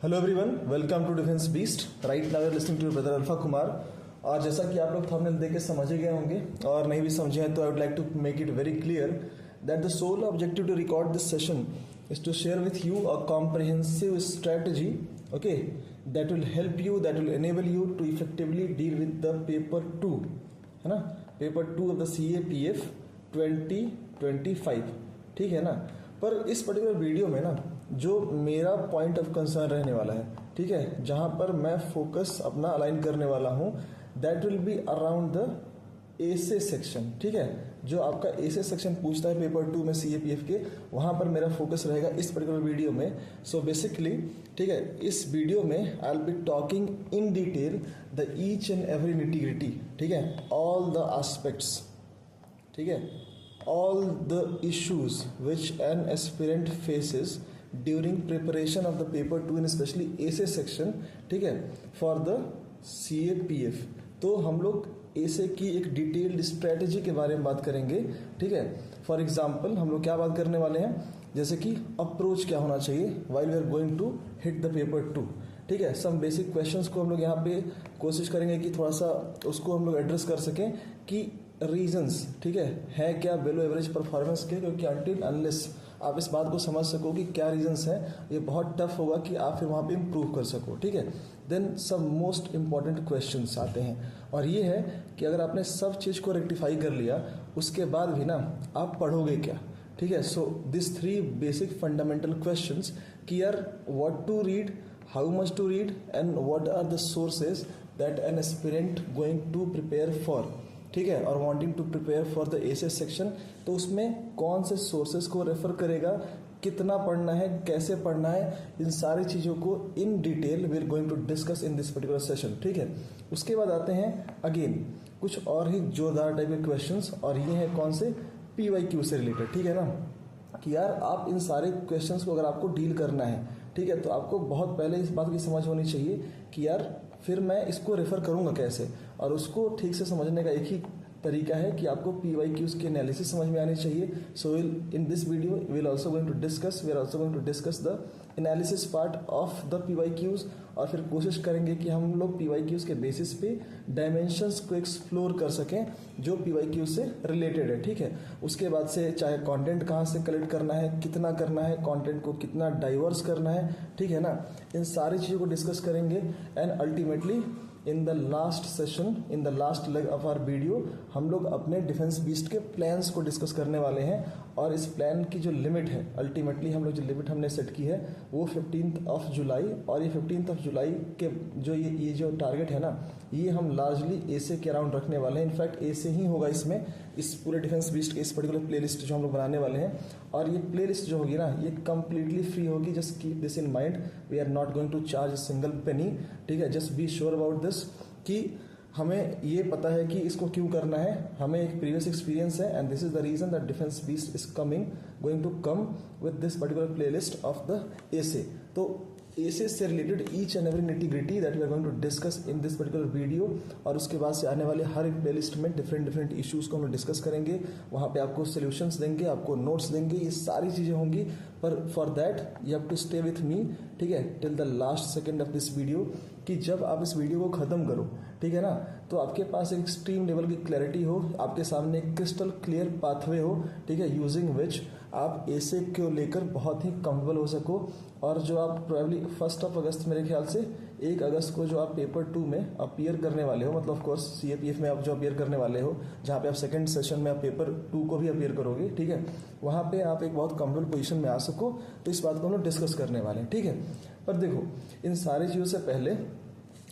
Hello everyone, welcome to defence beast. Right now you are listening to your brother alpha Kumar. और जैसा कि आप लोग थंबनेल देख के समझ ही गए होंगे, और नहीं भी समझे हैं तो I would like to make it very clear that the sole objective to record this session is to share with you a comprehensive strategy, okay, that will help you, that will enable you to effectively deal with the paper 2, है ना, paper 2 of the CAPF 2025, ठीक है ना। पर इस particular video में ना जो मेरा पॉइंट ऑफ कंसर्न रहने वाला है, ठीक है, जहां पर मैं फोकस अपना अलाइन करने वाला हूं, that will be around the essay section, ठीक है। जो आपका एसे सेक्शन पूछता है पेपर 2 में CAPF के, वहां पर मेरा फोकस रहेगा इस पर्टिकुलर वीडियो में। सो बेसिकली, ठीक है, इस वीडियो में I will be talking in detail the each and every nitty-gritty, ठीक है, ऑल द एस्पेक्ट्स, ठीक है, all the issues which an aspirant faces during preparation of the paper 2 and especially essay section, ठीक है, for the CAPF। तो हम लोग essay की एक डिटेल्ड स्ट्रेटेजी के बारे में बात करेंगे, ठीक है। फॉर एग्जाम्पल हम लोग क्या बात करने वाले हैं, जैसे कि अप्रोच क्या होना चाहिए while we are going to hit the paper 2, ठीक है। सम बेसिक क्वेश्चंस को हम लोग यहाँ पे कोशिश करेंगे कि थोड़ा सा उसको हम लोग एड्रेस कर सकें कि रीजंस, ठीक है क्या बिलो एवरेज परफॉर्मेंस के, क्योंकि अनटिल अनलेस आप इस बात को समझ सको कि क्या रीजंस हैं, ये बहुत टफ होगा कि आप फिर वहाँ पे इम्प्रूव कर सको, ठीक है। देन सब मोस्ट इंपॉर्टेंट क्वेश्चंस आते हैं, और ये है कि अगर आपने सब चीज़ को रेक्टिफाई कर लिया, उसके बाद भी ना आप पढ़ोगे क्या, ठीक है। So this 3 basic fundamental questions कि यार what to read, how much to read and what are the sources that an aspirant going to prepare for, ठीक है, और wanting to prepare for the essay section. तो उसमें कौन से sources को रेफर करेगा, कितना पढ़ना है, कैसे पढ़ना है, इन सारी चीज़ों को in detail we are going to discuss in this particular session, ठीक है। उसके बाद आते हैं अगेन कुछ और ही जोरदार टाइप के क्वेश्चंस, और ये हैं कौन से, PYQ से रिलेटेड, ठीक है ना, कि यार आप इन सारे क्वेश्चंस को अगर आपको डील करना है, ठीक है, तो आपको बहुत पहले इस बात की समझ होनी चाहिए कि यार फिर मैं इसको रेफर करूंगा कैसे, और उसको ठीक से समझने का एक ही तरीका है कि आपको PYQs की एनालिसिस समझ में आनी चाहिए। So in this video we are also going to discuss the analysis part of the PYQs, और फिर कोशिश करेंगे कि हम लोग PYQs के बेसिस पे डायमेंशंस को एक्सप्लोर कर सकें जो PYQ से रिलेटेड है, ठीक है। उसके बाद से चाहे कंटेंट कहाँ से कलेक्ट करना है, कितना करना है, कंटेंट को कितना डाइवर्स करना है, ठीक है ना, इन सारी चीज़ों को डिस्कस करेंगे। And ultimately in the last session, in the last leg of our video, हम लोग अपने डिफेंस बीस्ट के प्लान्स को डिस्कस करने वाले हैं। और इस प्लान की जो लिमिट है, अल्टीमेटली हम लोग जो लिमिट हमने सेट की है वो 15th ऑफ जुलाई, और ये 15th ऑफ जुलाई के जो ये जो टारगेट है ना, ये हम लार्जली एसे के अराउंड रखने वाले हैं। इनफैक्ट एसे ही होगा इसमें, इस पूरे डिफेंस बीस्ट के इस पर्टिकुलर प्लेलिस्ट जो हम लोग बनाने वाले हैं। और ये प्लेलिस्ट जो होगी ना, ये कंप्लीटली फ्री होगी। Just keep this in mind, we are not going to charge single penny, ठीक है। Just be sure about this कि हमें ये पता है कि इसको क्यों करना है, हमें एक प्रीवियस एक्सपीरियंस है, and this is the reason that Defence Beast is going to come with this particular playlist of the essay. तो एसे से related each and every nitty gritty that we are going to discuss in this particular video, और उसके बाद से आने वाले हर एक playlist में डिफरेंट इश्यूज को हम डिस्कस करेंगे। वहाँ पे आपको सोल्यूशंस देंगे, आपको नोट्स देंगे, ये सारी चीज़ें होंगी। पर for that you have to stay with me, ठीक है, till the last second of this video, कि जब आप इस वीडियो को ख़त्म करो, ठीक है ना, तो आपके पास एक एक्सट्रीम लेवल की क्लैरिटी हो, आपके सामने एक क्रिस्टल क्लियर पाथवे हो, ठीक है, यूजिंग विच आप एसे को लेकर बहुत ही कंफर्टेबल हो सको। और जो आप प्रोबेबली 1 अगस्त, मेरे ख्याल से 1 अगस्त को जो आप पेपर 2 में अपीयर करने वाले हो, मतलब ऑफ कोर्स CAPF में आप जो अपीयर करने वाले हो, जहाँ पे आप सेकंड सेशन में आप पेपर 2 को भी अपीयर करोगे, ठीक है, वहाँ पे आप एक बहुत कंफर्टेबल पोजीशन में आ सको। तो इस बात को हम लोग डिस्कस करने वाले हैं, ठीक है। पर देखो, इन सारी चीज़ों से पहले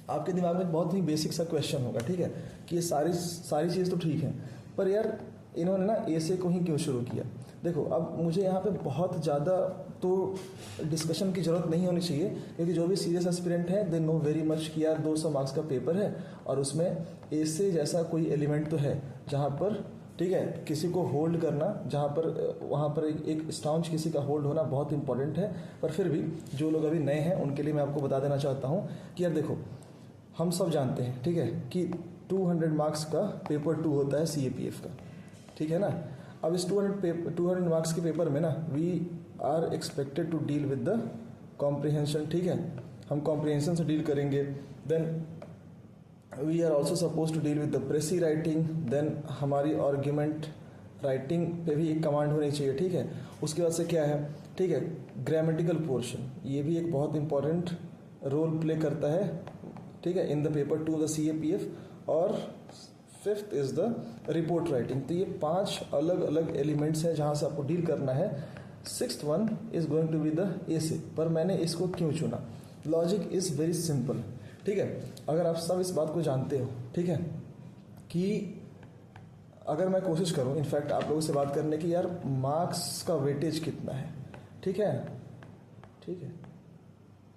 आपके दिमाग में बहुत ही बेसिक सा क्वेश्चन होगा, ठीक है, कि ये सारी चीज़ तो ठीक है, पर यार इन्होंने ना एसे को ही क्यों शुरू किया। देखो, अब मुझे यहाँ पे बहुत ज़्यादा तो डिस्कशन की ज़रूरत नहीं होनी चाहिए, क्योंकि जो भी सीरियस एस्पिरेंट है दे नो वेरी मच कि यार 200 मार्क्स का पेपर है, और उसमें एसे जैसा कोई एलिमेंट तो है जहाँ पर, ठीक है, किसी को होल्ड करना, जहाँ पर वहाँ पर एक स्टाउंच किसी का होल्ड होना बहुत इंपॉर्टेंट है। पर फिर भी जो लोग अभी नए हैं उनके लिए मैं आपको बता देना चाहता हूँ कि यार देखो, हम सब जानते हैं, ठीक है, कि 200 मार्क्स का पेपर 2 होता है CAPF का, ठीक है ना। अब इस 200 मार्क्स के पेपर में ना we are expected to deal with the comprehension, ठीक है। हम कॉम्प्रिहेंशन से डील करेंगे, then we are also suppose to deal with the precis writing, then हमारी आर्ग्यूमेंट राइटिंग पे भी एक कमांड होनी चाहिए, ठीक है। उसके बाद से क्या है, ठीक है, ग्रामेटिकल पोर्शन, ये भी एक बहुत इंपॉर्टेंट रोल प्ले करता है, ठीक है, in the paper 2 the CAPF। और fifth is the report writing. तो ये 5 अलग अलग एलिमेंट्स हैं जहाँ से आपको डील करना है। Sixth one is going to be the essay. पर मैंने इसको क्यों चुना, लॉजिक इज वेरी सिंपल, ठीक है। अगर आप सब इस बात को जानते हो, ठीक है, कि अगर मैं कोशिश करूं इनफैक्ट आप लोगों से बात करने की, यार मार्क्स का वेटेज कितना है, ठीक है, ठीक है,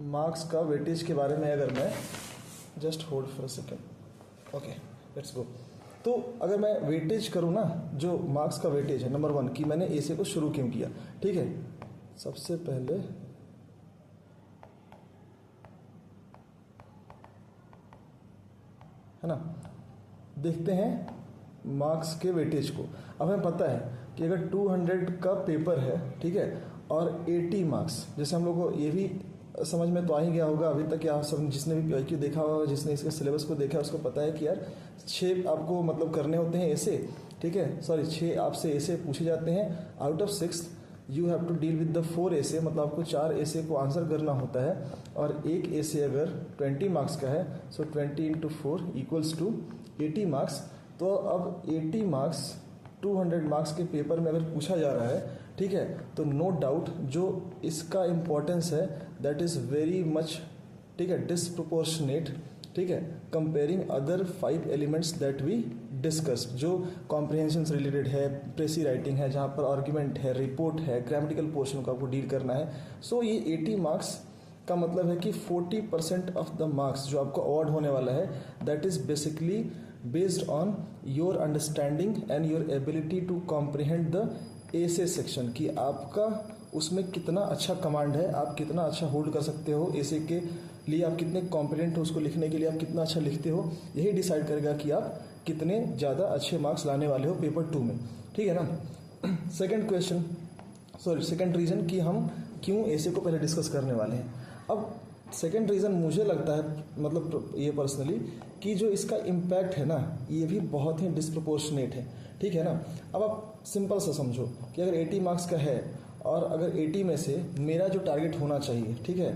मार्क्स का वेटेज के बारे में अगर मैं just hold for a second, okay let's go. तो अगर मैं वेटेज करूं ना, जो मार्क्स का वेटेज है, नंबर 1 कि मैंने एसे को शुरू क्यों किया, ठीक है। सबसे पहले है ना, देखते हैं मार्क्स के वेटेज को। अब हमें पता है कि अगर 200 का पेपर है, ठीक है, और 80 मार्क्स, जैसे हम लोग को ये भी समझ में तो आ ही गया होगा अभी तक, क्या सब जिसने भी PIQ देखा होगा, जिसने इसके सिलेबस को देखा है, उसको पता है कि यार 6 आपको मतलब करने होते हैं ऐसे, ठीक है, सॉरी 6 आपसे ऐसे पूछे जाते हैं। Out of 6 you have to deal with the 4 ऐसे, मतलब आपको 4 ऐसे को आंसर करना होता है। और एक ऐसे अगर 20 मार्क्स का है, सो 20 × 4 इक्वल्स टू 80 मार्क्स। तो अब 80 मार्क्स 200 मार्क्स के पेपर में अगर पूछा जा रहा है, ठीक है, तो नो डाउट जो इसका इम्पोर्टेंस है दैट इज़ वेरी मच, ठीक है, डिसप्रोपोर्शनेट, ठीक है, comparing other 5 elements that we discussed, जो कॉम्प्रिहेंशन से रिलेटेड है, प्रेसी राइटिंग है, जहाँ पर आर्ग्यूमेंट है, रिपोर्ट है, ग्रामेटिकल पोर्शन को आपको डील करना है। सो ये 80 मार्क्स का मतलब है कि 40% ऑफ द मार्क्स जो आपको अवार्ड होने वाला है that is basically based on your understanding and your ability to comprehend the essay section, कि आपका उसमें कितना अच्छा कमांड है, आप कितना अच्छा होल्ड कर सकते हो essay के लिए, आप कितने कॉम्पिटेंट हो उसको लिखने के लिए, आप कितना अच्छा लिखते हो, यही डिसाइड करेगा कि आप कितने ज़्यादा अच्छे मार्क्स लाने वाले हो पेपर 2 में, ठीक है ना। Second question, sorry second reason कि हम क्यों essay को पहले डिस्कस करने वाले हैं। अब सेकेंड रीज़न मुझे लगता है, मतलब ये पर्सनली, कि जो इसका इम्पैक्ट है ना, ये भी बहुत ही डिस्प्रोपोर्शनेट है, ठीक है ना। अब आप सिंपल सा समझो कि अगर 80 मार्क्स का है और अगर 80 में से मेरा जो टारगेट होना चाहिए, ठीक है,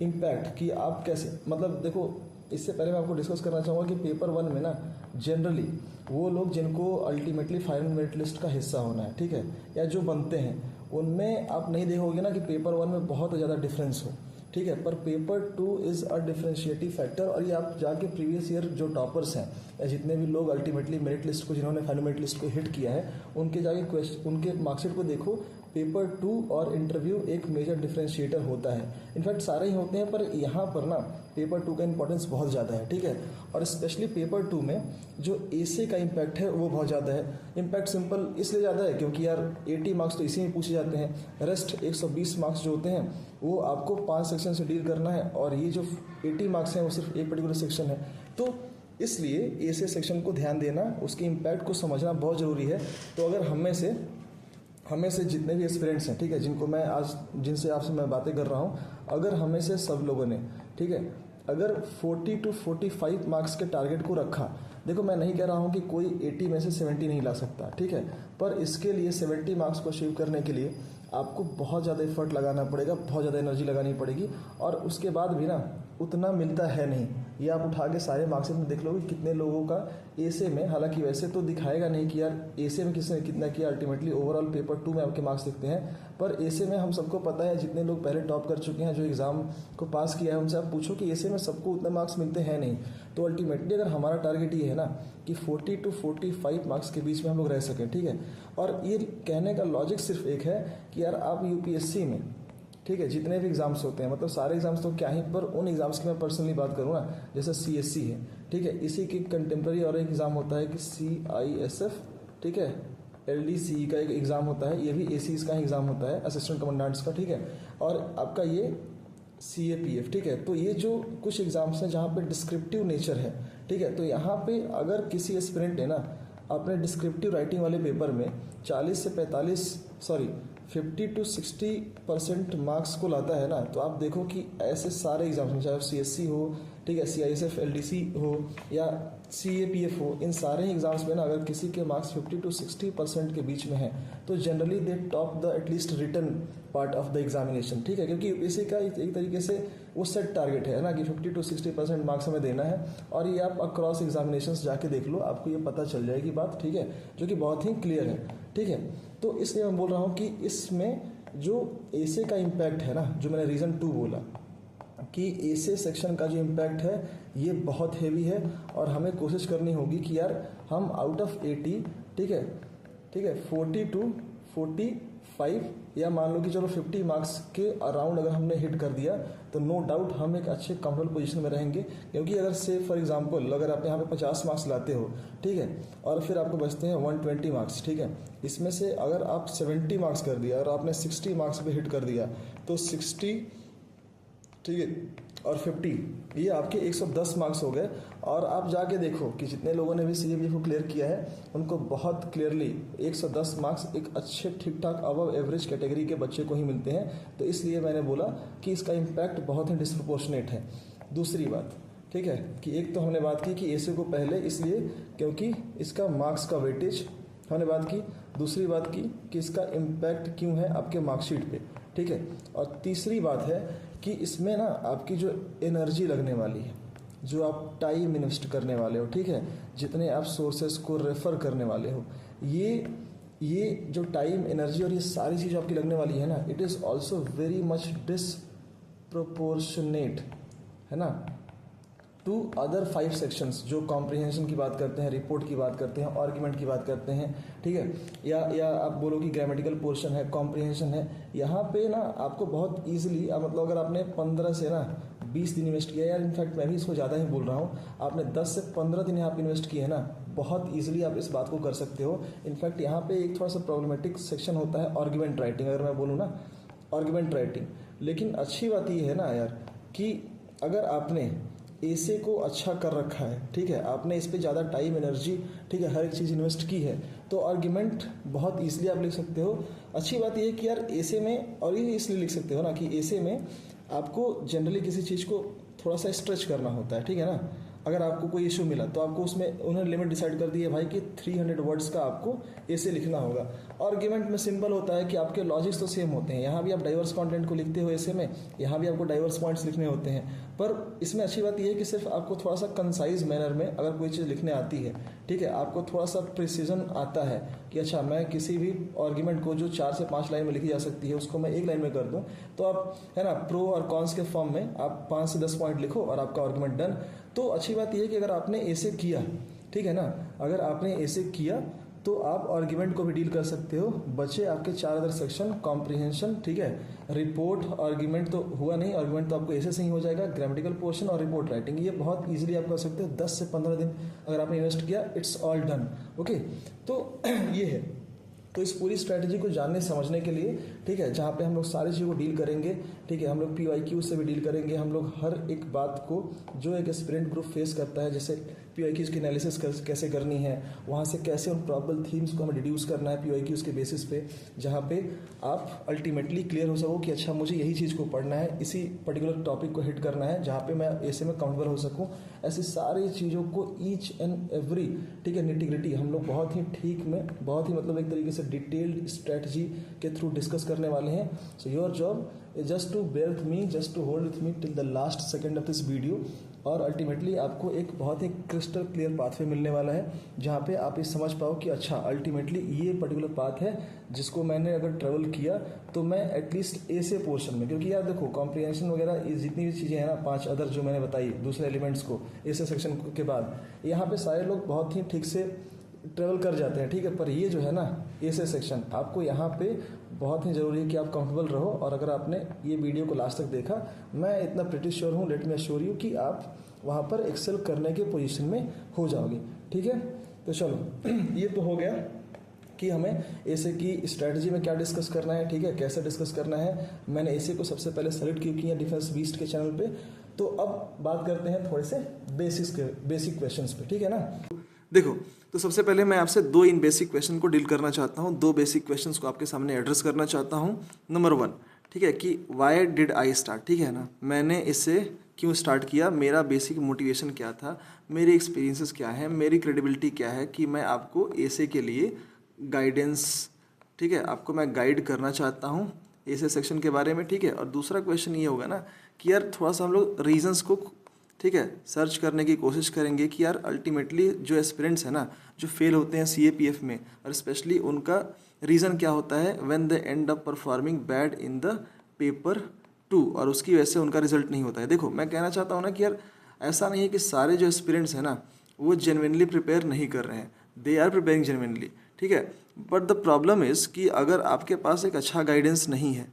इम्पैक्ट कि आप कैसे, मतलब देखो इससे पहले मैं आपको डिस्कस करना चाहूँगा कि पेपर 1 में ना जनरली वो लोग जिनको अल्टीमेटली फाइनल मेरिट लिस्ट का हिस्सा होना है, ठीक है, या जो बनते हैं, उनमें आप नहीं देखोगे ना कि पेपर 1 में बहुत ज़्यादा डिफरेंस हो, ठीक है, पर पेपर 2 इज़ अ डिफरेंशिएटिव फैक्टर। और ये आप जाके प्रीवियस ईयर जो टॉपर्स हैं या जितने भी लोग अल्टीमेटली मेरिट लिस्ट को, जिन्होंने फाइनल मेरिट लिस्ट को हिट किया है, उनके जाके क्वेश्चन, उनके मार्कशीट को देखो, पेपर 2 और इंटरव्यू एक मेजर डिफरेंशिएटर होता है। इनफैक्ट सारे ही होते हैं, पर यहाँ पर ना पेपर 2 का इंपॉर्टेंस बहुत ज़्यादा है, ठीक है। और स्पेशली पेपर 2 में जो एसे का इम्पैक्ट है वो बहुत ज़्यादा है। इम्पैक्ट सिंपल इसलिए ज़्यादा है क्योंकि यार 80 मार्क्स तो इसी में पूछे जाते हैं, रेस्ट 120 मार्क्स जो होते हैं वो आपको 5 सेक्शन से डील करना है, और ये जो 80 मार्क्स हैं वो सिर्फ एक पर्टिकुलर सेक्शन है। तो इसलिए ऐसे सेक्शन को ध्यान देना, उसके इम्पैक्ट को समझना बहुत ज़रूरी है। तो अगर हमें से जितने भी एस्पिरेंट्स हैं, ठीक है, जिनको मैं आज, जिनसे आपसे मैं बातें कर रहा हूँ, अगर हमें से सब लोगों ने, ठीक है, अगर 40 to 45 मार्क्स के टारगेट को रखा, देखो मैं नहीं कह रहा हूँ कि कोई 80 में से 70 नहीं ला सकता, ठीक है, पर इसके लिए 70 मार्क्स को अचीव करने के लिए आपको बहुत ज़्यादा एफर्ट लगाना पड़ेगा, बहुत ज़्यादा एनर्जी लगानी पड़ेगी, और उसके बाद भी ना उतना मिलता है नहीं। ये आप उठा के सारे मार्क्स में देख लोगे कितने लोगों का एसे में, हालांकि वैसे तो दिखाएगा नहीं कि यार एसे में किसने कितना किया, अल्टीमेटली ओवरऑल पेपर 2 में आपके मार्क्स दिखते हैं, पर एसे में हम सबको पता है, जितने लोग पहले टॉप कर चुके हैं, जो एग्ज़ाम को पास किया है, उनसे आप पूछो कि एसे में सबको उतने मार्क्स मिलते हैं नहीं। तो अल्टीमेटली अगर हमारा टारगेट ये है ना कि 40 to 45 मार्क्स के बीच में हम लोग रह सकें, ठीक है, और ये कहने का लॉजिक सिर्फ एक है कि यार आप UPSC में, ठीक है, जितने भी एग्जाम्स होते हैं, मतलब सारे एग्जाम्स तो क्या ही, पर उन एग्जाम्स की मैं पर्सनली बात करूँ ना, जैसे CSC है, ठीक है, इसी की कंटेम्प्रेरी और एक एग्ज़ाम होता है कि CISF, ठीक है, LDCE का एक एग्ज़ाम होता है, ये भी ACs का ही एग्ज़ाम होता है, असिस्टेंट कमांडेंट्स का, ठीक है, और आपका ये CAPF, ठीक है। तो ये जो कुछ एग्जाम्स हैं जहाँ पे डिस्क्रिप्टिव नेचर है, ठीक है, तो यहाँ पे अगर किसी एस्पिरेंट ने ना अपने डिस्क्रिप्टिव राइटिंग वाले पेपर में 40 से 45, सॉरी 50 to 60% मार्क्स को लाता है ना, तो आप देखो कि ऐसे सारे एग्जाम्स में, चाहे CSC हो, ठीक है, CISF LDC हो या CAPF हो, इन सारे एग्जाम्स में ना अगर किसी के मार्क्स 50 to 60% के बीच में हैं तो generally they top the at least written part of the examination, ठीक है, क्योंकि इसी का एक तरीके से वो सेट टारगेट है ना कि 50 to 60% मार्क्स हमें देना है। और ये आप अक्रॉस एग्जामिनेशंस जाके देख लो, आपको ये पता चल जाएगी बात, ठीक है, जो कि बहुत ही क्लियर है, ठीक है। तो इसलिए मैं बोल रहा हूँ कि इसमें जो एसे का इम्पैक्ट है ना, जो मैंने रीज़न 2 बोला कि एसे सेक्शन का जो इम्पैक्ट है ये बहुत हेवी है, और हमें कोशिश करनी होगी कि यार हम आउट ऑफ 80, ठीक है, 40 to 45 या मान लो कि चलो 50 मार्क्स के अराउंड अगर हमने हिट कर दिया तो नो डाउट हम एक अच्छे कंफर्टेबल पोजीशन में रहेंगे। क्योंकि अगर से फॉर एग्जांपल अगर आप यहाँ पे 50 मार्क्स लाते हो, ठीक है, और फिर आपको बचते हैं 120 मार्क्स, ठीक है, इसमें से अगर आप 70 मार्क्स कर दिया और आपने 60 मार्क्स पे हिट कर दिया तो 60, ठीक है, और 50, ये आपके 110 मार्क्स हो गए। और आप जाके देखो कि जितने लोगों ने भी CAPF को क्लियर किया है उनको बहुत क्लियरली 110 मार्क्स एक अच्छे ठीक ठाक अबव एवरेज कैटेगरी के बच्चे को ही मिलते हैं। तो इसलिए मैंने बोला कि इसका इम्पैक्ट बहुत ही डिस्प्रोपोर्शनेट है। दूसरी बात, ठीक है, कि एक तो हमने बात की कि एसे को पहले इसलिए क्योंकि इसका मार्क्स का वेटेज हमने बात की, दूसरी बात की कि इसका इम्पैक्ट क्यों है आपके मार्कशीट पे, ठीक है, और तीसरी बात है कि इसमें ना आपकी जो एनर्जी लगने वाली है, जो आप टाइम इन्वेस्ट करने वाले हो, ठीक है, जितने आप सोर्सेस को रेफ़र करने वाले हो, ये जो टाइम, एनर्जी और ये सारी चीज़ आपकी लगने वाली है ना, it is also very much disproportionate, है ना, टू अदर 5 सेक्शंस जो कॉम्प्रिहेंशन की बात करते हैं, रिपोर्ट की बात करते हैं, आर्ग्यूमेंट की बात करते हैं, ठीक है, या आप बोलो कि ग्रामेटिकल पोर्शन है, कॉम्प्रिहेंशन है। यहाँ पे ना आपको बहुत ईजिली मतलब अगर आपने 15 से ना 20 दिन इन्वेस्ट किया, यार इनफैक्ट मैं भी इसको ज़्यादा ही बोल रहा हूँ, आपने 10 से 15 दिन यहाँ पे इन्वेस्ट किए हैं ना, बहुत ईजिली आप इस बात को कर सकते हो। इनफैक्ट यहाँ पे एक थोड़ा सा प्रॉब्लमेटिक सेक्शन होता है आर्ग्यूमेंट राइटिंग, अगर मैं बोलूँ ना आर्ग्यूमेंट राइटिंग। लेकिन अच्छी बात ये है ना यार कि अगर आपने एसे को अच्छा कर रखा है, ठीक है, आपने इस पे ज़्यादा टाइम, एनर्जी, ठीक है, हर एक चीज़ इन्वेस्ट की है, तो आर्ग्यूमेंट बहुत ईजिली आप लिख सकते हो। अच्छी बात ये है कि यार एसे में, और ये इसलिए लिख सकते हो ना कि एसे में आपको जनरली किसी चीज़ को थोड़ा सा स्ट्रेच करना होता है, ठीक है ना। अगर आपको कोई इशू मिला तो आपको उसमें उन्होंने लिमिट डिसाइड कर दी है भाई कि 300 वर्ड्स का आपको ऐसे लिखना होगा। आर्ग्यूमेंट में सिंपल होता है कि आपके लॉजिक्स तो सेम होते हैं, यहाँ भी आप डाइवर्स कंटेंट को लिखते हो ऐसे में, यहाँ भी आपको डाइवर्स पॉइंट्स लिखने होते हैं, पर इसमें अच्छी बात यह है कि सिर्फ आपको थोड़ा सा कंसाइज मैनर में अगर कोई चीज़ लिखने आती है, ठीक है, आपको थोड़ा सा प्रिसीजन आता है कि अच्छा मैं किसी भी आर्ग्यूमेंट को जो 4 से 5 लाइन में लिखी जा सकती है उसको मैं 1 लाइन में कर दूँ, तो आप, है ना, प्रो और कॉन्स के फॉर्म में आप 5 से 10 पॉइंट लिखो और आपका आर्ग्यूमेंट डन। तो अच्छी बात यह है कि अगर आपने ऐसे किया, ठीक है ना, अगर आपने ऐसे किया तो आप आर्ग्यूमेंट को भी डील कर सकते हो। बचे आपके 4 अदर सेक्शन, कॉम्प्रिहेंशन, ठीक है, रिपोर्ट, आर्ग्यूमेंट तो हुआ नहीं, आर्ग्यूमेंट तो आपको ऐसे से ही हो जाएगा, ग्रामेटिकल पोर्शन और रिपोर्ट राइटिंग, ये बहुत इजीली आप कर सकते हो। 10 से 15 दिन अगर आपने इन्वेस्ट किया, इट्स ऑल डन, ओके। तो ये है, तो इस पूरी स्ट्रैटेजी को जानने समझने के लिए, ठीक है, जहाँ पे हम लोग सारी चीज़ों को डील करेंगे, ठीक है, हम लोग PYQ से भी डील करेंगे, हम लोग हर एक बात को जो एक एस्पिरेंट ग्रुप फेस करता है, जैसे PYQs की एनालिसिस कैसे करनी है, वहाँ से कैसे उन प्रॉबल थीम्स को हमें डिड्यूस करना है PYQs के बेसिस पे, जहाँ पे आप अल्टीमेटली क्लियर हो सको कि अच्छा मुझे यही चीज़ को पढ़ना है, इसी पर्टिकुलर टॉपिक को हिट करना है, जहाँ पे मैं ऐसे में काउंटेबल हो सकूँ। ऐसी सारी चीज़ों को ईच एंड एवरी, ठीक है, निटिग्रिटी हम लोग बहुत ही ठीक में, बहुत ही मतलब एक तरीके से डिटेल्ड स्ट्रेटजी के थ्रू डिस्कस करने वाले हैं। So your job is just to bear with me, just to hold with me till the last second of this video, और अल्टीमेटली आपको एक बहुत ही क्रिस्टल क्लियर पाथवे मिलने वाला है, जहाँ पे आप ये समझ पाओ कि अच्छा अल्टीमेटली ये पर्टिकुलर पाथ है जिसको मैंने अगर ट्रेवल किया तो मैं एटलीस्ट ऐसे पोर्शन में, क्योंकि यार देखो कॉम्प्रिहेंशन वगैरह ये जितनी भी चीज़ें हैं ना, 5 अदर जो मैंने बताई दूसरे एलिमेंट्स को ऐसे सेक्शन के बाद, यहाँ पे सारे लोग बहुत ही ठीक से ट्रेवल कर जाते हैं, ठीक है, पर ये जो है ना ऐसे सेक्शन, आपको यहाँ पे बहुत ही ज़रूरी है कि आप कंफर्टेबल रहो। और अगर आपने ये वीडियो को लास्ट तक देखा, मैं इतना प्रिटी श्योर हूँ, लेट मी अश्योर यू, कि आप वहाँ पर एक्सेल करने के पोजीशन में हो जाओगे, ठीक है। तो चलो ये तो हो गया कि हमें ऐसे की स्ट्रैटेजी में क्या डिस्कस करना है, ठीक है, कैसे डिस्कस करना है। मैंने ऐसे को सबसे पहले सेलेक्ट क्यों किया डिफेंस बीस्ट के चैनल पे। तो अब बात करते हैं थोड़े से बेसिक क्वेश्चंस पे, ठीक है ना। देखो, तो सबसे पहले मैं आपसे दो इन बेसिक क्वेश्चन को डील करना चाहता हूँ, दो बेसिक क्वेश्चंस को आपके सामने एड्रेस करना चाहता हूँ। नंबर वन, ठीक है, कि वाई डिड आई स्टार्ट, ठीक है ना, मैंने इसे क्यों स्टार्ट किया, मेरा बेसिक मोटिवेशन क्या था, मेरे एक्सपीरियंसेस क्या है, मेरी क्रेडिबिलिटी क्या है कि मैं आपको ऐसे के लिए गाइडेंस, ठीक है, आपको मैं गाइड करना चाहता हूँ ऐसे सेक्शन के बारे में, ठीक है। और दूसरा क्वेश्चन ये होगा ना कि यार थोड़ा सा हम लोग रीजंस को, ठीक है, सर्च करने की कोशिश करेंगे कि यार अल्टीमेटली जो एस्पिरेंट्स हैं ना, जो फेल होते हैं CAPF में, और स्पेशली उनका रीज़न क्या होता है, when they and up performing bad in the paper 2, और उसकी वजह से उनका रिजल्ट नहीं होता है। देखो, मैं कहना चाहता हूँ ना कि यार ऐसा नहीं है कि सारे जो एस्पिरेंट्स हैं ना वो जेन्युइनली प्रिपेयर नहीं कर रहे हैं, दे आर प्रिपेयरिंग जेन्युइनली, ठीक है। बट द प्रॉब्लम इज़ कि अगर आपके पास एक अच्छा गाइडेंस नहीं है,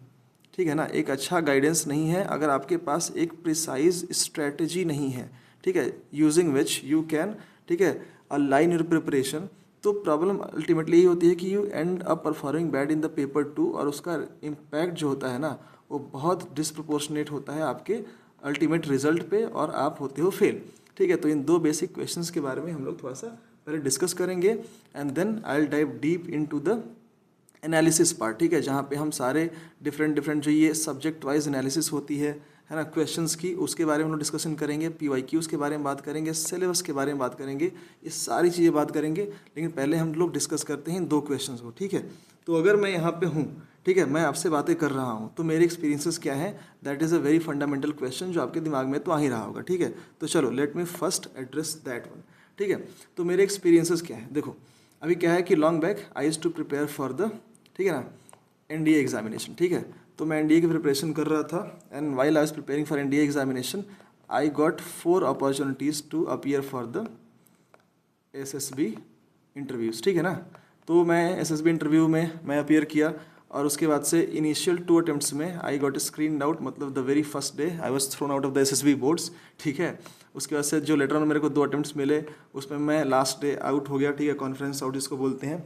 ठीक है ना, एक अच्छा गाइडेंस नहीं है, अगर आपके पास एक प्रिसाइज स्ट्रेटजी नहीं है, ठीक है, यूजिंग विच यू कैन, ठीक है, अलाइन योर प्रिपरेशन, तो प्रॉब्लम अल्टीमेटली ये होती है कि you and up performing bad in the paper 2, और उसका इम्पैक्ट जो होता है ना वो बहुत डिस्प्रपोर्शनेट होता है आपके अल्टीमेट रिजल्ट पे, और आप होते हो फेल, ठीक है। तो इन दो बेसिक क्वेश्चंस के बारे में हम लोग थोड़ा सा पहले डिस्कस करेंगे, and then I will dive deep into the analysis part, ठीक है, जहाँ पे हम सारे डिफरेंट जो ये सब्जेक्ट वाइज एनालिसिस होती है ना, क्वेश्चंस की, उसके बारे में हम लोग डिस्कशन करेंगे, PYQs के बारे में बात करेंगे, सिलेबस के बारे में बात करेंगे, ये सारी चीज़ें बात करेंगे। लेकिन पहले हम लोग डिस्कस करते हैं इन दो क्वेश्चंस को, ठीक है। तो अगर मैं यहाँ पे हूँ, ठीक है, मैं आपसे बातें कर रहा हूँ, तो मेरे एक्सपीरियंसेस क्या है, that is a very fundamental question जो आपके दिमाग में तो आ ही रहा होगा, ठीक है। तो चलो let me first address that one, ठीक है। तो मेरे एक्सपीरियंसेस क्या है, देखो अभी क्या है कि long back I used to prepare for the, ठीक है ना, NDA एग्जामिनेशन, ठीक है। तो मैं NDA की प्रिपरेशन कर रहा था, and while I was preparing for NDA examination I got 4 opportunities to appear for the SSB interviews, ठीक है ना। तो मैं SSB इंटरव्यू में मैं अपीयर किया, और उसके बाद से इनिशियल 2 अटेम्प्ट्स में आई गॉट स्क्रीन आउट, मतलब the very first day I was thrown out of the SSB boards, ठीक है। उसके बाद से जो लेटर ऑन मेरे को 2 अटेम्प्ट्स मिले, उसमें मैं लास्ट डे आउट हो गया, ठीक है, कॉन्फ्रेंस आउट जिसको बोलते हैं,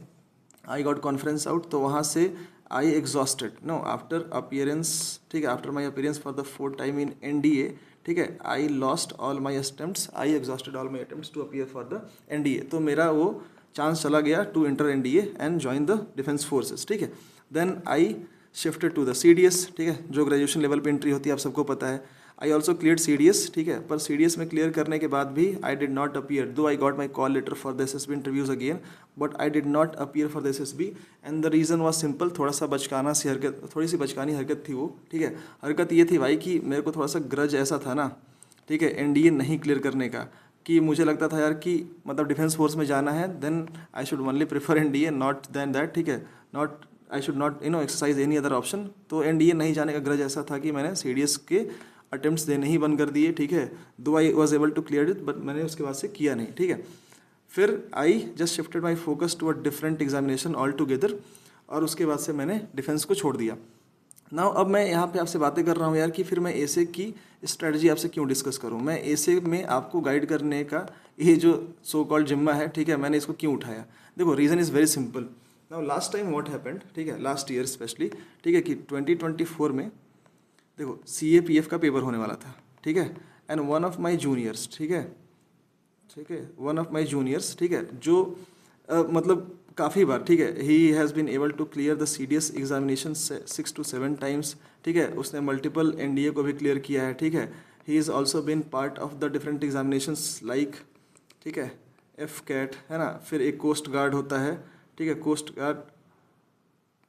आई गॉट कॉन्फ्रेंस आउट। तो वहाँ से I exhausted, no, after appearance, ठीक है, after my appearance for the 4th time in NDA, ठीक है, I lost all my attempts, I exhausted all my attempts to appear for the NDA। तो मेरा वो चांस चला गया to enter NDA and join the defence forces, ठीक है। Then I shifted to the CDS, ठीक है, जो ग्रेजुएशन लेवल पे एंट्री होती है, आप सबको पता है। आई ऑल्सो क्लियर CDS, ठीक है, पर CDS में क्लियर करने के बाद भी आई did not appear, though I got my call letter for the SSB interviews again, but I did not appear for the SSB, and the reason was simple, थोड़ा सा बचकाना सी हरकत, थोड़ी सी बचकानी हरकत थी वो, ठीक है। हरकत ये थी भाई कि मेरे को थोड़ा सा ग्रज ऐसा था ना, ठीक है, NDA नहीं क्लियर करने का, कि मुझे लगता था यार कि मतलब डिफेंस फोर्स में जाना है, then I should only prefer NDA, not then that, ठीक है, not I should not exercise any other option. तो NDA नहीं जाने का ग्रज ऐसा था कि मैंने CDS के अटेम्प्ट्स देने ही बंद कर दिए, ठीक है, though I was able to clear it, but मैंने उसके बाद से किया नहीं, ठीक है। फिर I just shifted my focus to a different examination all together, और उसके बाद से मैंने डिफेंस को छोड़ दिया। नाउ अब मैं यहाँ पे आपसे बातें कर रहा हूँ यार कि फिर मैं ऐसे की स्ट्रेटजी आपसे क्यों डिस्कस करूँ, मैं ऐसे में आपको गाइड करने का ये जो सो कॉल्ड जिम्मा है, ठीक है, मैंने इसको क्यों उठाया। देखो reason is very simple. Now last time what happened, ठीक है, लास्ट ईयर स्पेशली, ठीक है, कि 2024 में देखो CAPF का पेपर होने वाला था, ठीक है, and one of my juniors, ठीक है, वन ऑफ माई जूनियर्स, ठीक है, जो मतलब काफ़ी बार, ठीक है, he has been able to clear the CDS examination 6 to 7 times, ठीक है, उसने मल्टीपल NDA को भी क्लियर किया है, ठीक है। He is also been part of the different examinations like, ठीक है, FCAT, है ना, फिर एक कोस्ट गार्ड होता है, ठीक है, कोस्ट गार्ड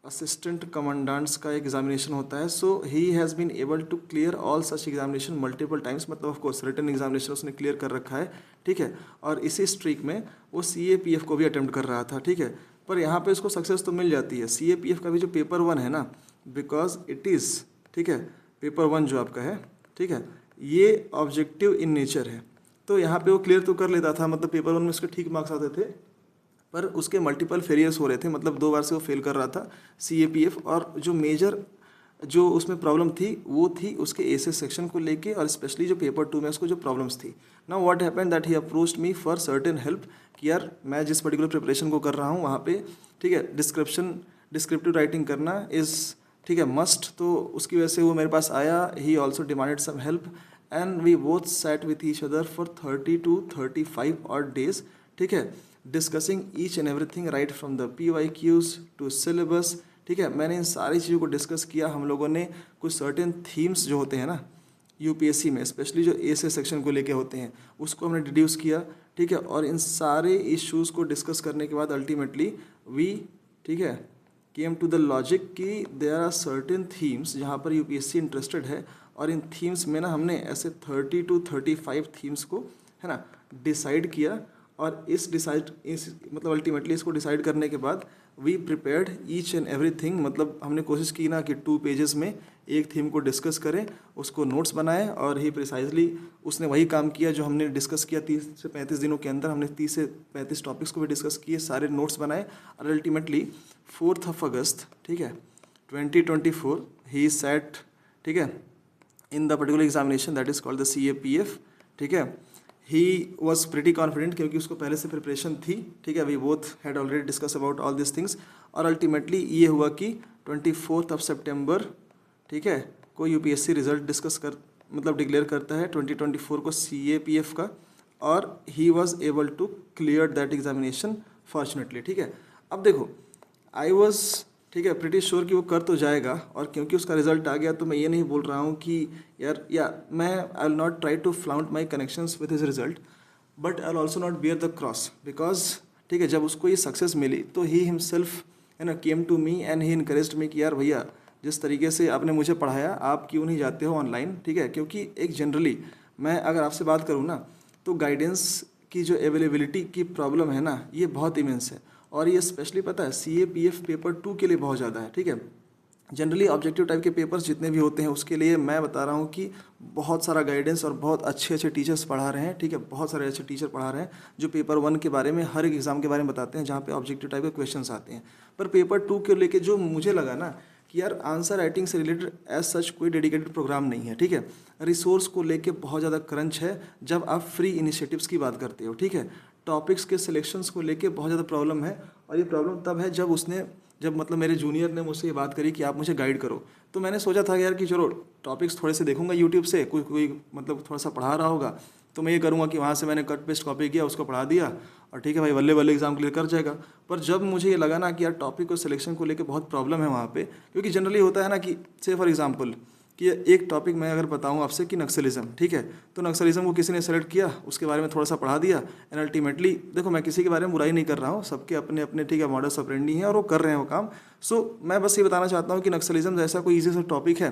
असिस्टेंट कमांडेंट्स का एग्जामिनेशन होता है। So he has been able to clear all such examination multiple times, मतलब ऑफ कोर्स रिटन एग्जामिनेशन उसने क्लियर कर रखा है, ठीक है, और इसी स्ट्रीक में वो CAPF को भी अटेम्प्ट कर रहा था, ठीक है। पर यहाँ पे उसको सक्सेस तो मिल जाती है, CAPF का भी जो पेपर 1 है ना, बिकॉज इट इज़, ठीक है, पेपर 1 जो आपका है, ठीक है, ये ऑब्जेक्टिव इन नेचर है, तो यहाँ पे वो क्लियर तो कर लेता था, मतलब पेपर 1 में उसके ठीक मार्क्स आते थे, पर उसके मल्टीपल फेलियर्स हो रहे थे, मतलब 2 बार से वो फेल कर रहा था CAPF। और जो मेजर जो उसमें प्रॉब्लम थी वो थी उसके एसेस सेक्शन को लेके, और स्पेशली जो पेपर 2 में उसको जो प्रॉब्लम्स थी। Now what happened that he approached me for certain help, कि यार मैं जिस पर्टिकुलर प्रिपरेशन को कर रहा हूँ वहाँ पे, ठीक है, डिस्क्रिप्टिव राइटिंग करना इज़, ठीक है, मस्ट, तो उसकी वजह से वो मेरे पास आया। He also demanded some help and we both sat with each other for 30 to 35 odd days, ठीक है, discussing each and everything right from the PYQs to syllabus, ठीक है। मैंने इन सारी चीज़ों को डिस्कस किया। हम लोगों ने कुछ सर्टेन थीम्स जो होते हैं ना यूपीएससी में, स्पेशली जो ऐसे सेक्शन को लेके होते हैं, उसको हमने डिड्यूस किया, ठीक है। और इन सारे इश्यूज़ को डिस्कस करने के बाद अल्टीमेटली वी, ठीक है, केम टू द लॉजिक कि देयर आर सर्टेन थीम्स जहाँ पर यूपीएससी इंटरेस्टेड है, और इन थीम्स में ना हमने ऐसे 30 to 35 थीम्स को, है ना, डिसाइड किया। और इस मतलब अल्टीमेटली इसको डिसाइड करने के बाद we prepared each and everything, मतलब हमने कोशिश की ना कि 2 पेजेस में एक थीम को डिस्कस करें, उसको नोट्स बनाए, और ही प्रिसाइजली उसने वही काम किया जो हमने डिस्कस किया 30 से 35 दिनों के अंदर। हमने 30 से 35 टॉपिक्स को भी डिस्कस किए, सारे नोट्स बनाए, और अल्टीमेटली 4 अगस्त, ठीक है, 2024 ही सेट, ठीक है, in the particular examination that is called the CAPF, ठीक है। ही वॉज प्रिटी कॉन्फिडेंट क्योंकि उसको पहले से प्रिपरेशन थी, ठीक है। We both had already discuss about all this things, और अल्टीमेटली ये हुआ कि 24 सितंबर, ठीक है, को यूपीएससी रिजल्ट डिस्कस कर मतलब डिक्लेयर करता है 2024 को CAPF का, और he was able to clear that examination fortunately, ठीक है। अब देखो, आई वॉज, ठीक है, प्रिटी श्योर कि वो कर तो जाएगा, और क्योंकि उसका रिजल्ट आ गया तो मैं ये नहीं बोल रहा हूँ कि यार, या मैं I will not try to flaunt my connections with his result, but I will also not bear the cross, because, ठीक है, जब उसको ये सक्सेस मिली तो ही हिमसेल्फ, है ना, came to me and he encouraged me कि यार भैया, जिस तरीके से आपने मुझे पढ़ाया, आप क्यों नहीं जाते हो ऑनलाइन, ठीक है। क्योंकि एक जनरली मैं अगर आपसे बात करूँ ना, तो गाइडेंस की जो अवेलेबिलिटी की प्रॉब्लम है ना, ये बहुत इमेंस है, और ये स्पेशली पता है CAPF पेपर 2 के लिए बहुत ज़्यादा है, ठीक है। जनरली ऑब्जेक्टिव टाइप के पेपर्स जितने भी होते हैं उसके लिए मैं बता रहा हूँ कि बहुत सारा गाइडेंस और बहुत अच्छे अच्छे टीचर्स पढ़ा रहे हैं, ठीक है। बहुत सारे अच्छे टीचर पढ़ा रहे हैं जो पेपर 1 के बारे में, हर एक एग्जाम के बारे में बताते हैं, जहाँ पे ऑब्जेक्टिव टाइप के क्वेश्चंस आते हैं। पर पेपर 2 के लेके जो मुझे लगा ना कि यार आंसर राइटिंग से रिलेटेड एज सच कोई डेडिकेटेड प्रोग्राम नहीं है, ठीक है। रिसोर्स को लेके बहुत ज़्यादा क्रंच है जब आप फ्री इनिशिएटिव्स की बात करते हो, ठीक है। टॉपिक्स के सिलेक्शंस को लेके बहुत ज़्यादा प्रॉब्लम है, और ये प्रॉब्लम तब है जब मतलब मेरे जूनियर ने मुझसे ये बात करी कि आप मुझे गाइड करो। तो मैंने सोचा था यार कि चलो टॉपिक्स थोड़े से देखूंगा यूट्यूब से, कोई मतलब थोड़ा सा पढ़ा रहा होगा, तो मैं ये करूँगा कि वहाँ से मैंने कट पेस्ट कॉपी किया, उसको पढ़ा दिया, और ठीक है भाई, बल्ले बल्ले एग्जाम क्लियर कर जाएगा। पर जब मुझे ये लगा ना कि यार टॉपिक और सिलेक्शन को लेकर बहुत प्रॉब्लम है वहाँ पे, क्योंकि जनरली होता है ना कि से फॉर एग्जाम्पल कि एक टॉपिक मैं अगर बताऊँ आपसे कि नक्सलिज्म, ठीक है, तो नक्सलिज्म को किसी ने सेलेक्ट किया, उसके बारे में थोड़ा सा पढ़ा दिया, एंड अल्टीमेटली देखो, मैं किसी के बारे में बुराई नहीं कर रहा हूँ, सबके अपने अपने, ठीक है, मॉडस ऑपरेंडी हैं और वो कर रहे हैं वो काम। सो मैं बस ये बताना चाहता हूँ कि नक्सलिज्म ऐसा कोई ईजी सा टॉपिक है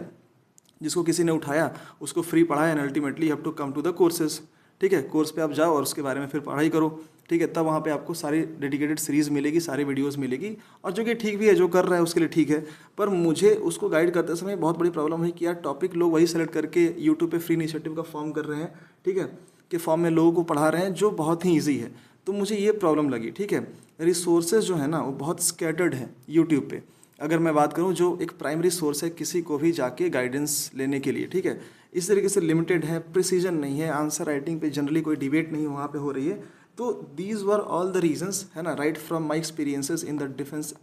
जिसको किसी ने उठाया, उसको फ्री पढ़ाया, and ultimately have to come to the courses, ठीक है। कोर्स पे आप जाओ और उसके बारे में फिर पढ़ाई करो, ठीक है। तब वहाँ पे आपको सारी डेडिकेटेड सीरीज़ मिलेगी, सारी वीडियोस मिलेगी, और जो कि ठीक भी है, जो कर रहा है उसके लिए ठीक है। पर मुझे उसको गाइड करते समय बहुत बड़ी प्रॉब्लम हुई कि यार टॉपिक लोग वही सेलेक्ट करके यूट्यूब पे फ्री इनिशिएटिव का फॉर्म कर रहे हैं, ठीक है, कि फॉर्म में लोगों को पढ़ा रहे हैं जो बहुत ही ईजी है। तो मुझे ये प्रॉब्लम लगी, ठीक है। रिसोर्सेज जो है ना वो बहुत स्कैटर्ड है यूट्यूब पे। अगर मैं बात करूँ जो एक प्राइमरी सोर्स है किसी को भी जाके गाइडेंस लेने के लिए, ठीक है, इस तरीके से लिमिटेड है, प्रिसीजन नहीं है, आंसर राइटिंग पे जनरली कोई डिबेट नहीं वहाँ पे हो रही है। तो these were all the reasons, है ना, right from my experiences in the defence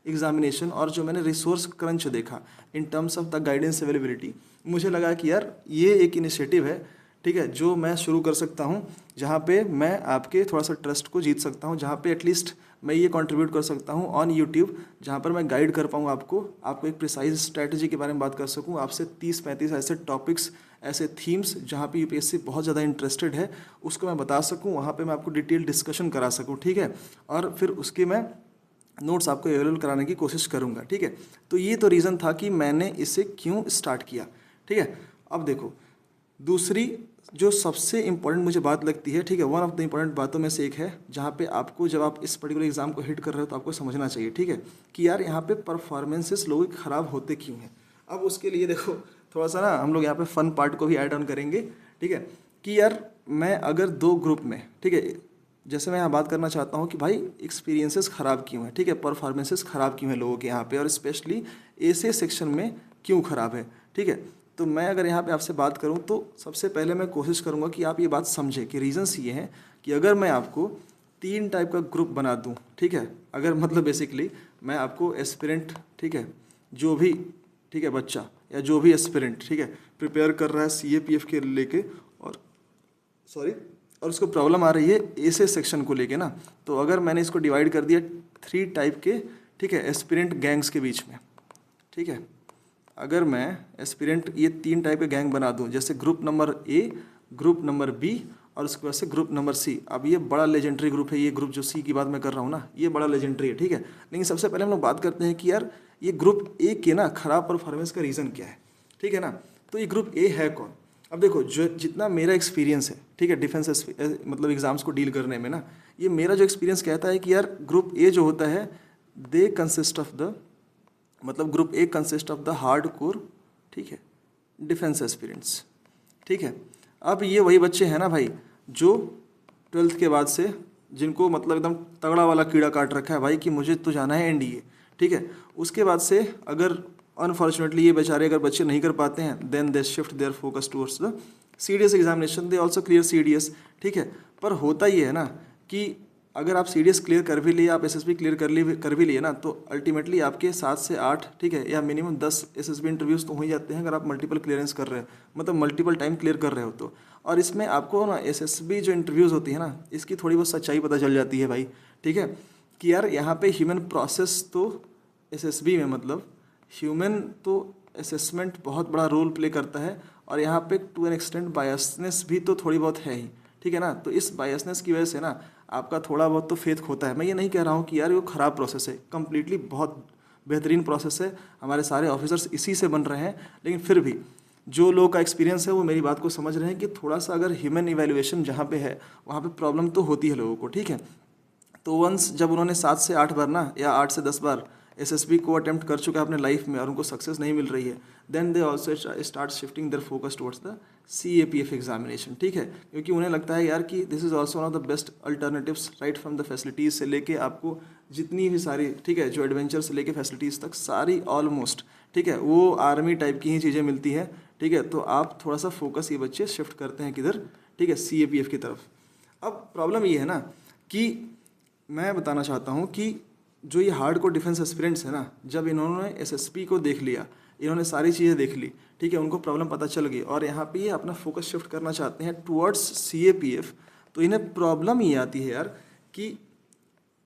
examination, और जो मैंने रिसोर्स क्रंच देखा in terms of the guidance availability, मुझे लगा कि यार ये एक इनिशिएटिव है, ठीक है, जो मैं शुरू कर सकता हूँ, जहाँ पे मैं आपके थोड़ा सा ट्रस्ट को जीत सकता हूँ, जहाँ पे एटलीस्ट मैं ये कंट्रीब्यूट कर सकता हूँ ऑन यूट्यूब, जहाँ पर मैं गाइड कर पाऊँ आपको एक प्रिसाइज स्ट्रैटेजी के बारे में बात कर सकूँ, आपसे 30-35 ऐसे टॉपिक्स, ऐसे थीम्स जहाँ पे यूपीएससी बहुत ज़्यादा इंटरेस्टेड है उसको मैं बता सकूँ, वहाँ पे मैं आपको डिटेल डिस्कशन करा सकूँ, ठीक है। और फिर उसके मैं नोट्स आपको अवेलेबल कराने की कोशिश करूँगा, ठीक है। तो ये तो रीज़न था कि मैंने इसे क्यों स्टार्ट किया, ठीक है। अब देखो, दूसरी जो सबसे इम्पॉर्टेंट मुझे बात लगती है, ठीक है, वन ऑफ द इम्पॉर्टेंट बातों में से एक है, जहाँ पे आपको जब आप इस पर्टिकुलर एग्जाम को हिट कर रहे हो तो आपको समझना चाहिए, ठीक है, कि यार यहाँ पे परफॉर्मेंसेस लोगों के ख़राब होते क्यों हैं। अब उसके लिए देखो थोड़ा सा ना हम लोग यहाँ पे फन पार्ट को भी ऐड ऑन करेंगे, ठीक है, कि यार मैं अगर 2 ग्रुप में, ठीक है, जैसे मैं यहाँ बात करना चाहता हूँ कि भाई एक्सपीरियंसेस ख़राब क्यों हैं, ठीक है, परफॉर्मेंसेस ख़राब क्यों हैं लोगों के यहाँ पे, और स्पेशली ऐसे सेक्शन में क्यों ख़राब है, ठीक है। तो मैं अगर यहाँ पे आपसे बात करूँ तो सबसे पहले मैं कोशिश करूँगा कि आप ये बात समझें कि रीज़न्स ये हैं कि अगर मैं आपको 3 टाइप का ग्रुप बना दूँ, ठीक है, अगर मतलब बेसिकली मैं आपको एस्पिरेंट, ठीक है, जो भी, ठीक है, बच्चा या जो भी एस्पिरेंट, ठीक है, प्रिपेयर कर रहा है CAPF के लेके, और और उसको प्रॉब्लम आ रही है ऐसे सेक्शन को लेके ना, तो अगर मैंने इसको डिवाइड कर दिया 3 टाइप के, ठीक है, एस्पिरेंट गैंग्स के बीच में, ठीक है, अगर मैं एस्पिरेंट ये 3 टाइप के गैंग बना दूं, जैसे group number A, group number B और उसके बाद से ग्रुप नंबर सी। अब ये बड़ा लेजेंडरी ग्रुप है, ये ग्रुप जो सी की बात मैं कर रहा हूँ ना, ये बड़ा लेजेंडरी है, ठीक है। लेकिन सबसे पहले हम लोग बात करते हैं कि यार ये ग्रुप ए के ना खराब परफॉर्मेंस का रीज़न क्या है, ठीक है ना। तो ये ग्रुप ए है कौन? अब देखो, जो जितना मेरा एक्सपीरियंस है, ठीक है, डिफेंस मतलब एग्जाम्स को डील करने में ना, ये मेरा जो एक्सपीरियंस कहता है कि यार ग्रुप ए जो होता है, दे कंसिस्ट ऑफ द, मतलब group A consist of the hard core, ठीक है, डिफेंस एस्पिरेंट्स, ठीक है। अब ये वही बच्चे हैं ना भाई जो 12th के बाद से, जिनको मतलब एकदम तगड़ा वाला कीड़ा काट रखा है भाई कि मुझे तो जाना है एनडीए, ठीक है। उसके बाद से अगर अनफॉर्चुनेटली ये बेचारे अगर बच्चे नहीं कर पाते हैं, then they shift their focus towards the CDS examination, they also clear CDS, ठीक है। पर होता ये है ना कि अगर आप सीडीएस क्लियर कर भी लिए, आप एसएसबी क्लियर कर भी लिए ना, तो अल्टीमेटली आपके 7 से 8, ठीक है, या मिनिमम 10 एसएसबी इंटरव्यूज़ तो हो ही जाते हैं अगर आप मल्टीपल क्लियरेंस कर रहे हो, मतलब मल्टीपल टाइम क्लियर कर रहे हो तो। और इसमें आपको ना एसएसबी जो इंटरव्यूज़ होती है ना, इसकी थोड़ी बहुत सच्चाई पता चल जाती है भाई, ठीक है, कि यार यहाँ पे ह्यूमन प्रोसेस तो एसएसबी में, मतलब ह्यूमन तो असेसमेंट बहुत बड़ा रोल प्ले करता है, और यहाँ पे टू एन एक्सटेंट बायसनेस भी तो थोड़ी बहुत है ही, ठीक है ना। तो इस बायसनेस की वजह से ना आपका थोड़ा बहुत तो फेथ खोता है। मैं ये नहीं कह रहा हूँ कि यार ये ख़राब प्रोसेस है, कम्प्लीटली बहुत बेहतरीन प्रोसेस है, हमारे सारे ऑफिसर्स इसी से बन रहे हैं, लेकिन फिर भी जो लोग का एक्सपीरियंस है वो मेरी बात को समझ रहे हैं कि थोड़ा सा अगर ह्यूमन इवैल्यूएशन जहाँ पे है वहाँ पे प्रॉब्लम तो होती है लोगों को, ठीक है। तो वंस जब उन्होंने 7 से 8 बार ना, या 8 से 10 बार एसएसबी को अटेम्प्ट कर चुका है अपने लाइफ में और उनको सक्सेस नहीं मिल रही है, then they also start shifting their focus towards the CAPF examination, ठीक है। क्योंकि उन्हें लगता है यार कि this is also one of the best alternatives, right from the facilities से लेके आपको जितनी भी सारी, ठीक है, जो एडवेंचर से लेके फैसिलिटीज़ तक सारी ऑलमोस्ट, ठीक है, वो आर्मी टाइप की ही चीज़ें मिलती हैं, ठीक है। तो आप थोड़ा सा फोकस ये बच्चे शिफ्ट करते हैं किधर, ठीक है, CAPF की तरफ। अब प्रॉब्लम ये है ना कि मैं बताना चाहता हूँ कि जो ये हार्ड कोर डिफेंस एस्पिरेंट्स है ना, जब इन्होंने एसएसपी को देख लिया, इन्होंने सारी चीज़ें देख ली, ठीक है, उनको प्रॉब्लम पता चल गई और यहाँ पे ये अपना फोकस शिफ्ट करना चाहते हैं टुवर्ड्स CAPF, तो इन्हें प्रॉब्लम ये आती है यार कि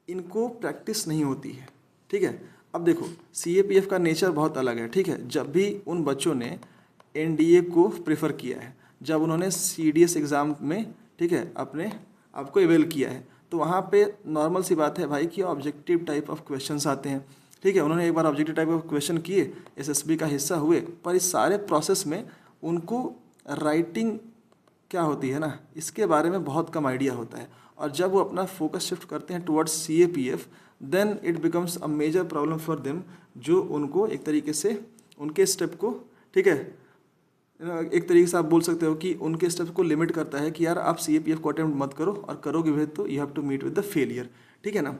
इनको प्रैक्टिस नहीं होती है, ठीक है। अब देखो CAPF का नेचर बहुत अलग है, ठीक है। जब भी उन बच्चों ने NDA को प्रेफर किया है, जब उन्होंने CDS एग्ज़ाम में, ठीक है, अपने आपको एवेल किया है, तो वहाँ पे नॉर्मल सी बात है भाई कि ऑब्जेक्टिव टाइप ऑफ क्वेश्चंस आते हैं, ठीक है। उन्होंने एक बार ऑब्जेक्टिव टाइप ऑफ क्वेश्चन किए, एसएसबी का हिस्सा हुए, पर इस सारे प्रोसेस में उनको राइटिंग क्या होती है ना, इसके बारे में बहुत कम आइडिया होता है। और जब वो अपना फोकस शिफ्ट करते हैं towards CAPF, then it becomes a major problem for them, जो उनको एक तरीके से उनके स्टेप को, ठीक है, एक तरीके से आप बोल सकते हो कि उनके स्टेप को लिमिट करता है कि यार आप CAPF को अटेम्प्ट मत करो, और करोगे भी तो you have to meet with the failure, ठीक है ना।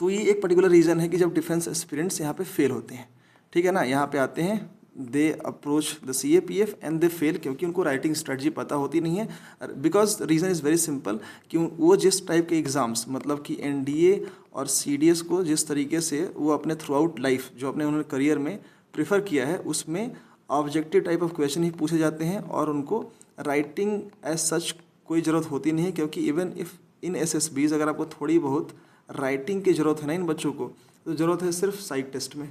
तो ये एक पर्टिकुलर रीज़न है कि जब डिफेंस एस्पिरेंट्स यहाँ पे फेल होते हैं, ठीक है ना, यहाँ पे आते हैं, they approach the CAPF and they fail, क्योंकि उनको राइटिंग स्ट्रेटजी पता होती नहीं है। Because reason is very simple कि वो जिस टाइप के एग्ज़ाम्स, मतलब कि NDA और CDS को जिस तरीके से वो अपने थ्रू आउट लाइफ जो अपने उन्होंने करियर में प्रेफर किया है, उसमें ऑब्जेक्टिव टाइप ऑफ क्वेश्चन ही पूछे जाते हैं और उनको राइटिंग एज सच कोई ज़रूरत होती नहीं है। क्योंकि इवन इफ़ इन SSBs अगर आपको थोड़ी बहुत राइटिंग की ज़रूरत है ना इन बच्चों को, तो ज़रूरत है सिर्फ साइक टेस्ट में,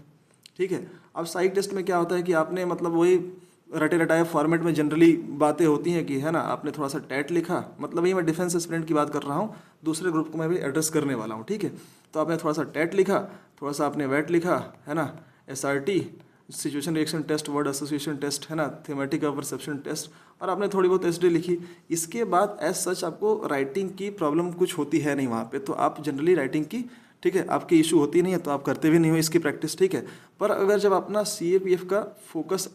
ठीक है। अब साइक टेस्ट में क्या होता है कि आपने मतलब वही रटे रटाए फॉर्मेट में जनरली बातें होती हैं कि है ना, आपने थोड़ा सा टैट लिखा, मतलब वही मैं डिफेंस एस्पिरेंट की बात कर रहा हूँ, दूसरे ग्रुप को मैं भी एड्रेस करने वाला हूँ, ठीक है। तो आपने थोड़ा सा टैट लिखा, थोड़ा सा आपने वैट लिखा, है ना, SRT situation reaction test, word association test, है ना, थीमेटिक और परसेप्शन टेस्ट, और आपने थोड़ी बहुत SD लिखी। इसके बाद एज सच आपको राइटिंग की प्रॉब्लम कुछ होती है नहीं वहाँ पे, तो आप जनरली राइटिंग की, ठीक है, आपकी इशू होती नहीं है, तो आप करते भी नहीं हो इसकी प्रैक्टिस, ठीक है। पर अगर जब अपना CAPF का फोकस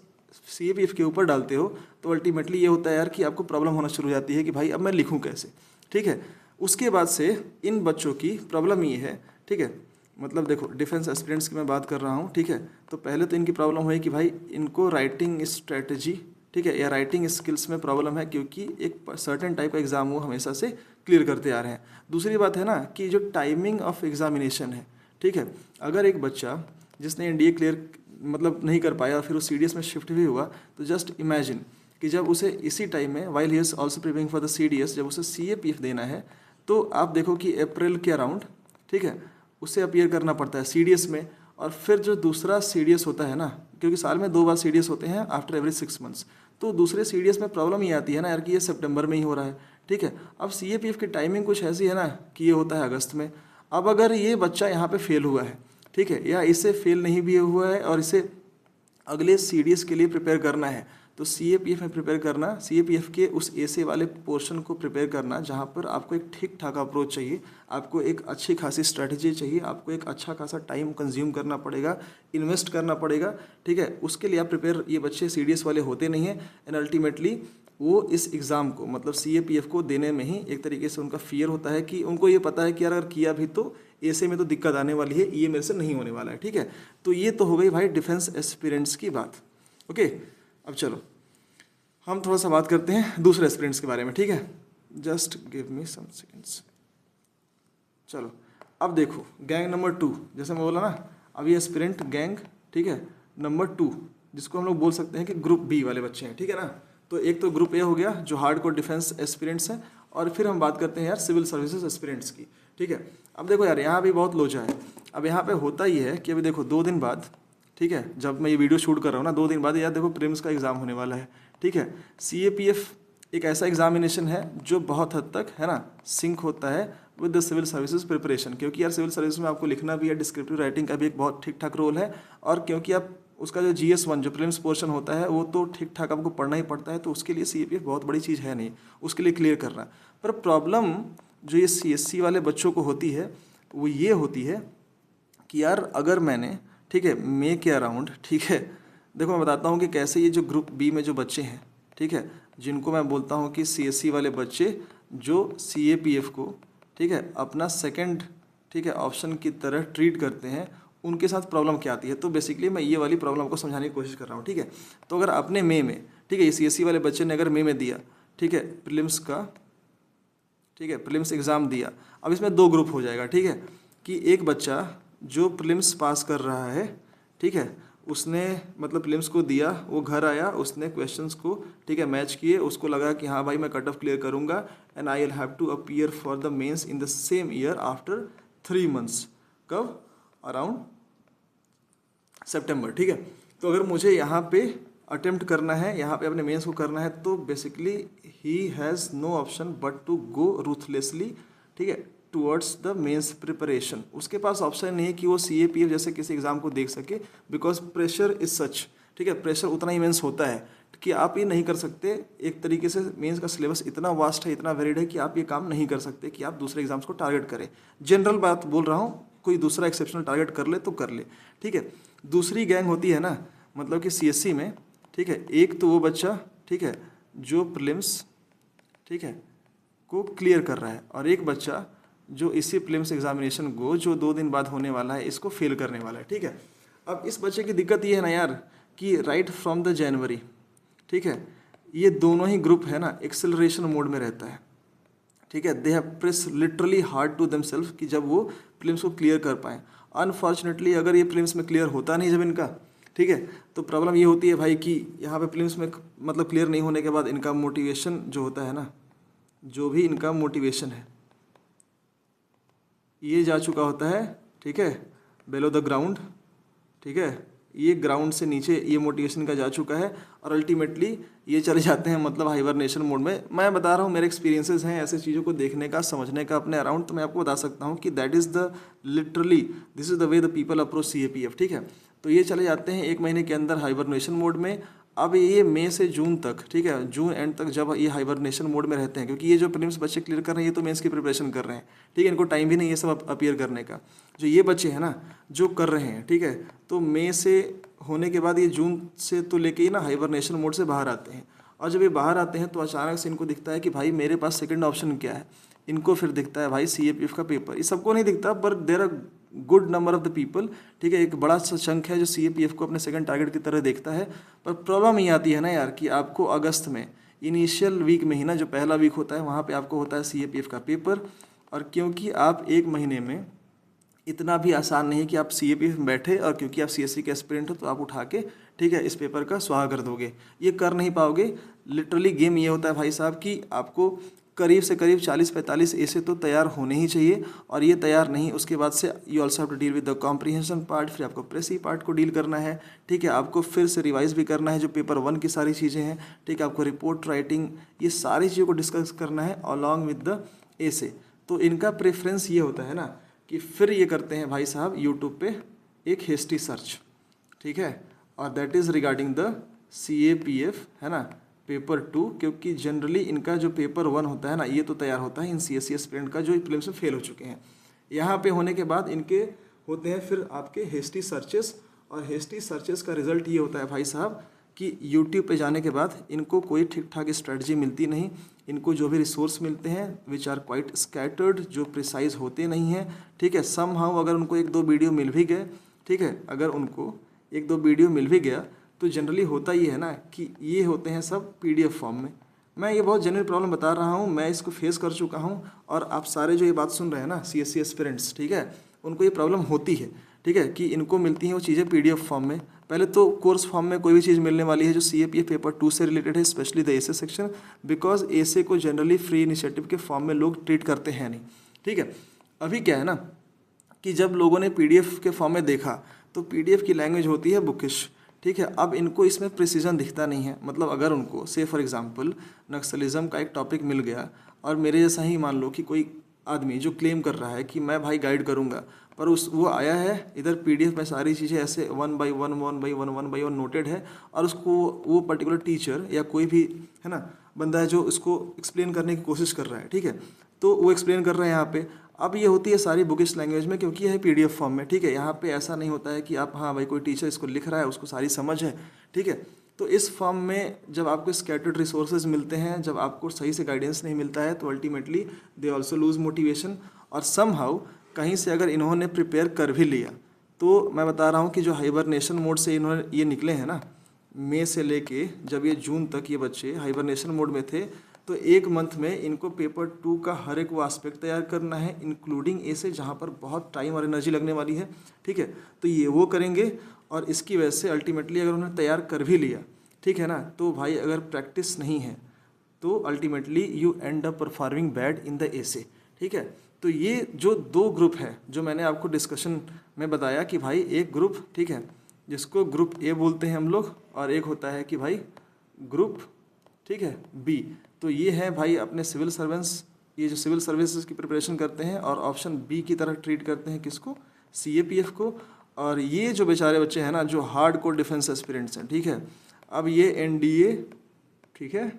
CAPF के ऊपर डालते हो, तो अल्टीमेटली ये होता है यार कि आपको प्रॉब्लम होना शुरू हो जाती है कि भाई अब मैं लिखूँ कैसे, ठीक है। उसके बाद से इन बच्चों की प्रॉब्लम ये है, ठीक है, मतलब देखो डिफेंस एस्पिरेंट्स की मैं बात कर रहा हूँ, ठीक है। तो पहले तो इनकी प्रॉब्लम हुई कि भाई इनको राइटिंग स्ट्रेटजी, ठीक है, या राइटिंग स्किल्स में प्रॉब्लम है, क्योंकि एक सर्टेन टाइप का एग्ज़ाम वो हमेशा से क्लियर करते आ रहे हैं। दूसरी बात है ना कि जो टाइमिंग ऑफ एग्जामिनेशन है, ठीक है, अगर एक बच्चा जिसने NDA क्लियर मतलब नहीं कर पाया फिर वो CDS में शिफ्ट भी हुआ, तो जस्ट इमेजिन कि जब उसे इसी टाइम में while he is also preparing for the CDS, जब उसे CAPF देना है तो आप देखो कि अप्रैल के अराउंड, ठीक है, उसे अपीयर करना पड़ता है CDS में। और फिर जो दूसरा CDS होता है ना, क्योंकि साल में 2 बार CDS होते हैं आफ्टर एवरी 6 मंथ्स, तो दूसरे CDS में प्रॉब्लम ये आती है ना यार कि ये सितंबर में ही हो रहा है, ठीक है। अब CAPF की टाइमिंग कुछ ऐसी है ना कि ये होता है अगस्त में। अब अगर ये बच्चा यहाँ पे फेल हुआ है, ठीक है, या इसे फेल नहीं भी हुआ है और इसे अगले CDS के लिए प्रिपेयर करना है, तो CAPF में प्रिपेयर करना, CAPF के उस ऐसे वाले पोर्शन को प्रिपेयर करना जहाँ पर आपको एक ठीक ठाक अप्रोच चाहिए, आपको एक अच्छी खासी स्ट्रैटेजी चाहिए, आपको एक अच्छा खासा टाइम कंज्यूम करना पड़ेगा, इन्वेस्ट करना पड़ेगा, ठीक है। उसके लिए आप प्रिपेयर, ये बच्चे CDS वाले होते नहीं हैं, एंड अल्टीमेटली वो इस एग्ज़ाम को मतलब CAPF को देने में ही एक तरीके से उनका फियर होता है कि उनको ये पता है कि यार अगर किया भी तो ऐसे में तो दिक्कत आने वाली है, ये मेरे से नहीं होने वाला है, ठीक है। तो ये तो हो गई भाई डिफेंस एस्पिरेंट्स की बात। ओके, अब चलो हम थोड़ा सा बात करते हैं दूसरे एस्पिरेंट्स के बारे में, ठीक है। Just give me some seconds. चलो अब देखो गैंग नंबर 2, जैसे मैं बोला ना, अब ये एस्पिरेंट गैंग, ठीक है, नंबर 2, जिसको हम लोग बोल सकते हैं कि ग्रुप बी वाले बच्चे हैं, ठीक है ना। तो एक तो ग्रुप ए हो गया जो हार्डकोर डिफेंस एस्पिरेंट्स हैं, और फिर हम बात करते हैं यार सिविल सर्विसेज एस्पिरेंट्स की, ठीक है। अब देखो यार यहाँ भी बहुत लोचा है। अब यहाँ पे होता ही है कि अभी देखो 2 दिन बाद, ठीक है, जब मैं ये वीडियो शूट कर रहा हूँ ना, 2 दिन बाद यार देखो प्रीलिम्स का एग्ज़ाम होने वाला है, ठीक है। CAPF एक ऐसा एग्जामिनेशन है जो बहुत हद तक है ना सिंक होता है with the civil services preparation, क्योंकि यार सिविल सर्विस में आपको लिखना भी है, डिस्क्रिप्टिव राइटिंग का भी एक बहुत ठीक ठाक रोल है, और क्योंकि आप उसका जो GS1 जो प्रीलिम्स पोर्शन होता है वो तो ठीक ठाक आपको पढ़ना ही पड़ता है, तो उसके लिए CAPF बहुत बड़ी चीज़ है नहीं, उसके लिए क्लियर करना। पर प्रॉब्लम जो ये CSC वाले बच्चों को होती है वो ये होती है कि यार अगर मैंने, ठीक है, मई के अराउंड, ठीक है, देखो मैं बताता हूँ कि कैसे ये जो ग्रुप बी में जो बच्चे हैं, ठीक है, जिनको मैं बोलता हूँ कि CSC वाले बच्चे जो CAPF को, ठीक है, अपना सेकंड, ठीक है, ऑप्शन की तरह ट्रीट करते हैं, उनके साथ प्रॉब्लम क्या आती है। तो बेसिकली मैं ये वाली प्रॉब्लम को समझाने की कोशिश कर रहा हूँ, ठीक है। तो अगर आपने मई में, ठीक है, ये CSC वाले बच्चे ने अगर मई में दिया, ठीक है, प्रीलिम्स का, ठीक है, प्रीलिम्स एग्ज़ाम दिया, अब इसमें 2 ग्रुप हो जाएगा, ठीक है, कि एक बच्चा जो प्रीलिम्स पास कर रहा है, ठीक है, उसने मतलब प्रीलिम्स को दिया, वो घर आया, उसने क्वेश्चंस को, ठीक है, मैच किए, उसको लगा कि हाँ भाई मैं कट ऑफ क्लियर करूँगा, and I will have to appear for the mains in the same year after 3 months. कब? अराउंड सितंबर, ठीक है। तो अगर मुझे यहाँ पे अटेम्प्ट करना है, यहाँ पे अपने मेंस को करना है, तो basically he has no option but to go ruthlessly, ठीक है, टुवर्ड्स द मेंस प्रिपरेशन। उसके पास ऑप्शन नहीं है कि वो CAPF जैसे किसी एग्जाम को देख सके, बिकॉज प्रेशर इज सच, ठीक है, प्रेशर उतना इमेंस होता है कि आप ये नहीं कर सकते। एक तरीके से मेंस का सिलेबस इतना वास्ट है, इतना वेरिड है कि आप ये काम नहीं कर सकते कि आप दूसरे एग्जाम्स को टारगेट करें। जनरल बात बोल रहा हूँ, कोई दूसरा एक्सेप्शनल टारगेट कर ले तो कर ले, ठीक है। दूसरी गैंग होती है ना, मतलब कि CSC में, ठीक है, एक तो वो बच्चा, ठीक है, जो प्रीलिम्स, ठीक है, को क्लियर कर रहा है, और एक बच्चा जो इसी प्रीलिम्स एग्जामिनेशन को जो 2 दिन बाद होने वाला है इसको फेल करने वाला है, ठीक है। अब इस बच्चे की दिक्कत ये है ना यार कि राइट फ्रॉम द जनवरी, ठीक है, ये दोनों ही ग्रुप है ना एक्सेलरेशन मोड में रहता है, ठीक है। They have press literally hard to themself कि जब वो प्रीलिम्स को क्लियर कर पाएँ। अनफॉर्चुनेटली अगर ये प्रीलिम्स में क्लियर होता नहीं जब इनका, ठीक है, तो प्रॉब्लम ये होती है भाई कि यहाँ पे प्रीलिम्स में मतलब क्लियर नहीं होने के बाद इनका मोटिवेशन जो होता है ना, जो भी इनका मोटिवेशन है ये जा चुका होता है, ठीक है, बेलो द ग्राउंड, ठीक है, ये ग्राउंड से नीचे ये मोटिवेशन का जा चुका है, और अल्टीमेटली ये चले जाते हैं मतलब हाइबरनेशन मोड में। मैं बता रहा हूँ, मेरे एक्सपीरियंसेस हैं ऐसे चीज़ों को देखने का, समझने का अपने अराउंड, तो मैं आपको बता सकता हूँ कि that is the literally this is the way the people approach CAPF, ठीक है। तो ये चले जाते हैं 1 महीने के अंदर हाइबरनेशन मोड में। अब ये मई से जून तक, ठीक है, जून एंड तक जब ये हाइबरनेशन मोड में रहते हैं, क्योंकि ये जो प्रीलिम्स बच्चे क्लियर कर रहे हैं ये तो मेंस की प्रिपरेशन कर रहे हैं, ठीक है, इनको टाइम भी नहीं है सब अपीयर करने का। जो ये बच्चे हैं ना जो कर रहे हैं, ठीक है, तो मई से होने के बाद ये जून से तो लेके ही ना हाइबरनेशन मोड से बाहर आते हैं, और जब ये बाहर आते हैं तो अचानक से इनको दिखता है कि भाई मेरे पास सेकंड ऑप्शन क्या है। इनको फिर दिखता है भाई CAPF का पेपर। ये सबको नहीं दिखता, पर there are good number of the people, ठीक है, एक बड़ा सा चंक है जो CAPF को अपने सेकंड टारगेट की तरह देखता है। पर प्रॉब्लम ये आती है ना यार कि आपको अगस्त में इनिशियल वीक में ही ना, जो पहला वीक होता है वहाँ पे आपको होता है CAPF का पेपर, और क्योंकि आप 1 महीने में इतना भी आसान नहीं कि आप CAPF में बैठे और क्योंकि आप CSC के एस्पिरेंट हो तो आप उठा के, ठीक है, इस पेपर का स्वाहा कर दोगे, ये कर नहीं पाओगे। लिटरली गेम ये होता है भाई साहब कि आपको करीब से करीब 40-45 ऐसे तो तैयार होने ही चाहिए, और ये तैयार नहीं उसके बाद से you also have to deal with the comprehension part, फिर आपको प्रेसी पार्ट को डील करना है, ठीक है, आपको फिर से रिवाइज भी करना है जो पेपर 1 की सारी चीज़ें हैं, ठीक है, आपको रिपोर्ट राइटिंग, ये सारी चीज़ों को डिस्कस करना है अलॉन्ग विद द ऐसे। तो इनका प्रेफरेंस ये होता है ना कि फिर ये करते हैं भाई साहब यूट्यूब पे एक हेस्टी सर्च, ठीक है, और that is regarding the CAPF, है ना, पेपर 2, क्योंकि जनरली इनका जो पेपर 1 होता है ना ये तो तैयार होता है इन CSE एस्पिरेंट का जो प्रीलिम्स में फेल हो चुके हैं। यहाँ पे होने के बाद इनके होते हैं फिर आपके हेस्टी सर्चेस, और हेस्टी सर्चेस का रिजल्ट ये होता है भाई साहब कि यूट्यूब पे जाने के बाद इनको कोई ठीक ठाक स्ट्रेटजी मिलती नहीं, इनको जो भी रिसोर्स मिलते हैं विच आर क्वाइट स्कैटर्ड, जो प्रिसाइज होते नहीं हैं, ठीक है, सम हाउ अगर उनको 1-2 वीडियो मिल भी गए, ठीक है, अगर उनको 1-2 वीडियो मिल भी गया तो जनरली होता ये है ना कि ये होते हैं सब PDF फॉर्म में। मैं ये बहुत जेन्युइन प्रॉब्लम बता रहा हूँ, मैं इसको फेस कर चुका हूँ, और आप सारे जो ये बात सुन रहे हैं ना CSE एस्पिरेंट्स, ठीक है, उनको ये प्रॉब्लम होती है, ठीक है, कि इनको मिलती हैं वो चीज़ें PDF फॉर्म में। पहले तो कोर्स फॉर्म में कोई भी चीज़ मिलने वाली है जो CAPF पेपर 2 से रिलेटेड है, स्पेशली द ऐसे सेक्शन, बिकॉज ऐसे को जनरली फ्री इनिशिएटिव के फॉर्म में लोग ट्रीट करते हैं नहीं, ठीक है। अभी क्या है ना कि जब लोगों ने PDF के फॉर्म में देखा तो PDF की लैंग्वेज होती है बुकिश, ठीक है। अब इनको इसमें प्रिसीजन दिखता नहीं है, मतलब अगर उनको से फॉर एग्जांपल नक्सलिज्म का एक टॉपिक मिल गया, और मेरे जैसा ही मान लो कि कोई आदमी जो क्लेम कर रहा है कि मैं भाई गाइड करूंगा, पर वो आया है इधर PDF में सारी चीज़ें ऐसे 1 by 1 नोटेड है, और उसको वो पर्टिकुलर टीचर या कोई भी है ना बंदा है जो इसको एक्सप्लेन करने की कोशिश कर रहा है, ठीक है, तो वो एक्सप्लेन कर रहे हैं यहाँ पे। अब ये होती है सारी बुकिश लैंग्वेज में क्योंकि यह है PDF फॉर्म में, ठीक है। यहाँ पे ऐसा नहीं होता है कि आप हाँ भाई कोई टीचर इसको लिख रहा है उसको सारी समझ है, ठीक है। तो इस फॉर्म में जब आपको स्कैटर्ड रिसोर्सेज मिलते हैं, जब आपको सही से गाइडेंस नहीं मिलता है, तो ultimately they also loose motivation, और सम हाउ कहीं से अगर इन्होंने प्रिपेयर कर भी लिया, तो मैं बता रहा हूँ कि जो हाइबरनेशन मोड से इन्होंने ये निकले हैं ना, मई से लेके जब ये जून तक ये बच्चे हाइबरनेशन मोड में थे, तो 1 मंथ में इनको पेपर 2 का हर एक वो एस्पेक्ट तैयार करना है, इंक्लूडिंग ऐसे जहाँ पर बहुत टाइम और एनर्जी लगने वाली है, ठीक है। तो ये वो करेंगे, और इसकी वजह से अल्टीमेटली अगर उन्होंने तैयार कर भी लिया, ठीक है ना, तो भाई अगर प्रैक्टिस नहीं है तो ultimately you and up performing bad in the ऐसे, ठीक है। तो ये जो 2 ग्रुप है जो मैंने आपको डिस्कशन में बताया कि भाई एक ग्रुप, ठीक है, जिसको ग्रुप A बोलते हैं हम लोग, और एक होता है कि भाई ग्रुप, ठीक है, B। तो ये है भाई अपने सिविल सर्वेंट्स, ये जो सिविल सर्विसेज की प्रिपरेशन करते हैं और ऑप्शन B की तरह ट्रीट करते हैं किसको, CAPF को। और ये जो बेचारे बच्चे हैं ना जो हार्ड कोर डिफेंस एस्पिरेंट्स हैं, ठीक है, अब ये NDA, ठीक है,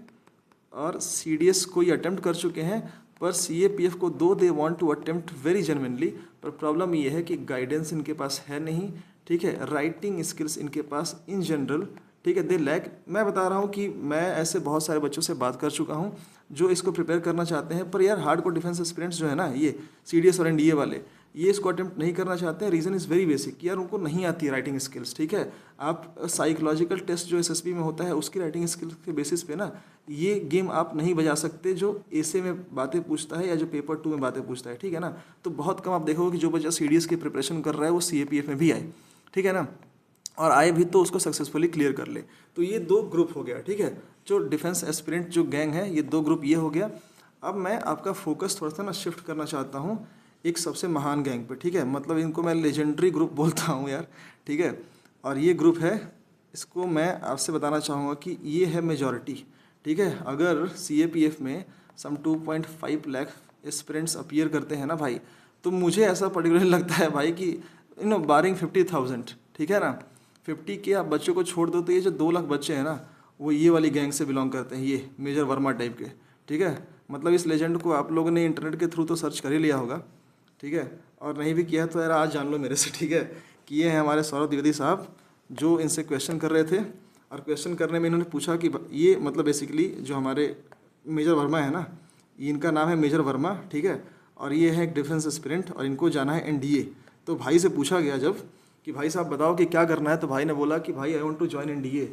और CDS को ये अटेम्प्ट कर चुके हैं, पर CAPF को दो they want to attempt very genuinely, पर प्रॉब्लम ये है कि गाइडेंस इनके पास है नहीं, ठीक है, राइटिंग स्किल्स इनके पास इन जनरल, ठीक है, दे लैक। मैं बता रहा हूँ कि मैं ऐसे बहुत सारे बच्चों से बात कर चुका हूँ जो इसको प्रिपेयर करना चाहते हैं, पर यार हार्ड कोर डिफेंस एस्पिरेंट्स जो है ना ये CDS और NDA वाले, ये इसको अटेम्प्ट नहीं करना चाहते हैं। रीज़न इज़ वेरी बेसिक, यार उनको नहीं आती है राइटिंग स्किल्स, ठीक है। आप साइकोलॉजिकल टेस्ट जो SSB में होता है उसकी राइटिंग स्किल्स के बेसिस पे ना ये गेम आप नहीं बजा सकते जो ऐसे में बातें पूछता है या जो पेपर 2 में बातें पूछता है, ठीक है ना। तो बहुत कम आप देखोगे कि जो बच्चा CDS की प्रिपरेशन कर रहा है वो CAPF में भी आए, ठीक है ना, और आए भी तो उसको सक्सेसफुली क्लियर कर ले। तो ये 2 ग्रुप हो गया, ठीक है, जो डिफेंस एस्पिरेंट जो गैंग है, ये 2 ग्रुप ये हो गया। अब मैं आपका फोकस थोड़ा सा ना शिफ्ट करना चाहता हूँ एक सबसे महान गैंग पे, ठीक है, मतलब इनको मैं लेजेंडरी ग्रुप बोलता हूँ यार, ठीक है। और ये ग्रुप है, इसको मैं आपसे बताना चाहूँगा कि ये है मेजॉरिटी, ठीक है। अगर CAPF में सम 2.5 लाख एस्पिरेंट्स अपीयर करते हैं ना भाई, तो मुझे ऐसा पर्टिकुलरली लगता है भाई कि बारिंग 50,000, ठीक है ना, 50 के आप बच्चों को छोड़ दो, तो ये जो 2 लाख बच्चे हैं ना वो ये वाली गैंग से बिलोंग करते हैं, ये मेजर वर्मा टाइप के, ठीक है। मतलब इस लेजेंड को आप लोगों ने इंटरनेट के थ्रू तो सर्च कर ही लिया होगा, ठीक है, और नहीं भी किया तो यार आज जान लो मेरे से, ठीक है, कि ये हैं हमारे सौरभ द्विवेदी साहब जो इनसे क्वेश्चन कर रहे थे। और क्वेश्चन करने में इन्होंने पूछा कि ये मतलब बेसिकली जो हमारे मेजर वर्मा है ना, इनका नाम है मेजर वर्मा, ठीक है, और ये है एक डिफेंस एस्पिरेंट और इनको जाना है NDA। तो भाई से पूछा गया जब कि भाई साहब बताओ कि क्या करना है, तो भाई ने बोला कि भाई I want to join NDA।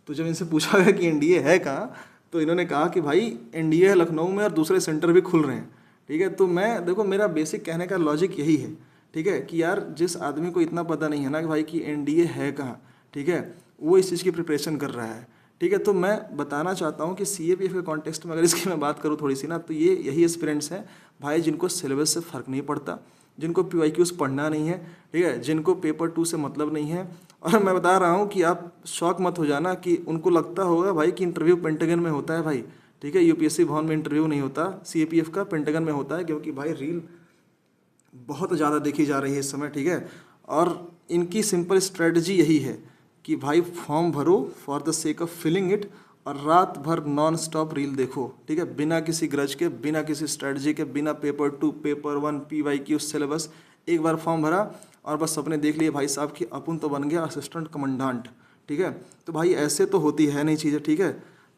तो जब इनसे पूछा गया कि NDA है कहाँ, तो इन्होंने कहा कि भाई NDA है लखनऊ में और दूसरे सेंटर भी खुल रहे हैं, ठीक है। तो मैं देखो मेरा बेसिक कहने का लॉजिक यही है, ठीक है, कि यार जिस आदमी को इतना पता नहीं है ना कि भाई कि NDA है कहाँ, ठीक है, वो इस चीज़ की प्रिपरेशन कर रहा है, ठीक है। तो मैं बताना चाहता हूँ कि CAPF के कॉन्टेक्स्ट में अगर इसकी मैं बात करूँ थोड़ी सी ना, तो ये यही एस्पिरेंट्स हैं भाई जिनको सिलेबस से फ़र्क नहीं पड़ता, जिनको PYQs पढ़ना नहीं है, ठीक है, जिनको पेपर 2 से मतलब नहीं है। और मैं बता रहा हूँ कि आप शौक मत हो जाना कि उनको लगता होगा भाई कि इंटरव्यू पेंटागन में होता है भाई, ठीक है, UPSC भवन में इंटरव्यू नहीं होता, CAPF का पेंटागन में होता है, क्योंकि भाई रील बहुत ज़्यादा देखी जा रही है इस समय, ठीक है। और इनकी सिंपल स्ट्रेटजी यही है कि भाई फॉर्म भरो for the sake of filling it, और रात भर नॉन स्टॉप रील देखो, ठीक है, बिना किसी ग्रज के, बिना किसी स्ट्रेटजी के, बिना पेपर 2, पेपर 1, PYQ सिलेबस। एक बार फॉर्म भरा और बस सपने देख लिए भाई साहब कि अपन तो बन गया असिस्टेंट कमांडेंट, ठीक है। तो भाई ऐसे तो होती है नहीं चीज़ें, ठीक है।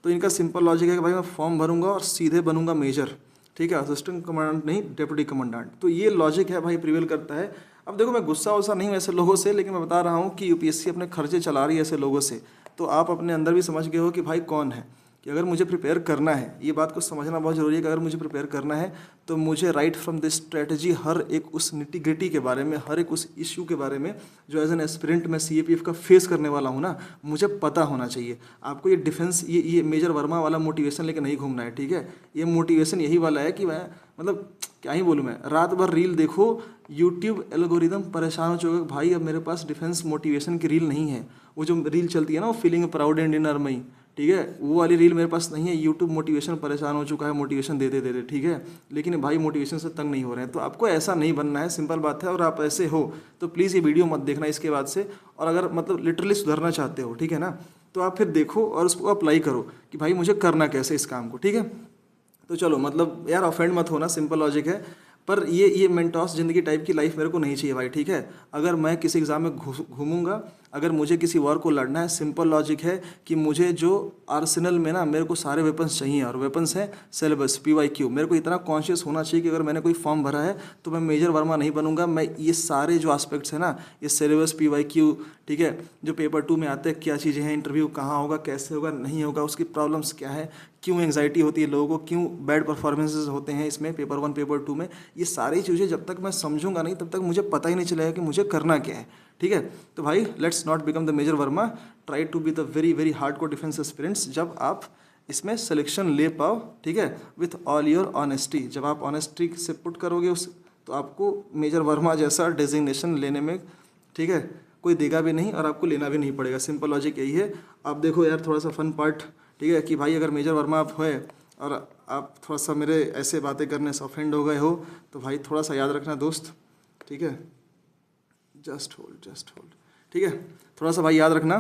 तो इनका सिंपल लॉजिक है कि भाई मैं फॉर्म भरूंगा और सीधे बनूंगा मेजर, ठीक है, असिस्टेंट कमांडेंट नहीं, डिप्टी कमांडेंट। तो ये लॉजिक है भाई, प्रिवेल करता है। अब देखो मैं गुस्सा वुस्सा नहीं हूँ ऐसे लोगों से, लेकिन मैं बता रहा हूँ कि UPSC अपने खर्चे चला रही है ऐसे लोगों से। तो आप अपने अंदर भी समझ गए हो कि भाई कौन है, कि अगर मुझे प्रिपेयर करना है, ये बात को समझना बहुत ज़रूरी है कि अगर मुझे प्रिपेयर करना है तो मुझे राइट फ्रॉम दिस स्ट्रेटजी हर एक उस निटी ग्रिटी के बारे में, हर एक उस इश्यू के बारे में जो एज एन एस्पिरेंट मैं CAPF का फेस करने वाला हूँ ना, मुझे पता होना चाहिए। आपको ये डिफेंस, ये मेजर वर्मा वाला मोटिवेशन लेकर नहीं घूमना है, ठीक है। ये मोटिवेशन यही वाला है कि मैं मतलब क्या ही बोलूँ मैं, रात भर रील देखो, यूट्यूब एल्गोरिदम परेशान हो चुका है भाई। अब मेरे पास डिफेंस मोटिवेशन की रील नहीं है, वो जो रील चलती है ना, वो फीलिंग प्राउड एंड इनर मई, ठीक है, वो वाली रील मेरे पास नहीं है। यूट्यूब मोटिवेशन परेशान हो चुका है, मोटिवेशन देते देते, ठीक है, लेकिन भाई मोटिवेशन से तंग नहीं हो रहे हैं। तो आपको ऐसा नहीं बनना है, सिंपल बात है। और आप ऐसे हो तो प्लीज़ ये वीडियो मत देखना इसके बाद से। और अगर मतलब लिटरली सुधरना चाहते हो, ठीक है ना, तो आप फिर देखो और उसको अप्लाई करो कि भाई मुझे करना कैसे इस काम को, ठीक है। तो चलो मतलब यार ऑफेंड मत होना, सिंपल लॉजिक है। पर ये मेंटोस ज़िंदगी टाइप की लाइफ मेरे को नहीं चाहिए भाई, ठीक है। अगर मैं किसी एग्ज़ाम में घूमूंगा, अगर मुझे किसी वॉर को लड़ना है, सिंपल लॉजिक है कि मुझे जो आर्सेनल में ना मेरे को सारे वेपन्स चाहिए, और वेपन्स हैं सिलेबस, PYQ। मेरे को इतना कॉन्शियस होना चाहिए कि अगर मैंने कोई फॉर्म भरा है तो मैं मेजर वर्मा नहीं बनूंगा। मैं ये सारे जो एस्पेक्ट्स हैं ना, ये सिलेबस, PYQ, ठीक है, जो पेपर 2 में आते हैं, क्या चीज़ें हैं, इंटरव्यू कहाँ होगा, कैसे होगा, नहीं होगा, उसकी प्रॉब्लम्स क्या है, क्यों एंग्जाइटी होती है लोगों को, क्यों बैड परफॉर्मेंसेज होते हैं इसमें पेपर 1, पेपर 2 में, ये सारी चीज़ें जब तक मैं समझूंगा नहीं तब तक मुझे पता ही नहीं चलेगा कि मुझे करना क्या है, ठीक है। तो भाई let's not become the major Verma, try to be the very very hard core defence aspirants. जब आप इसमें सिलेक्शन ले पाओ, ठीक है, विथ ऑल योर ऑनेस्टी, जब आप ऑनेस्टी से पुट करोगे उस, तो आपको मेजर वर्मा जैसा डेजिग्नेशन लेने में, ठीक है, कोई देगा भी नहीं और आपको लेना भी नहीं पड़ेगा। सिंपल लॉजिक यही है। आप देखो यार थोड़ा सा फन पार्ट, ठीक है, कि भाई अगर मेजर वर्मा आप हुए और आप थोड़ा सा मेरे ऐसे बातें करने से ऑफेंड हो गए हो, तो भाई थोड़ा सा याद रखना दोस्त, ठीक है, जस्ट होल्ड, ठीक है, थोड़ा सा भाई याद रखना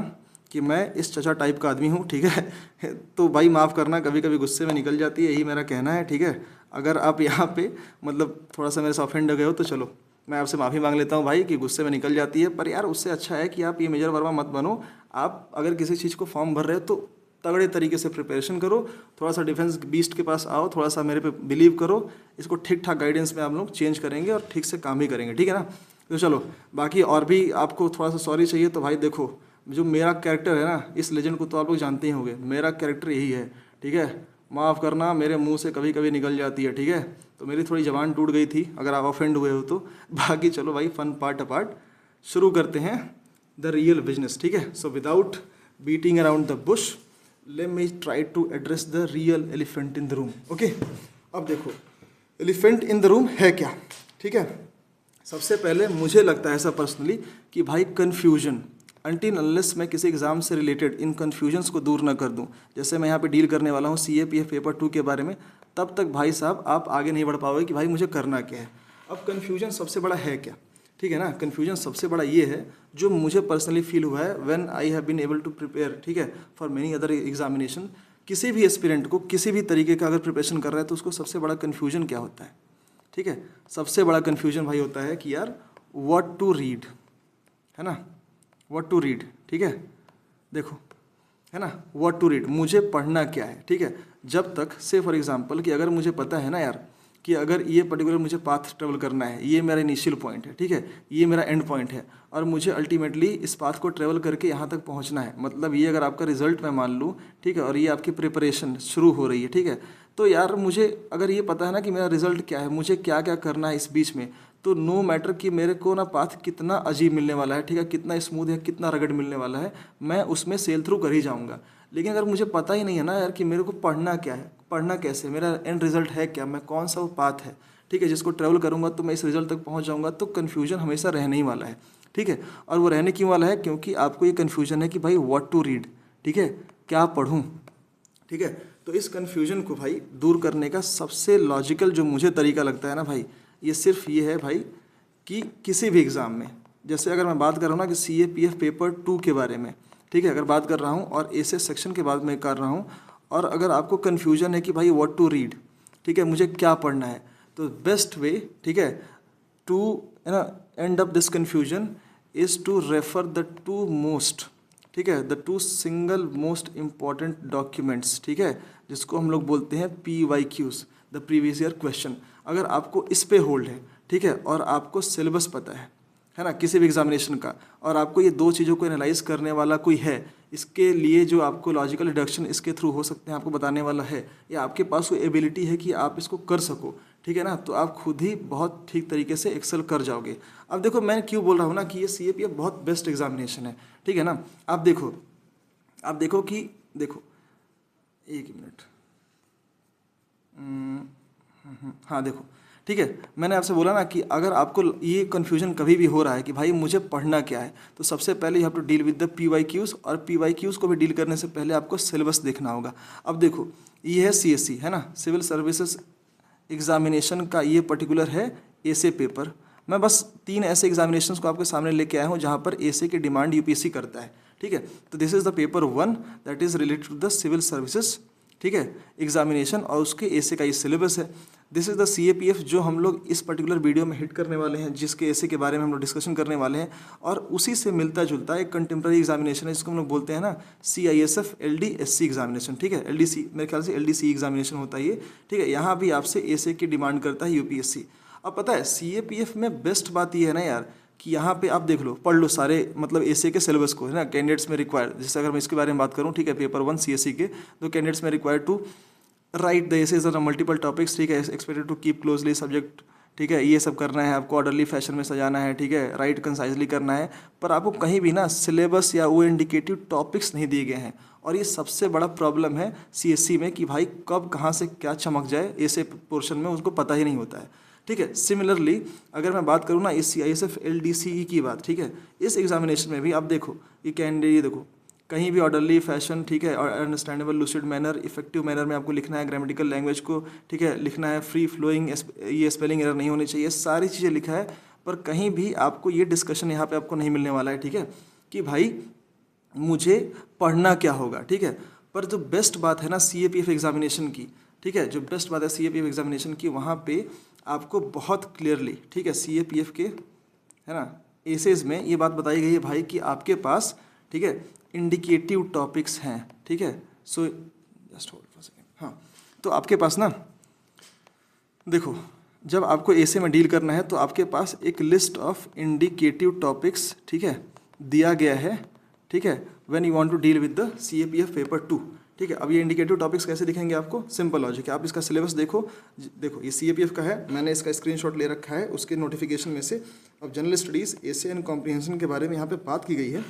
कि मैं इस चचा टाइप का आदमी हूँ, ठीक है। तो भाई माफ़ करना, कभी कभी गुस्से में निकल जाती है, यही मेरा कहना है, ठीक है। अगर आप यहाँ पे मतलब थोड़ा सा मेरे से ऑफेंड हो गए हो तो चलो मैं आपसे माफ़ी मांग लेता हूँ भाई कि गुस्से में निकल जाती है। पर यार उससे अच्छा है कि आप ये मेजर वर्मा मत बनो। आप अगर किसी चीज़ को फॉर्म भर रहे हो तो तगड़े तरीके से प्रिपरेशन करो, थोड़ा सा डिफेंस बीस्ट के पास आओ, थोड़ा सा मेरे पे बिलीव करो, इसको ठीक ठाक गाइडेंस में आप लोग चेंज करेंगे और ठीक से काम भी करेंगे, ठीक है ना। तो चलो बाकी और भी आपको थोड़ा सा सॉरी चाहिए तो भाई देखो, जो मेरा कैरेक्टर है ना, इस लेजेंड को तो आप लोग जानते ही होंगे, मेरा कैरेक्टर यही है, ठीक है। माफ़ करना, मेरे मुंह से कभी कभी निकल जाती है, ठीक है, तो मेरी थोड़ी ज़बान टूट गई थी अगर आप ऑफेंड हुए हो तो। बाकी चलो भाई फन पार्ट अपार्ट, शुरू करते हैं द रियल बिजनेस, ठीक है। So without beating around the bush, let me try to address the real elephant in the room, okay. अब देखो एलिफेंट इन द रूम है क्या, ठीक है। सबसे पहले मुझे लगता है ऐसा पर्सनली कि भाई कन्फ्यूजन, अनटिल अनलेस मैं किसी एग्ज़ाम से रिलेटेड इन कन्फ्यूजन्स को दूर ना कर दूं, जैसे मैं यहाँ पे डील करने वाला हूँ CAPF पेपर 2 के बारे में, तब तक भाई साहब आप आगे नहीं बढ़ पाओगे कि भाई मुझे करना क्या है। अब कन्फ्यूजन सबसे बड़ा है क्या, ठीक है ना। कन्फ्यूजन सबसे बड़ा ये है जो मुझे पर्सनली फील हुआ है when I have been able to prepare, ठीक है, फॉर मेनी अदर एग्जामिनेशन। किसी भी एस्पिरेंट को किसी भी तरीके का अगर प्रिपरेशन कर रहा है तो उसको सबसे बड़ा कन्फ्यूजन क्या होता है, ठीक है। सबसे बड़ा कन्फ्यूजन भाई होता है कि यार व्हाट टू रीड, है ना, व्हाट टू रीड, ठीक है। देखो है ना, व्हाट टू रीड, मुझे पढ़ना क्या है, ठीक है। जब तक से फॉर एग्जांपल कि अगर मुझे पता है ना यार कि अगर ये पर्टिकुलर मुझे पाथ ट्रेवल करना है, ये मेरा इनिशियल पॉइंट है, ठीक है, ये मेरा एंड पॉइंट है, और मुझे अल्टीमेटली इस पाथ को ट्रेवल करके यहाँ तक पहुँचना है, मतलब ये अगर आपका रिजल्ट मैं मान लूँ, ठीक है, और ये आपकी प्रिपरेशन शुरू हो रही है, ठीक है, तो यार मुझे अगर ये पता है ना कि मेरा रिजल्ट क्या है, मुझे क्या क्या करना है इस बीच में, तो नो मैटर कि मेरे को ना पाथ कितना अजीब मिलने वाला है, ठीक है, कितना स्मूथ है, कितना रगड़ मिलने वाला है, मैं उसमें सेल थ्रू कर ही जाऊँगा। लेकिन अगर मुझे पता ही नहीं है ना यार कि मेरे को पढ़ना क्या है, पढ़ना कैसे, मेरा एंड रिजल्ट है क्या, मैं कौन सा वो पाथ है, ठीक है, जिसको ट्रैवल करूँगा तो मैं इस रिजल्ट तक पहुँच जाऊँगा, तो कन्फ्यूजन हमेशा रहने ही वाला है, ठीक है। और वो रहने क्यों वाला है, क्योंकि आपको ये कन्फ्यूजन है कि भाई व्हाट टू रीड, ठीक है, क्या पढ़ूँ, ठीक है। तो इस कन्फ्यूजन को भाई दूर करने का सबसे लॉजिकल जो मुझे तरीका लगता है ना भाई, ये सिर्फ ये है भाई कि किसी भी एग्ज़ाम में, जैसे अगर मैं बात कर रहा हूँ ना कि CAPF पेपर 2 के बारे में, ठीक है, अगर बात कर रहा हूँ और ऐसे सेक्शन के बाद में कर रहा हूँ, और अगर आपको कन्फ्यूजन है कि भाई व्हाट टू रीड, ठीक है, मुझे क्या पढ़ना है, तो बेस्ट वे, ठीक है, टू है ना and up this confusion is to refer the two most, ठीक है, the two single most important documents, ठीक है, जिसको हम लोग बोलते हैं PYQs, the previous year question. अगर आपको इस पे होल्ड है, ठीक है, और आपको सिलेबस पता है ना, किसी भी एग्जामिनेशन का, और आपको ये दो चीज़ों को एनालाइज करने वाला कोई है, इसके लिए जो आपको लॉजिकल डिडक्शन इसके थ्रू हो सकते हैं आपको बताने वाला है, या आपके पास कोई एबिलिटी है कि आप इसको कर सको, ठीक है ना, तो आप खुद ही बहुत ठीक तरीके से एक्सेल कर जाओगे। अब देखो मैं क्यों बोल रहा हूँ ना कि ये CAPF बहुत बेस्ट एग्जामिनेशन है, ठीक है ना। आप देखो कि देखो, एक मिनट, हाँ देखो, ठीक है, मैंने आपसे बोला ना कि अगर आपको ये कन्फ्यूजन कभी भी हो रहा है कि भाई मुझे पढ़ना क्या है, तो सबसे पहले you have to deal with the PYQs, और PYQs को भी डील करने से पहले आपको सिलेबस देखना होगा। अब देखो ये है CSE, है ना, सिविल सर्विसेज एग्जामिनेशन का ये पर्टिकुलर है ऐसे पेपर। मैं बस 3 ऐसे एग्जामिनेशंस को आपके सामने लेके आया हूँ जहाँ पर ऐसे की डिमांड UPSC करता है, ठीक है। तो this is the paper 1 that is related to the civil services, ठीक है, एग्जामिनेशन, और उसके ऐसे का ये सिलेबस है। दिस इज़ द CAPF जो हम लोग इस पर्टिकुलर वीडियो में हिट करने वाले हैं, जिसके ऐसे के बारे में हम लोग डिस्कशन करने वाले हैं, और उसी से मिलता जुलता एक कंटेम्प्रेरी एग्जामिनेशन है जिसको हम लोग बोलते हैं ना CISF LDSC एग्जामिनेशन, ठीक है, LDC, मेरे ख्याल से LDC एग्जामिनेशन होता है ये, ठीक है। यहाँ भी आपसे ऐसे की डिमांड करता है UPSC। अब पता है CAPF में बेस्ट बात ये है ना यार कि यहाँ पे आप देख लो, पढ़ लो सारे मतलब ऐसे के सिलेबस को, है ना, कैंडिडेट्स में रिक्वायर्ड, जैसे अगर मैं इसके बारे में बात करूँ, ठीक है, पेपर 1 CSE के, तो कैंडिडेट्स में required to write the essays on multiple topics, ठीक है, expected to keep closely subject, ठीक है, ये सब करना है आपको, ऑर्डरली फैशन में सजाना है, ठीक है, राइट कंसाइजली करना है, पर आपको कहीं भी ना सिलेबस या वो इंडिकेटिव टॉपिक्स नहीं दिए गए हैं, और ये सबसे बड़ा प्रॉब्लम है CSE में कि भाई कब कहाँ से क्या चमक जाए ऐसे पोर्शन में उसको पता ही नहीं होता है, ठीक है। सिमिलरली अगर मैं बात करूँ ना इस CISF LDCE की बात, ठीक है, इस एग्जामिनेशन में भी आप देखो ये कैंडिडेट, ये देखो कहीं भी ऑर्डरली फैशन, ठीक है, और understandable lucid manner, effective manner में आपको लिखना है, ग्रामेटिकल लैंग्वेज को, ठीक है, लिखना है, फ्री फ्लोइंग, ये स्पेलिंग एरर नहीं होनी चाहिए, सारी चीज़ें लिखा है, पर कहीं भी आपको ये डिस्कशन यहाँ पे आपको नहीं मिलने वाला है, ठीक है, कि भाई मुझे पढ़ना क्या होगा, ठीक है। पर जो बेस्ट बात है ना CAPF एग्जामिनेशन की, ठीक है, जो बेस्ट बात है CAPF एग्जामिनेशन की, वहाँ पे आपको बहुत क्लियरली, ठीक है, CAPF के, है ना, एसेज में ये बात बताई गई है भाई कि आपके पास, ठीक है, इंडिकेटिव टॉपिक्स हैं, ठीक है। So just hold for a second, हाँ, तो आपके पास ना देखो, जब आपको ऐसे में डील करना है तो आपके पास एक लिस्ट ऑफ इंडिकेटिव टॉपिक्स, ठीक है, दिया गया है, ठीक है, when you want to deal with the CAPF paper 2, ठीक है। अब ये इंडिकेटिव टॉपिक्स कैसे दिखेंगे आपको, सिंपल लॉजिक है, आप इसका सिलेबस देखो, देखो ये CAPF का है, मैंने इसका स्क्रीनशॉट ले रखा है उसके नोटिफिकेशन में से। अब जनरल स्टडीज़, ऐसे एंड कॉम्प्रिहेंशन के बारे में यहाँ पे बात की गई है,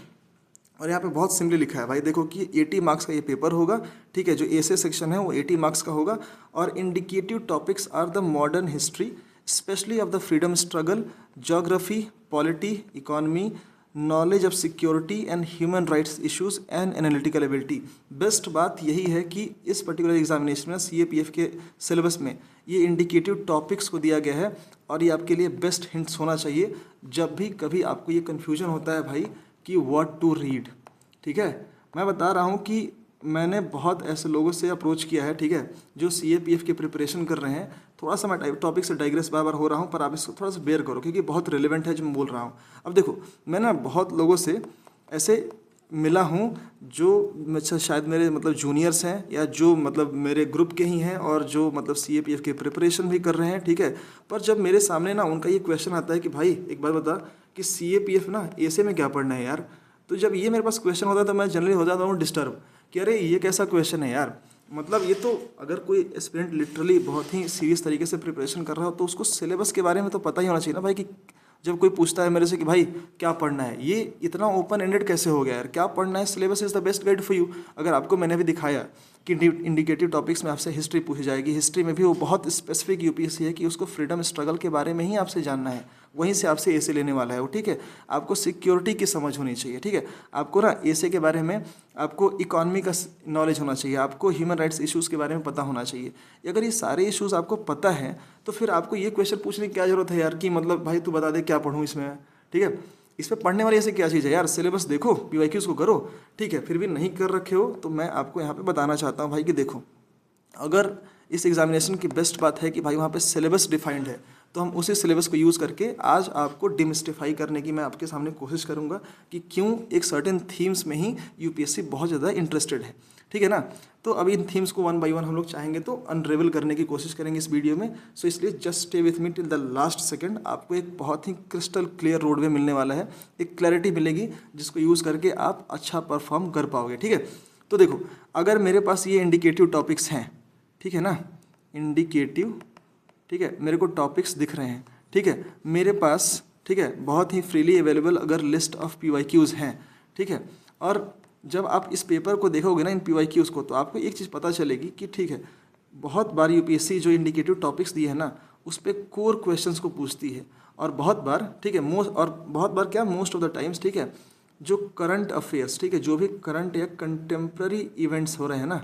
और यहाँ पे बहुत सिंपली लिखा है भाई, देखो कि 80 मार्क्स का ये पेपर होगा, ठीक है, जो ऐसे सेक्शन है वो 80 मार्क्स का होगा, और indicative topics are the modern history specially of the freedom struggle, geography, polity, economy, knowledge of security and human rights issues and analytical ability. Best बात यही है कि इस पर्टिकुलर एग्जामिनेशन में CAPF के सिलेबस में ये इंडिकेटिव टॉपिक्स को दिया गया है, और ये आपके लिए बेस्ट हिंट्स होना चाहिए जब भी कभी आपको ये कन्फ्यूजन होता है भाई कि व्हाट टू रीड, ठीक है। मैं बता रहा हूँ कि मैंने बहुत ऐसे लोगों से अप्रोच किया है, ठीक है, जो CAPF की प्रिपरेशन कर रहे हैं। थोड़ा सा मैं टॉपिक से डाइग्रेस बार बार हो रहा हूँ, पर आप इसको थोड़ा सा बेयर करो क्योंकि बहुत रिलेवेंट है जो मैं बोल रहा हूँ। अब देखो, मैं ना बहुत लोगों से ऐसे मिला हूँ जो शायद मेरे मतलब जूनियर्स हैं, या जो मतलब मेरे ग्रुप के ही हैं, और जो मतलब CAPF की प्रिपरेशन भी कर रहे हैं, ठीक है। पर जब मेरे सामने ना उनका ये क्वेश्चन आता है कि भाई एक बात बता कि CAPF ना ऐसे में क्या पढ़ना है यार, तो जब ये मेरे पास क्वेश्चन होता है तो मैं जनरली हो जाता हूँ डिस्टर्ब कि अरे ये कैसा क्वेश्चन है यार, मतलब ये तो अगर कोई एस्पिरेंट लिटरली बहुत ही सीरियस तरीके से प्रिपरेशन कर रहा हो तो उसको सिलेबस के बारे में तो पता ही होना चाहिए ना भाई कि जब कोई पूछता है मेरे से कि भाई क्या पढ़ना है, ये इतना ओपन एंडेड कैसे हो गया यार, क्या पढ़ना है, syllabus is the best guide for you. अगर आपको मैंने भी दिखाया कि इंडिकेटिव टॉपिक्स में आपसे हिस्ट्री पूछी जाएगी, हिस्ट्री में भी वो बहुत स्पेसिफिक यूपीएससी है कि उसको फ्रीडम स्ट्रगल के बारे में ही आपसे जानना है, वहीं से आपसे एसे लेने वाला है वो, ठीक है। आपको सिक्योरिटी की समझ होनी चाहिए, ठीक है। आपको ना एसे के बारे में, आपको इकॉनमी का नॉलेज होना चाहिए, आपको ह्यूमन राइट्स इश्यूज़ के बारे में पता होना चाहिए। अगर ये सारे इश्यूज़ आपको पता है तो फिर आपको ये क्वेश्चन पूछने की क्या ज़रूरत है यार कि मतलब भाई तू बता दे क्या पढ़ूँ इसमें, ठीक है। इस पर पढ़ने वाली ऐसे क्या चीज़ है यार, सिलेबस देखो, पीवाईक्यूज़ को करो, ठीक है। फिर भी नहीं कर रखे हो तो मैं आपको यहाँ पे बताना चाहता हूँ भाई कि देखो, अगर इस एग्जामिनेशन की बेस्ट बात है कि भाई वहाँ पे सिलेबस डिफाइंड है, तो हम उसी सिलेबस को यूज़ करके आज आपको डिमिस्टिफाई करने की मैं आपके सामने कोशिश करूँगा कि क्यों एक सर्टेन थीम्स में ही यूपीएससी बहुत ज़्यादा इंटरेस्टेड है, ठीक है ना। तो अभी इन थीम्स को वन बाय वन हम लोग चाहेंगे तो अनरेवल करने की कोशिश करेंगे इस वीडियो में। सो इसलिए just stay with me till the last second. आपको एक बहुत ही क्रिस्टल क्लियर रोडवे मिलने वाला है, एक क्लैरिटी मिलेगी जिसको यूज़ करके आप अच्छा परफॉर्म कर पाओगे, ठीक है। तो देखो, अगर मेरे पास ये इंडिकेटिव टॉपिक्स हैं, ठीक है ना, इंडिकेटिव, ठीक है, मेरे को टॉपिक्स दिख रहे हैं, ठीक है, मेरे पास, ठीक है, बहुत ही फ्रीली अवेलेबल अगर लिस्ट ऑफ पीवाईक्यूज़ हैं, ठीक है। और जब आप इस पेपर को देखोगे ना, इन पीवाईक्यूज़ को, तो आपको एक चीज़ पता चलेगी कि ठीक है, बहुत बार यूपीएससी जो इंडिकेटिव टॉपिक्स दिए हैं ना, उस पर कोर क्वेश्चंस को पूछती है, और बहुत बार, ठीक है, बहुत बार क्या, मोस्ट ऑफ द टाइम्स, ठीक है, जो करंट अफेयर्स, ठीक है, जो भी करंट या कंटेम्प्रेरी इवेंट्स हो रहे हैं ना,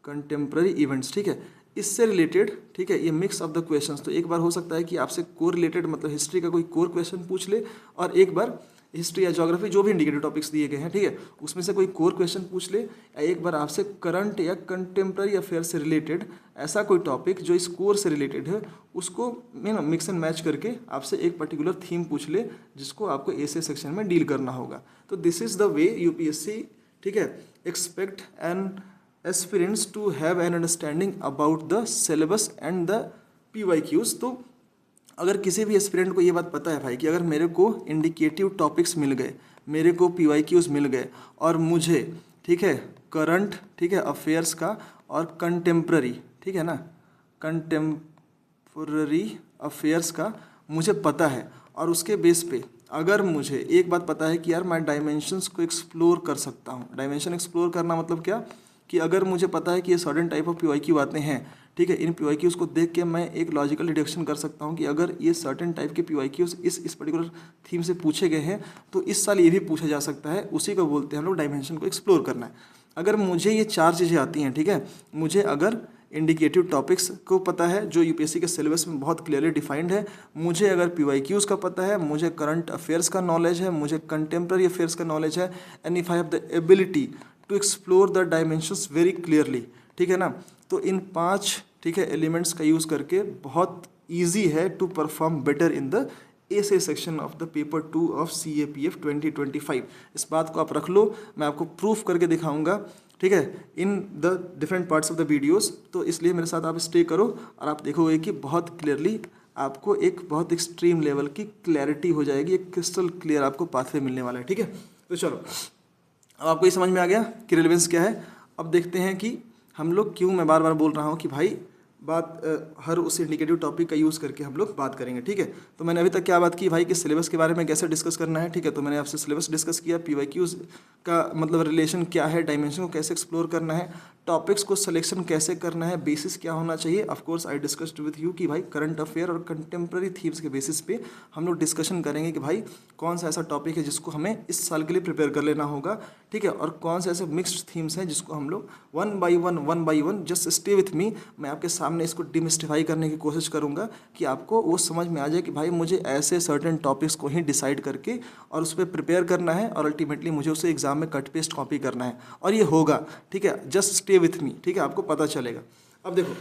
कंटेम्प्रेरी इवेंट्स, ठीक है, इससे रिलेटेड, ठीक है, ये मिक्स ऑफ द क्वेश्चंस। तो एक बार हो सकता है कि आपसे कोर रिलेटेड मतलब हिस्ट्री का कोई कोर क्वेश्चन पूछ ले, और एक बार हिस्ट्री या ज्योग्राफी जो भी इंडिकेटिव टॉपिक्स दिए गए हैं, ठीक है, उसमें से कोई कोर क्वेश्चन पूछ ले, या एक बार आपसे करंट या कंटेम्प्रेरी अफेयर से रिलेटेड ऐसा कोई टॉपिक जो इस कोर से रिलेटेड है, उसको मिक्स एंड मैच करके आपसे एक पर्टिकुलर थीम पूछ ले, जिसको आपको ऐसे सेक्शन में डील करना होगा। तो this is the way UPSC, ठीक है, expect an aspirants to have an understanding about the syllabus and the PYQs। तो अगर किसी भी एस्पिरेंट को ये बात पता है भाई कि अगर मेरे को इंडिकेटिव टॉपिक्स मिल गए, मेरे को PYQs मिल गए, और मुझे, ठीक है, करंट, ठीक है, अफेयर्स का और कंटेम्प्ररी, ठीक है ना, कंटेम्प्ररी अफेयर्स का मुझे पता है, और उसके बेस पे अगर मुझे एक बात पता है कि यार मैं डायमेंशंस को एक्सप्लोर कर सकता हूँ। डायमेंशन एक्सप्लोर करना मतलब क्या, कि अगर मुझे पता है कि ये सर्टेन टाइप ऑफ पीवाईक्यू आते हैं, ठीक है, इन पीवाईक्यूज़ को देख के मैं एक लॉजिकल डिडक्शन कर सकता हूँ कि अगर ये सर्टेन टाइप के पीवाईक्यूज़ इस पर्टिकुलर थीम से पूछे गए हैं, तो इस साल ये भी पूछा जा सकता है। उसी को बोलते हैं हम लोग डायमेंशन को एक्सप्लोर करना है। अगर मुझे ये चार चीज़ें आती हैं, ठीक है, मुझे अगर इंडिकेटिव टॉपिक्स को पता है जो यूपीएससी के सिलेबस में बहुत क्लियरली डिफाइंड है, मुझे अगर पीवाईक्यूज़ का पता है, मुझे करंट अफेयर्स का नॉलेज है, मुझे कंटेम्प्रेरी अफेयर्स का नॉलेज है, and if I have the ability to explore the dimensions very clearly, ठीक है ना, तो इन 5, ठीक है, एलिमेंट्स का यूज़ करके बहुत ईजी है to perform better in the essay section of the paper 2 ऑफ CAPF 2025। इस बात को आप रख लो, मैं आपको प्रूफ करके दिखाऊंगा, ठीक है, in the different parts of the videos. तो इसलिए मेरे साथ आप स्टे करो और आप देखोगे कि बहुत क्लियरली आपको एक बहुत एक्सट्रीम लेवल की क्लैरिटी हो जाएगी, एक क्रिस्टल क्लियर आपको पाथवे मिलने वाला है, ठीक है। तो चलो, अब आपको ये समझ में आ गया कि रिलेवेंस क्या है। अब देखते हैं कि हम लोग क्यों, मैं बार बार बोल रहा हूँ कि भाई बात हर उस इंडिकेटिव टॉपिक का यूज़ करके हम लोग बात करेंगे, ठीक है। तो मैंने अभी तक क्या बात की भाई कि सिलेबस के बारे में कैसे डिस्कस करना है, ठीक है। तो मैंने आपसे सिलेबस डिस्कस किया, पीवाईक्यूज़ का मतलब रिलेशन क्या है, डायमेंशन को कैसे एक्सप्लोर करना है, टॉपिक्स को सिलेक्शन कैसे करना है, बेसिस क्या होना चाहिए। Of course I discussed with you कि भाई करंट अफेयर और कंटेम्प्रेरी थीम्स के बेसिस पे हम लोग डिस्कशन करेंगे कि भाई कौन सा ऐसा टॉपिक है जिसको हमें इस साल के लिए प्रिपेयर कर लेना होगा, ठीक है, और कौन से ऐसे मिक्स्ड थीम्स हैं जिसको हम लोग one by one just stay with मी, मैं आपके सामने इसको डिमिस्टिफाई करने की कोशिश करूंगा कि आपको वो समझ में आ जाए कि भाई मुझे ऐसे सर्टेन टॉपिक्स को ही डिसाइड करके और उस पर प्रिपेयर करना है, और अल्टीमेटली मुझे उसे एग्जाम में कट पेस्ट कॉपी करना है, और ये होगा, ठीक है। जस्ट स्टे विथ मी, ठीक है, आपको पता चलेगा। अब देखो,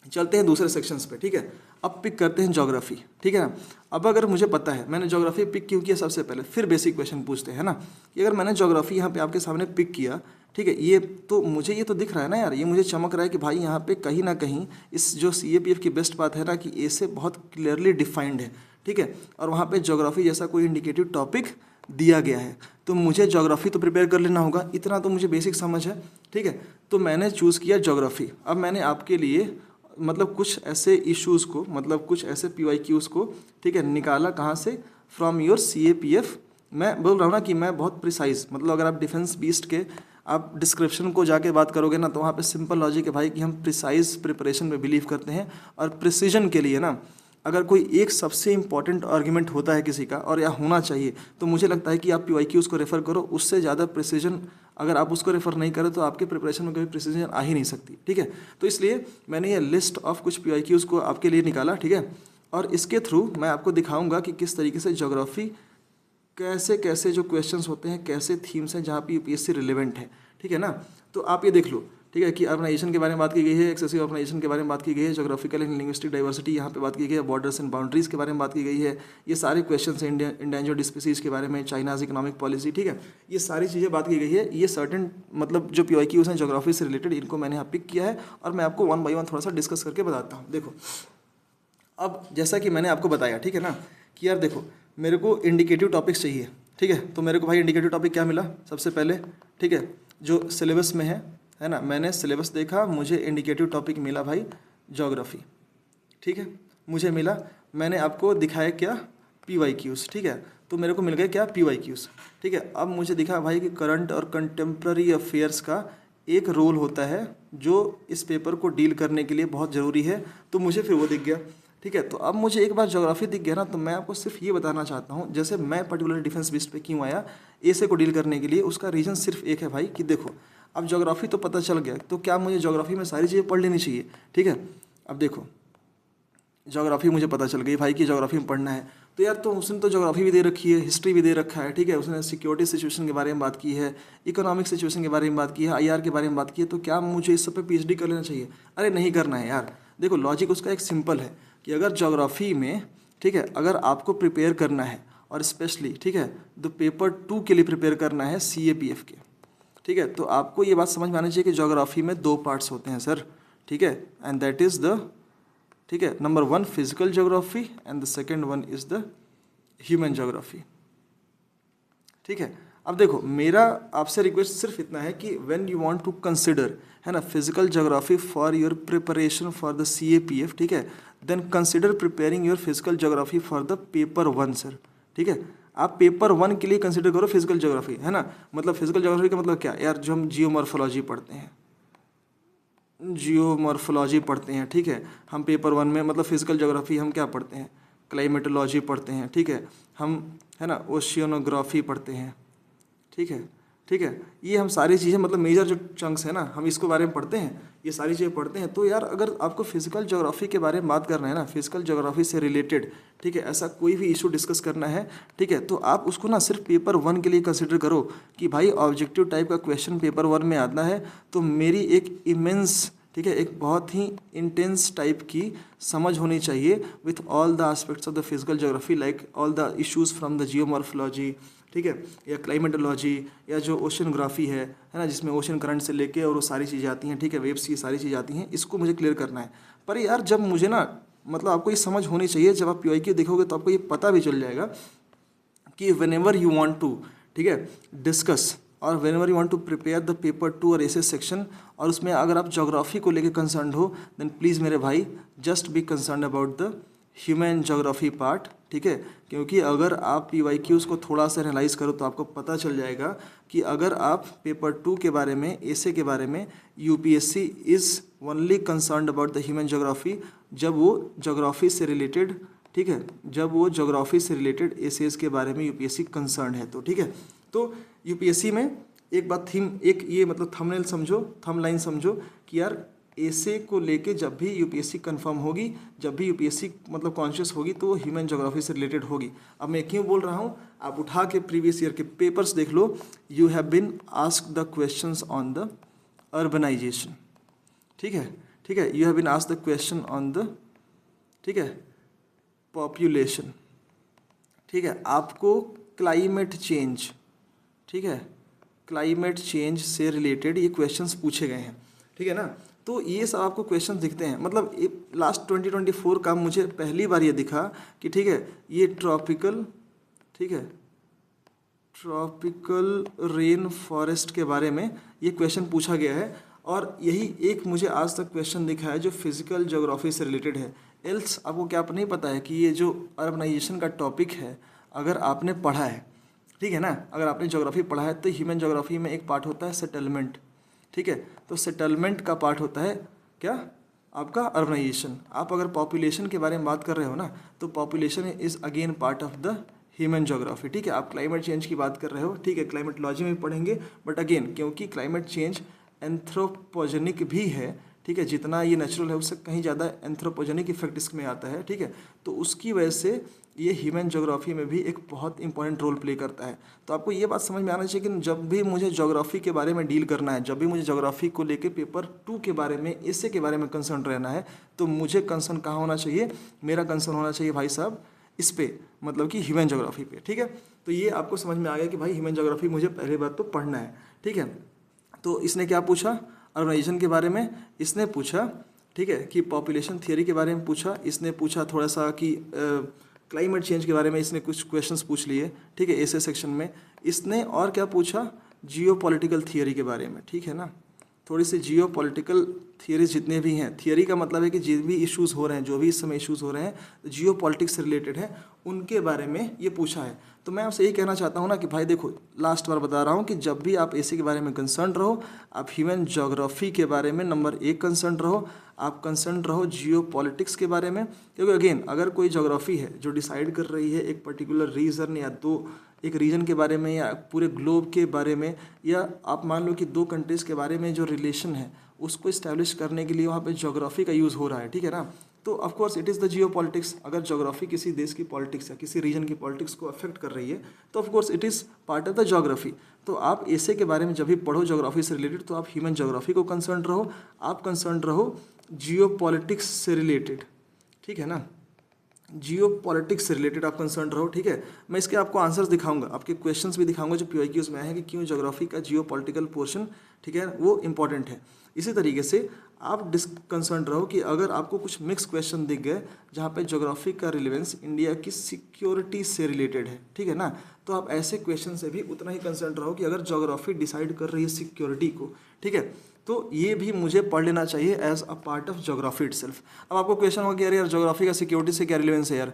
चलते हैं दूसरे सेक्शंस पे, ठीक है। अब पिक करते हैं ज्योग्राफी, ठीक है ना। अब अगर मुझे पता है, मैंने ज्योग्राफी पिक क्यों किया सबसे पहले, फिर बेसिक क्वेश्चन पूछते हैं ना, कि अगर मैंने ज्योग्राफी यहाँ पे आपके सामने पिक किया, ठीक है, ये तो मुझे ये तो दिख रहा है ना यार, ये मुझे चमक रहा है कि भाई यहाँ पे कहीं ना कहीं इस जो CAPF की बेस्ट बात है ना कि ए से बहुत क्लियरली डिफाइंड है, ठीक है, और वहाँ पे ज्योग्राफी जैसा कोई इंडिकेटिव टॉपिक दिया गया है, तो मुझे ज्योग्राफी तो प्रिपेयर कर लेना होगा, इतना तो मुझे बेसिक समझ है, ठीक है। तो मैंने चूज़ किया ज्योग्राफी। अब मैंने आपके लिए मतलब कुछ ऐसे इश्यूज़ को, मतलब कुछ ऐसे PYQs को, ठीक है, निकाला कहाँ से, फ्रॉम योर CAPF। मैं बोल रहा हूँ ना कि मैं बहुत प्रिसाइज, मतलब अगर आप डिफेंस बीस्ट के आप डिस्क्रिप्शन को जाके बात करोगे ना, तो वहाँ पे सिंपल लॉजिक है भाई कि हम प्रिसाइज प्रिपरेशन में बिलीव करते हैं। और प्रिसीजन के लिए ना, अगर कोई एक सबसे इंपॉर्टेंट आर्ग्यूमेंट होता है किसी का, और या होना चाहिए, तो मुझे लगता है कि आप PYQs को रेफ़र करो। उससे ज़्यादा प्रिसीजन अगर आप उसको रेफ़र नहीं करें तो आपके प्रिपरेशन में कभी प्रिसीजन आ ही नहीं सकती, ठीक है। तो इसलिए मैंने ये लिस्ट ऑफ कुछ PYQs को आपके लिए निकाला, ठीक है। और इसके थ्रू मैं आपको दिखाऊंगा कि किस तरीके से ज्योग्राफी, कैसे कैसे जो क्वेश्चंस होते हैं, कैसे थीम्स हैं जहाँ पे UPSC रिलेवेंट है, ठीक है ना। तो आप ये देख लो, ठीक है, कि अर्बनाइजेशन के बारे में बात की गई है, एक्सेसिव अर्बनाइजेशन के बारे में बात की गई है, जोग्राफिकल एंड लिंग्विस्टिक डाइवर्सिटी यहाँ पे बात की गई है, बॉर्डर्स एंड बाउंड्रीज के बारे में बात की गई है। ये सारे क्वेश्चन हैं इंडेंजर्ड स्पीसीज के बारे में, चाइनाज इकोनॉमिक पॉलिसी, ठीक है, ये सारी चीज़ें बात की गई है। ये सर्टेन मतलब जो PYQs हैं जोग्राफी से रिलेटेड, इनको मैंने यहाँ पिक किया है और मैं आपको 1 बाय 1 थोड़ा सा डिस्कस करके बताता हूँ। देखो, अब जैसा कि मैंने आपको बताया, ठीक है ना, कि यार देखो मेरे को इंडिकेटिव टॉपिक्स चाहिए, ठीक है। तो मेरे को भाई इंडिकेटिव टॉपिक क्या मिला सबसे पहले, ठीक है, जो सिलेबस में है ना। मैंने सिलेबस देखा, मुझे इंडिकेटिव टॉपिक मिला भाई ज्योग्राफी, ठीक है, मुझे मिला। मैंने आपको दिखाया क्या, PYQs, ठीक है। तो मेरे को मिल गए क्या, PYQs, ठीक है। अब मुझे दिखा भाई कि करंट और कंटेम्प्ररी अफेयर्स का एक रोल होता है जो इस पेपर को डील करने के लिए बहुत ज़रूरी है, तो मुझे फिर वो दिख गया, ठीक है। तो अब मुझे एक बार ज्योग्राफी दिख गया ना, तो मैं आपको सिर्फ ये बताना चाहता हूँ, जैसे मैं पर्टिकुलर डिफेंस बेस्ड पे क्यों आया ऐसे को डील करने के लिए, उसका रीज़न सिर्फ एक है भाई कि देखो, अब ज्योग्राफी तो पता चल गया, तो क्या मुझे ज्योग्राफी में सारी चीज़ें पढ़ लेनी चाहिए, ठीक है। अब देखो, ज्योग्राफी मुझे पता चल गई भाई कि ज्योग्राफी में पढ़ना है, तो यार तो उसने तो ज्योग्राफी भी दे रखी है, हिस्ट्री भी दे रखा है, ठीक है, उसने सिक्योरिटी सिचुएशन के बारे में बात की है, इकोनॉमिक सिचुएशन के बारे में बात की है, IR के बारे में बात की है, तो क्या मुझे इस सब पे PhD कर लेना चाहिए? अरे नहीं करना है यार। देखो लॉजिक उसका एक सिंपल है कि अगर ज्योग्राफी में, ठीक है, अगर आपको प्रिपेयर करना है और स्पेशली, ठीक है, तो पेपर 2 के लिए प्रिपेयर करना है CAPF के, ठीक है, तो आपको ये बात समझ में आनी चाहिए कि ज्योग्राफी में 2 पार्ट्स होते हैं सर, ठीक है, एंड दैट इज़ द, ठीक है, number 1 physical geography and the second one is the human geography, ठीक है। अब देखो मेरा आपसे रिक्वेस्ट सिर्फ इतना है कि when you want to consider, है ना, physical geography for your preparation for the CAPF, ठीक है, then consider preparing your physical geography for the paper 1 sir, ठीक है। आप पेपर 1 के लिए कंसिडर करो फिजिकल ज्योग्राफी, है ना। मतलब फिजिकल ज्योग्राफी का मतलब क्या यार, जो हम जियोमॉर्फोलॉजी पढ़ते हैं, जियोमॉर्फोलॉजी पढ़ते हैं, ठीक है, हम पेपर 1 में, मतलब फिजिकल ज्योग्राफी हम क्या पढ़ते हैं, क्लाइमेटोलॉजी पढ़ते हैं, ठीक है, हम, है ना, ओशियनोग्राफी पढ़ते हैं, ठीक है, ठीक है, ये हम सारी चीज़ें, मतलब मेजर जो चंक्स है ना, हम इसको बारे में पढ़ते हैं, ये सारी चीज़ें पढ़ते हैं। तो यार अगर आपको फिजिकल ज्योग्राफी के बारे में बात करना है ना, फिजिकल ज्योग्राफी से रिलेटेड, ठीक है, ऐसा कोई भी इशू डिस्कस करना है, ठीक है, तो आप उसको ना सिर्फ पेपर 1 के लिए कंसिडर करो कि भाई ऑब्जेक्टिव टाइप का क्वेश्चन पेपर 1 में आता है, तो मेरी एक इमेंस, ठीक है, एक बहुत ही इंटेंस टाइप की समझ होनी चाहिए with all the aspects of the physical geography, like all the issues from the geomorphology, ठीक है, या क्लाइमेटोलॉजी, या जो ओशनग्राफी है ना, जिसमें ओशन करंट से लेके और वो सारी चीज़ें आती हैं, ठीक है, वेव्स, ये सारी चीज़ें आती हैं, इसको मुझे क्लियर करना है। पर यार जब मुझे ना, मतलब आपको ये समझ होनी चाहिए, जब आप PYQ देखोगे तो आपको ये पता भी चल जाएगा कि व्हेनेवर यू वांट टू, ठीक है, डिस्कस और whenever you want to prepare the paper 2 और एसे सेक्शन, और उसमें अगर आप ज्योग्राफी को लेके कंसर्न हो, देन प्लीज़ मेरे भाई just be concern about the human geography part, ठीक है। क्योंकि अगर आप PYQs को थोड़ा सा एनालाइज करो तो आपको पता चल जाएगा कि अगर आप पेपर 2 के बारे में, एसे के बारे में, UPSC is only concern about the human geography, जब वो ज्योग्राफी से रिलेटेड, ठीक है, जब वो ज्योग्राफी से रिलेटेड एसेज के बारे में UPSC कंसर्न है, तो ठीक है। तो UPSC में एक बात थीम, एक ये मतलब थंबनेल समझो, थंब लाइन समझो कि यार एसे को लेके जब भी UPSC कंफर्म होगी, जब भी UPSC मतलब कॉन्शियस होगी, तो वो ह्यूमन ज्योग्राफी से रिलेटेड होगी। अब मैं क्यों बोल रहा हूँ, आप उठा के प्रीवियस ईयर के पेपर्स देख लो, you have been asked the questions on the urbanisation, ठीक है, ठीक है, you have been asked the question on the, ठीक है, पॉपुलेशन, ठीक है, आपको क्लाइमेट चेंज, ठीक है, क्लाइमेट चेंज से रिलेटेड ये क्वेश्चंस पूछे गए हैं, ठीक है ना। तो ये सब आपको क्वेश्चन दिखते हैं, मतलब लास्ट 2024 का मुझे पहली बार ये दिखा कि, ठीक है, ये ट्रॉपिकल, ठीक है, ट्रॉपिकल रेन फॉरेस्ट के बारे में ये क्वेश्चन पूछा गया है। और यही एक मुझे आज तक क्वेश्चन दिखा है जो फिजिकल ज्योग्राफी से रिलेटेड है। एल्स आपको क्या नहीं पता है कि ये जो अर्बनाइजेशन का टॉपिक है, अगर आपने पढ़ा है, ठीक है ना, अगर आपने ज्योग्राफी पढ़ा है तो ह्यूमन ज्योग्राफी में एक पार्ट होता है सेटलमेंट, ठीक है। तो सेटलमेंट का पार्ट होता है क्या, आपका अर्बनाइजेशन। आप अगर पॉपुलेशन के बारे में बात कर रहे हो ना, तो population is again part of the human geography, ठीक है। आप क्लाइमेट चेंज की बात कर रहे हो, ठीक है, क्लाइमेटोलॉजी में भी पढ़ेंगे, बट अगेन क्योंकि क्लाइमेट चेंज एंथ्रोपोजेनिक भी है, ठीक है, जितना ये नेचुरल है उससे कहीं ज़्यादा एंथ्रोपोजेनिक इफेक्ट इसमें आता है, ठीक है। तो उसकी वजह से ये ह्यूमन ज्योग्राफी में भी एक बहुत इंपॉर्टेंट रोल प्ले करता है। तो आपको ये बात समझ में आना चाहिए कि जब भी मुझे ज्योग्राफी के बारे में डील करना है, जब भी मुझे ज्योग्राफी को लेके पेपर 2 के बारे में, इससे के बारे में कंसर्न रहना है, तो मुझे कंसर्न कहाँ होना चाहिए, मेरा कंसर्न होना चाहिए भाई साहब इस पे, मतलब कि ह्यूमन ज्योग्राफी पे, ठीक है। तो ये आपको समझ में आ गया कि भाई ह्यूमन ज्योग्राफी मुझे पहले बात तो पढ़ना है, ठीक है। तो इसने क्या पूछा, अर्बनाइजेशन के बारे में इसने पूछा, ठीक है, कि पॉपुलेशन थियरी के बारे में पूछा, इसने पूछा थोड़ा सा कि क्लाइमेट चेंज के बारे में इसने कुछ क्वेश्चंस पूछ लिए, ठीक है, ऐसे सेक्शन में। इसने और क्या पूछा, जियो पॉलिटिकल थियरी के बारे में, ठीक है ना। थोड़ी सी जियो पॉलिटिकल थियरीज जितने भी हैं, थियरी का मतलब है कि जितने भी इश्यूज़ हो रहे हैं, जो भी इस समय इश्यूज़ हो रहे हैं जियो पॉलिटिक्स से रिलेटेड है, उनके बारे में ये पूछा है। तो मैं आपसे यही कहना चाहता हूँ ना कि भाई देखो, लास्ट बार बता रहा हूँ कि जब भी आप ऐसे के बारे में कंसर्न रहो, आप ह्यूमन ज्योग्राफी के बारे में नंबर 1 कंसर्न रहो, आप कंसर्न रहो जियो पॉलिटिक्स के बारे में। क्योंकि अगेन अगर कोई ज्योग्राफी है जो डिसाइड कर रही है एक पर्टिकुलर रीजन या एक रीजन के बारे में या पूरे ग्लोब के बारे में, या आप मान लो कि 2 कंट्रीज़ के बारे में जो रिलेशन है उसको इस्टेब्लिश करने के लिए वहाँ पे ज्योग्राफी का यूज़ हो रहा है, ठीक है ना। तो of course it is the Jio politics. अगर ज्योग्राफी किसी देश की पॉलिटिक्स या किसी रीजन की पॉलिटिक्स को अफेक्ट कर रही है तो of course it is part of the geography. तो आप ऐसे के बारे में जब भी पढ़ो ज्योग्राफी से रिलेटेड, तो आप ह्यूमन ज्योग्राफी को कंसर्न रहो, आप कंसर्न रहो जियो पॉलिटिक्स से रिलेटेड, ठीक है ना, जियो पॉलिटिक्स से रिलेटेड आप कंसर्न रहो, ठीक है। मैं इसके आपको आंसर्स दिखाऊंगा, आपके क्वेश्चंस भी दिखाऊंगा जो PYQs में आए हैं कि क्यों ज्योग्राफी का जियो पॉलिटिकल पोर्शन, ठीक है, वो इंपॉर्टेंट है। इसी तरीके से आप कंसर्न रहो कि अगर आपको कुछ मिक्स क्वेश्चन दिख गए जहाँ पे ज्योग्राफी का रिलेवेंस इंडिया की सिक्योरिटी से रिलेटेड है, ठीक है ना, तो आप ऐसे क्वेश्चन से भी उतना ही कंसर्न रहो कि अगर ज्योग्राफी डिसाइड कर रही है सिक्योरिटी को, ठीक है, तो ये भी मुझे पढ़ लेना चाहिए as a part of geography itself. अब आपको क्वेश्चन होगा कि यार ज्योग्राफी का सिक्योरिटी से क्या रिलेवेंस है यार,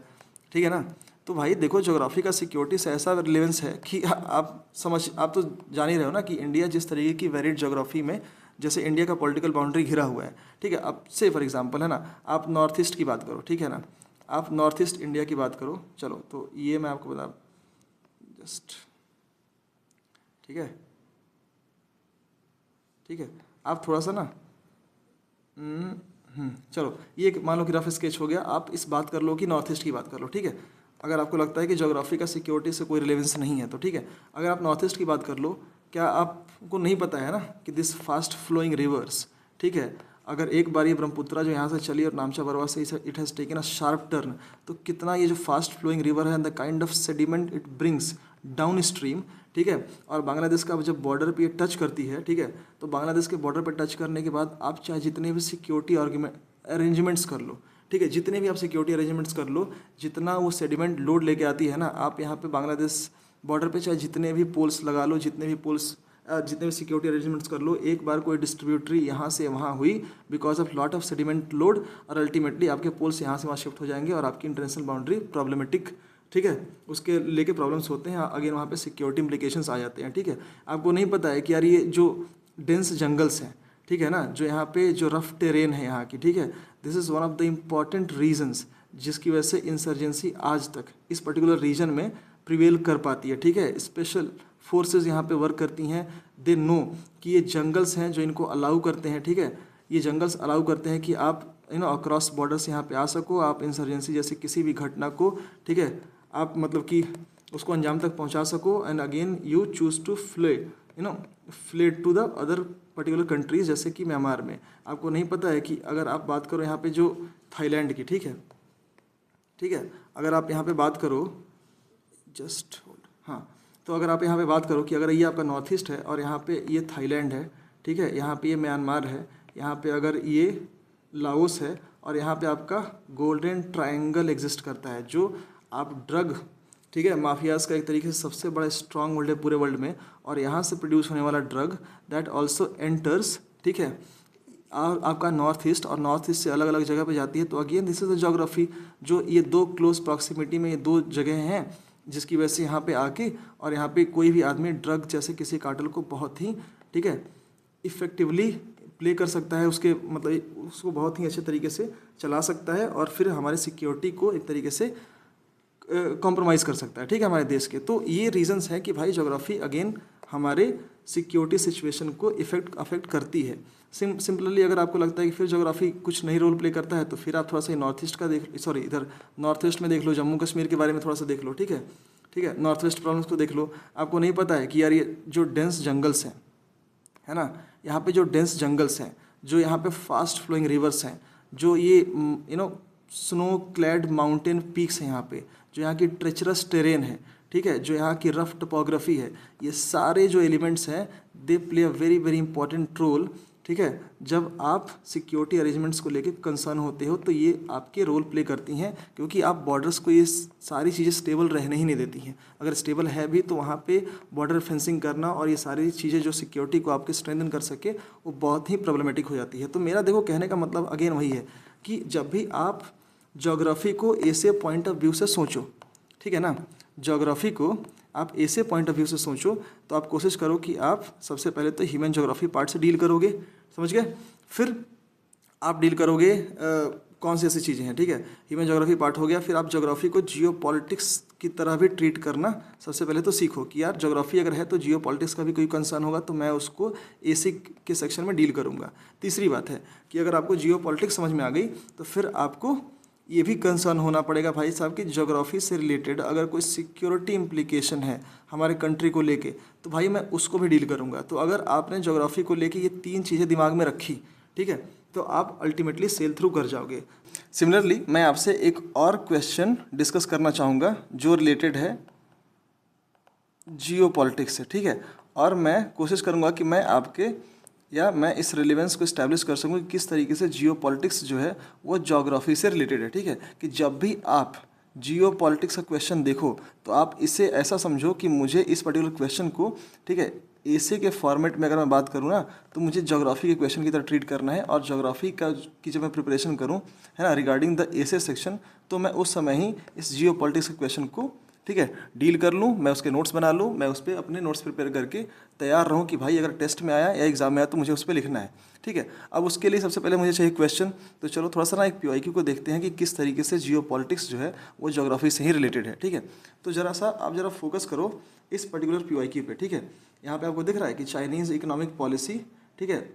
ठीक है ना। तो भाई देखो, ज्योग्राफी का सिक्योरिटी से ऐसा रिलेवेंस है कि आप तो जान ही रहे हो ना कि इंडिया जिस तरीके की वेरिड ज्योग्राफी में, जैसे इंडिया का पॉलिटिकल बाउंड्री घिरा हुआ है, ठीक है। अब से फॉर एग्जांपल है ना, आप नॉर्थ ईस्ट की बात करो, ठीक है ना, आप नॉर्थ ईस्ट इंडिया की बात करो, चलो तो ये मैं आपको बता जस्ट, ठीक है, ठीक है, आप थोड़ा सा ना चलो ये मान लो कि रफ स्केच हो गया। आप इस बात कर लो कि नॉर्थ ईस्ट की बात कर लो, ठीक है। अगर आपको लगता है कि ज्योग्राफी का सिक्योरिटी से कोई रिलेवेंस नहीं है तो ठीक है, अगर आप नॉर्थ ईस्ट की बात कर लो, क्या आपको नहीं पता है ना कि दिस फास्ट फ्लोइंग रिवर्स, ठीक है, अगर एक बार ये ब्रह्मपुत्रा जो यहाँ से चली और नामचा बरवा से it has taken a sharp turn, तो कितना ये जो फास्ट फ्लोइंग रिवर है, the kind of sediment it brings down stream, ठीक है। और बांग्लादेश का जब बॉर्डर पे टच करती है, ठीक है, तो बांग्लादेश के बॉर्डर पे टच करने के बाद आप चाहे जितने भी सिक्योरिटी अरेंजमेंट्स कर लो, ठीक है, जितने भी आप सिक्योरिटी अरेंजमेंट्स कर लो, जितना वो सेडिमेंट लोड लेके आती है ना, आप यहाँ पे बांग्लादेश बॉर्डर पे चाहे जितने भी पोल्स लगा लो, जितने भी सिक्योरिटी अरेंजमेंट्स कर लो, एक बार कोई डिस्ट्रीब्यूटरी यहाँ से वहाँ हुई because of lot of sediment load, और अल्टीमेटली आपके पोल्स यहाँ से वहाँ शिफ्ट हो जाएंगे और आपकी इंटरनेशनल बाउंड्री प्रॉब्लमेटिक, ठीक है, उसके लेके प्रॉब्लम्स होते हैं, अगेन वहाँ पे सिक्योरिटी इम्प्लीकेशंस आ जाते हैं, ठीक है। आपको नहीं पता है कि यार ये जो डेंस जंगल्स हैं, ठीक है ना, जो यहाँ पे जो रफ टेरेन है यहाँ की, ठीक है, this is one of the important reasons जिसकी वजह से इंसर्जेंसी आज तक इस पर्टिकुलर रीजन में प्रिवेल कर पाती है, ठीक है। स्पेशल फोर्सेस यहाँ पे वर्क करती हैं, दे नो कि ये जंगल्स हैं जो इनको अलाउ करते हैं, ठीक है, ये जंगल्स अलाउ करते हैं कि आप अक्रॉस बॉर्डर्स यहाँ पे आ सको, आप इंसर्जेंसी जैसे किसी भी घटना को, ठीक है, आप मतलब कि उसको अंजाम तक पहुँचा सको, and again you choose to fly to the other particular countries, जैसे कि म्यांमार में। आपको नहीं पता है कि अगर आप बात करो यहाँ पे जो थाईलैंड की, ठीक है, अगर आप यहाँ पे बात करो जस्ट हाँ, तो अगर आप यहाँ पे बात करो कि अगर ये आपका नॉर्थ ईस्ट है और यहाँ पे ये थाईलैंड है, ठीक है, यहाँ पे ये म्यांमार है, यहाँ पे अगर ये लाओस है, और यहाँ पे आपका गोल्डन ट्रायंगल एग्जिस्ट करता है, जो आप ड्रग, ठीक है, माफियाज़ का एक तरीके से सबसे बड़ा स्ट्रॉन्ग होल्ड है पूरे वर्ल्ड में, और यहाँ से प्रोड्यूस होने वाला ड्रग दैट ऑल्सो एंटर्स, ठीक है, और आपका नॉर्थ ईस्ट और नॉर्थ ईस्ट से अलग अलग जगह पे जाती है। तो again this is the geography, जो ये दो क्लोज प्रॉक्सिमिटी में ये दो जगह हैं जिसकी वजह से यहाँ पे आके और यहाँ पे कोई भी आदमी ड्रग जैसे किसी कार्टेल को बहुत ही, ठीक है, इफेक्टिवली प्ले कर सकता है, उसके मतलब उसको बहुत ही अच्छे तरीके से चला सकता है और फिर हमारे सिक्योरिटी को एक तरीके से कॉम्प्रोमाइज़ कर सकता है, ठीक है, हमारे देश के। तो ये रीजंस हैं कि भाई ज्योग्राफी अगेन हमारे सिक्योरिटी सिचुएशन को अफेक्ट करती है। सिंपली अगर आपको लगता है कि फिर ज्योग्राफी कुछ नहीं रोल प्ले करता है तो फिर आप थोड़ा सा नॉर्थ ईस्ट का इधर नॉर्थ ईस्ट में देख लो, जम्मू कश्मीर के बारे में थोड़ा सा देख लो, ठीक है, ठीक है, नॉर्थ ईस्ट प्रॉब्लम्स को देख लो। आपको नहीं पता है कि यार ये जो डेंस जंगल्स हैं, है ना, यहाँ पे जो डेंस जंगल्स हैं, जो यहाँ पे फास्ट फ्लोइंग रिवर्स हैं, जो ये स्नो क्लैड माउंटेन पीक्स हैं यहाँ पे, जो यहाँ की ट्रेचरस टेरेन है, ठीक है, जो यहाँ की रफ टोपोग्राफी है, ये सारे जो एलिमेंट्स हैं they play a very very important role, ठीक है। जब आप सिक्योरिटी अरेंजमेंट्स को लेकर कंसर्न होते हो तो ये आपके रोल प्ले करती हैं, क्योंकि आप बॉर्डर्स को ये सारी चीज़ें स्टेबल रहने ही नहीं देती हैं। अगर स्टेबल है भी तो वहाँ पे बॉर्डर फेंसिंग करना और ये सारी चीज़ें जो सिक्योरिटी को आपके स्ट्रेंथन कर सके वो बहुत ही प्रॉब्लमेटिक हो जाती है। तो मेरा देखो कहने का मतलब अगेन वही है कि जब भी आप ज्योग्राफी को ऐसे पॉइंट ऑफ व्यू से सोचो, ठीक है ना, ज्योग्राफी को आप ऐसे पॉइंट ऑफ व्यू से सोचो तो आप कोशिश करो कि आप सबसे पहले तो ह्यूमन ज्योग्राफी पार्ट से डील करोगे, समझ गए, फिर आप डील करोगे कौन सी ऐसी चीज़ें हैं, ठीक है, ह्यूमन ज्योग्राफी पार्ट हो गया। फिर आप ज्योग्राफी को जियो पॉलिटिक्स की तरह भी ट्रीट करना सबसे पहले तो सीखो कि यार ज्योग्राफी अगर है तो जियो पॉलिटिक्स का भी कोई कंसर्न होगा तो मैं उसको एसी के सेक्शन में डील करूँगा। तीसरी बात है कि अगर आपको जियो पॉलिटिक्स समझ में आ गई तो फिर आपको ये भी कंसर्न होना पड़ेगा भाई साहब कि ज्योग्राफी से रिलेटेड अगर कोई सिक्योरिटी इम्प्लीकेशन है हमारे कंट्री को लेके तो भाई मैं उसको भी डील करूँगा। तो अगर आपने ज्योग्राफी को लेके ये तीन चीज़ें दिमाग में रखी, ठीक है, तो आप अल्टीमेटली सेल थ्रू कर जाओगे। सिमिलरली मैं आपसे एक और क्वेश्चन डिस्कस करना चाहूँगा जो रिलेटेड है जियो पॉलिटिक्स से, ठीक है, और मैं कोशिश करूँगा कि मैं इस रिलेवेंस को इस्टेब्लिश कर सकूँ कि किस तरीके से जियो पॉलिटिक्स जो है वो ज्योग्राफी से रिलेटेड है, ठीक है, कि जब भी आप जियो पॉलिटिक्स का क्वेश्चन देखो तो आप इसे ऐसा समझो कि मुझे इस पर्टिकुलर क्वेश्चन को, ठीक है, ऐसे के फॉर्मेट में अगर मैं बात करूँ ना तो मुझे ज्योग्राफी के क्वेश्चन की तरह ट्रीट करना है और ज्योग्राफी की जब मैं प्रिपरेशन करूँ, है ना, रिगार्डिंग द ऐसे सेक्शन, तो मैं उस समय ही इस जियो पॉलिटिक्स के क्वेश्चन को, ठीक है, डील कर लूँ, मैं उसके नोट्स बना लूँ, मैं उस पर अपने नोट्स प्रिपेयर करके तैयार रहूँ कि भाई अगर टेस्ट में आया या एग्जाम में आया तो मुझे उस पर लिखना है, ठीक है। अब उसके लिए सबसे पहले मुझे चाहिए क्वेश्चन, तो चलो थोड़ा सा ना एक PYQ को देखते हैं कि किस तरीके से जियो पॉलिटिक्स जो है वो ज्योग्राफी से ही रिलेटेड है, ठीक है। तो आप जरा फोकस करो इस पर्टिकुलर PYQ पे, ठीक है। यहाँ पे आपको दिख रहा है कि चाइनीज़ इकोनॉमिक पॉलिसी, ठीक है,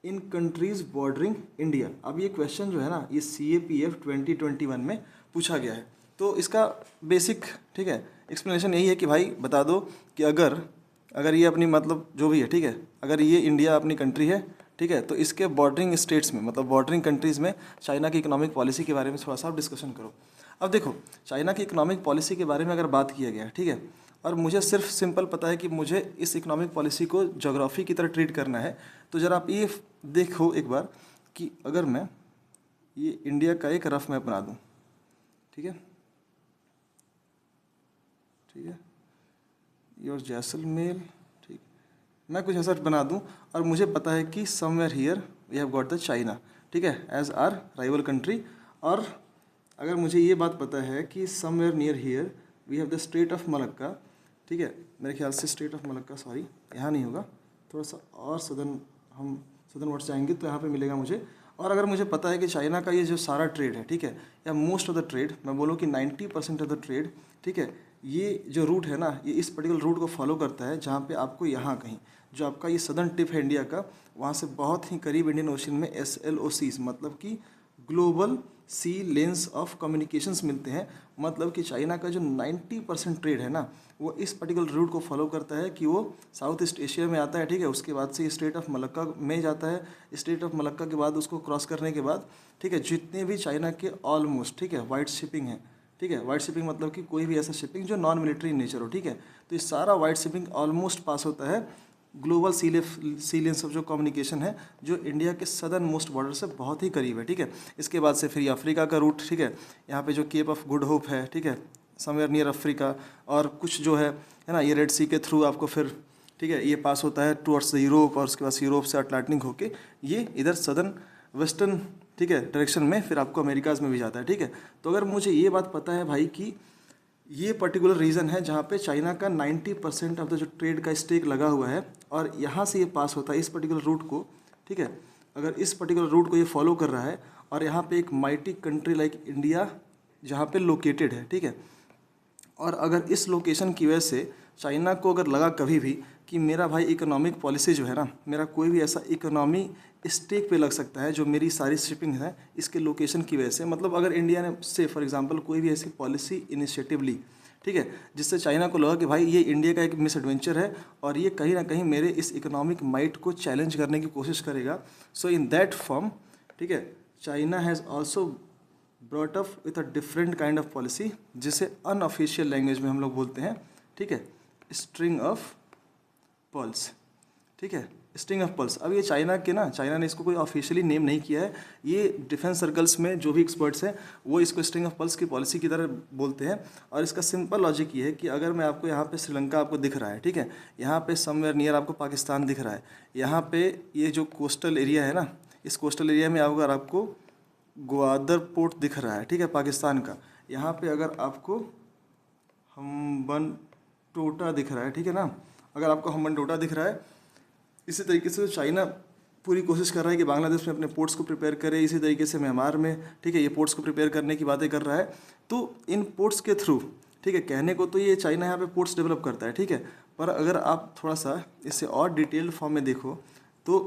इन कंट्रीज़ बॉर्डरिंग इंडिया। अब ये क्वेश्चन जो है ना ये CAPF 2021 में पूछा गया है। तो इसका बेसिक, ठीक है, एक्सप्लेनेशन यही है कि भाई बता दो कि अगर ये अपनी मतलब जो भी है, ठीक है, अगर ये इंडिया अपनी कंट्री है, ठीक है, तो इसके बॉर्डरिंग स्टेट्स में मतलब बॉर्डरिंग कंट्रीज़ में चाइना की इकोनॉमिक पॉलिसी के बारे में थोड़ा सा आप डिस्कशन करो। अब देखो चाइना की इकोनॉमिक पॉलिसी के बारे में अगर बात किया गया है, ठीक है, और मुझे सिर्फ सिंपल पता है कि मुझे इस इकोनॉमिक पॉलिसी को ज्योग्राफी की तरह ट्रीट करना है, तो ज़रा आप ये देखो एक बार कि अगर मैं ये इंडिया का एक रफ मैप बना दूँ, ठीक है, ठीक है, योर जैसलमेर, ठीक, मैं कुछ ऐसा बना दूं और मुझे पता है कि somewhere here we have got the China, ठीक है, एज आर राइवल कंट्री। और अगर मुझे ये बात पता है कि somewhere near here we have the strait of Malacca, ठीक है, मेरे ख्याल से स्ट्रेट ऑफ मलक्का, सॉरी यहाँ नहीं होगा, थोड़ा सा और हम सदर्न वर्ड्स जाएंगे तो यहाँ पे मिलेगा मुझे। और अगर मुझे पता है कि चाइना का ये जो सारा ट्रेड है, ठीक है, या मोस्ट ऑफ द ट्रेड, मैं बोलूँ कि 90% ऑफ द ट्रेड, ठीक है, ये जो रूट है ना ये इस पर्टिकुलर रूट को फॉलो करता है जहाँ पे आपको यहाँ कहीं जो आपका ये सदर्न टिप है इंडिया का, वहाँ से बहुत ही करीब इंडियन ओशन में SLOCs मतलब कि global sea lanes of communications मिलते हैं। मतलब कि चाइना का जो 90% ट्रेड है ना वो इस पर्टिकुलर रूट को फॉलो करता है कि वो साउथ ईस्ट एशिया में आता है, ठीक है, उसके बाद से स्ट्रेट ऑफ मलक्का में जाता है, स्ट्रेट ऑफ मलक्का के बाद उसको क्रॉस करने के बाद, ठीक है, जितने भी चाइना के ऑलमोस्ट, ठीक है, वाइट शिपिंग है, ठीक है, वाइट शिपिंग मतलब कि कोई भी ऐसा शिपिंग जो नॉन मिलिट्री नेचर हो, ठीक है, तो ये सारा वाइट शिपिंग ऑलमोस्ट पास होता है ग्लोबल सी लेंस ऑफ जो कम्युनिकेशन है जो इंडिया के सदर्न मोस्ट बॉर्डर से बहुत ही करीब है, ठीक है। इसके बाद से फिर अफ्रीका का रूट, ठीक है, यहाँ पे जो केप ऑफ गुड होप है, ठीक है, समवेयर नियर अफ्रीका, और कुछ जो है ना ये रेड सी के थ्रू आपको फिर ठीक है, ये पास होता है टुवर्ड्स द यूरोप और उसके बाद यूरोप से अटलांटिक होके ये इधर सदर्न वेस्टर्न, ठीक है, डायरेक्शन में फिर आपको अमेरिकाज में भी जाता है। ठीक है, तो अगर मुझे ये बात पता है भाई कि ये पर्टिकुलर रीजन है जहाँ पे चाइना का 90% ऑफ द जो ट्रेड का स्टेक लगा हुआ है और यहाँ से ये पास होता है इस पर्टिकुलर रूट को, ठीक है, अगर इस पर्टिकुलर रूट को ये फॉलो कर रहा है और यहाँ पे एक माइटी कंट्री लाइक इंडिया जहाँ पे लोकेटेड है, ठीक है, और अगर इस लोकेशन की वजह से चाइना को अगर लगा कभी भी कि मेरा भाई इकोनॉमिक पॉलिसी जो है ना, मेरा कोई भी ऐसा इकोनॉमी स्टेक पे लग सकता है जो मेरी सारी शिपिंग है इसके लोकेशन की वजह से, मतलब अगर इंडिया ने से फॉर एग्जांपल कोई भी ऐसी पॉलिसी इनिशिएटिव ली, ठीक है, जिससे चाइना को लगा कि भाई ये इंडिया का एक मिस एडवेंचर है और ये कहीं ना कहीं मेरे इस इकोनॉमिक माइट को चैलेंज करने की कोशिश करेगा, सो इन दैट फॉर्म, ठीक है, China has also brought up with a different kind of policy जिसे अनऑफिशियल लैंग्वेज में हम लोग बोलते हैं, ठीक है, स्ट्रिंग ऑफ पल्स, ठीक है, स्ट्रिंग ऑफ पल्स। अब ये चाइना ने इसको कोई ऑफिशियली नेम नहीं किया है, ये डिफेंस सर्कल्स में जो भी एक्सपर्ट्स हैं वो इसको स्ट्रिंग ऑफ पल्स की पॉलिसी की तरह बोलते हैं। और इसका सिंपल लॉजिक ये है कि अगर मैं आपको यहाँ पे श्रीलंका आपको दिख रहा है, ठीक है, यहाँ पे समवेयर नियर आपको पाकिस्तान दिख रहा है, यहाँ पे ये जो कोस्टल एरिया है ना, इस कोस्टल एरिया में अगर आपको ग्वादर पोर्ट दिख रहा है, ठीक है, पाकिस्तान का, यहाँ पे अगर आपको हम्बनटोटा दिख रहा है, ठीक है ना, अगर आपको हम्बनटोटा दिख रहा है, इसी तरीके से चाइना पूरी कोशिश कर रहा है कि बांग्लादेश में अपने पोर्ट्स को प्रिपेयर करे, इसी तरीके से म्यांमार में, ठीक है, ये पोर्ट्स को प्रिपेयर करने की बातें कर रहा है। तो इन पोर्ट्स के थ्रू, ठीक है, कहने को तो ये चाइना यहाँ पे पोर्ट्स डेवलप करता है, ठीक है, पर अगर आप थोड़ा सा इसे और डिटेल्ड फॉर्म में देखो तो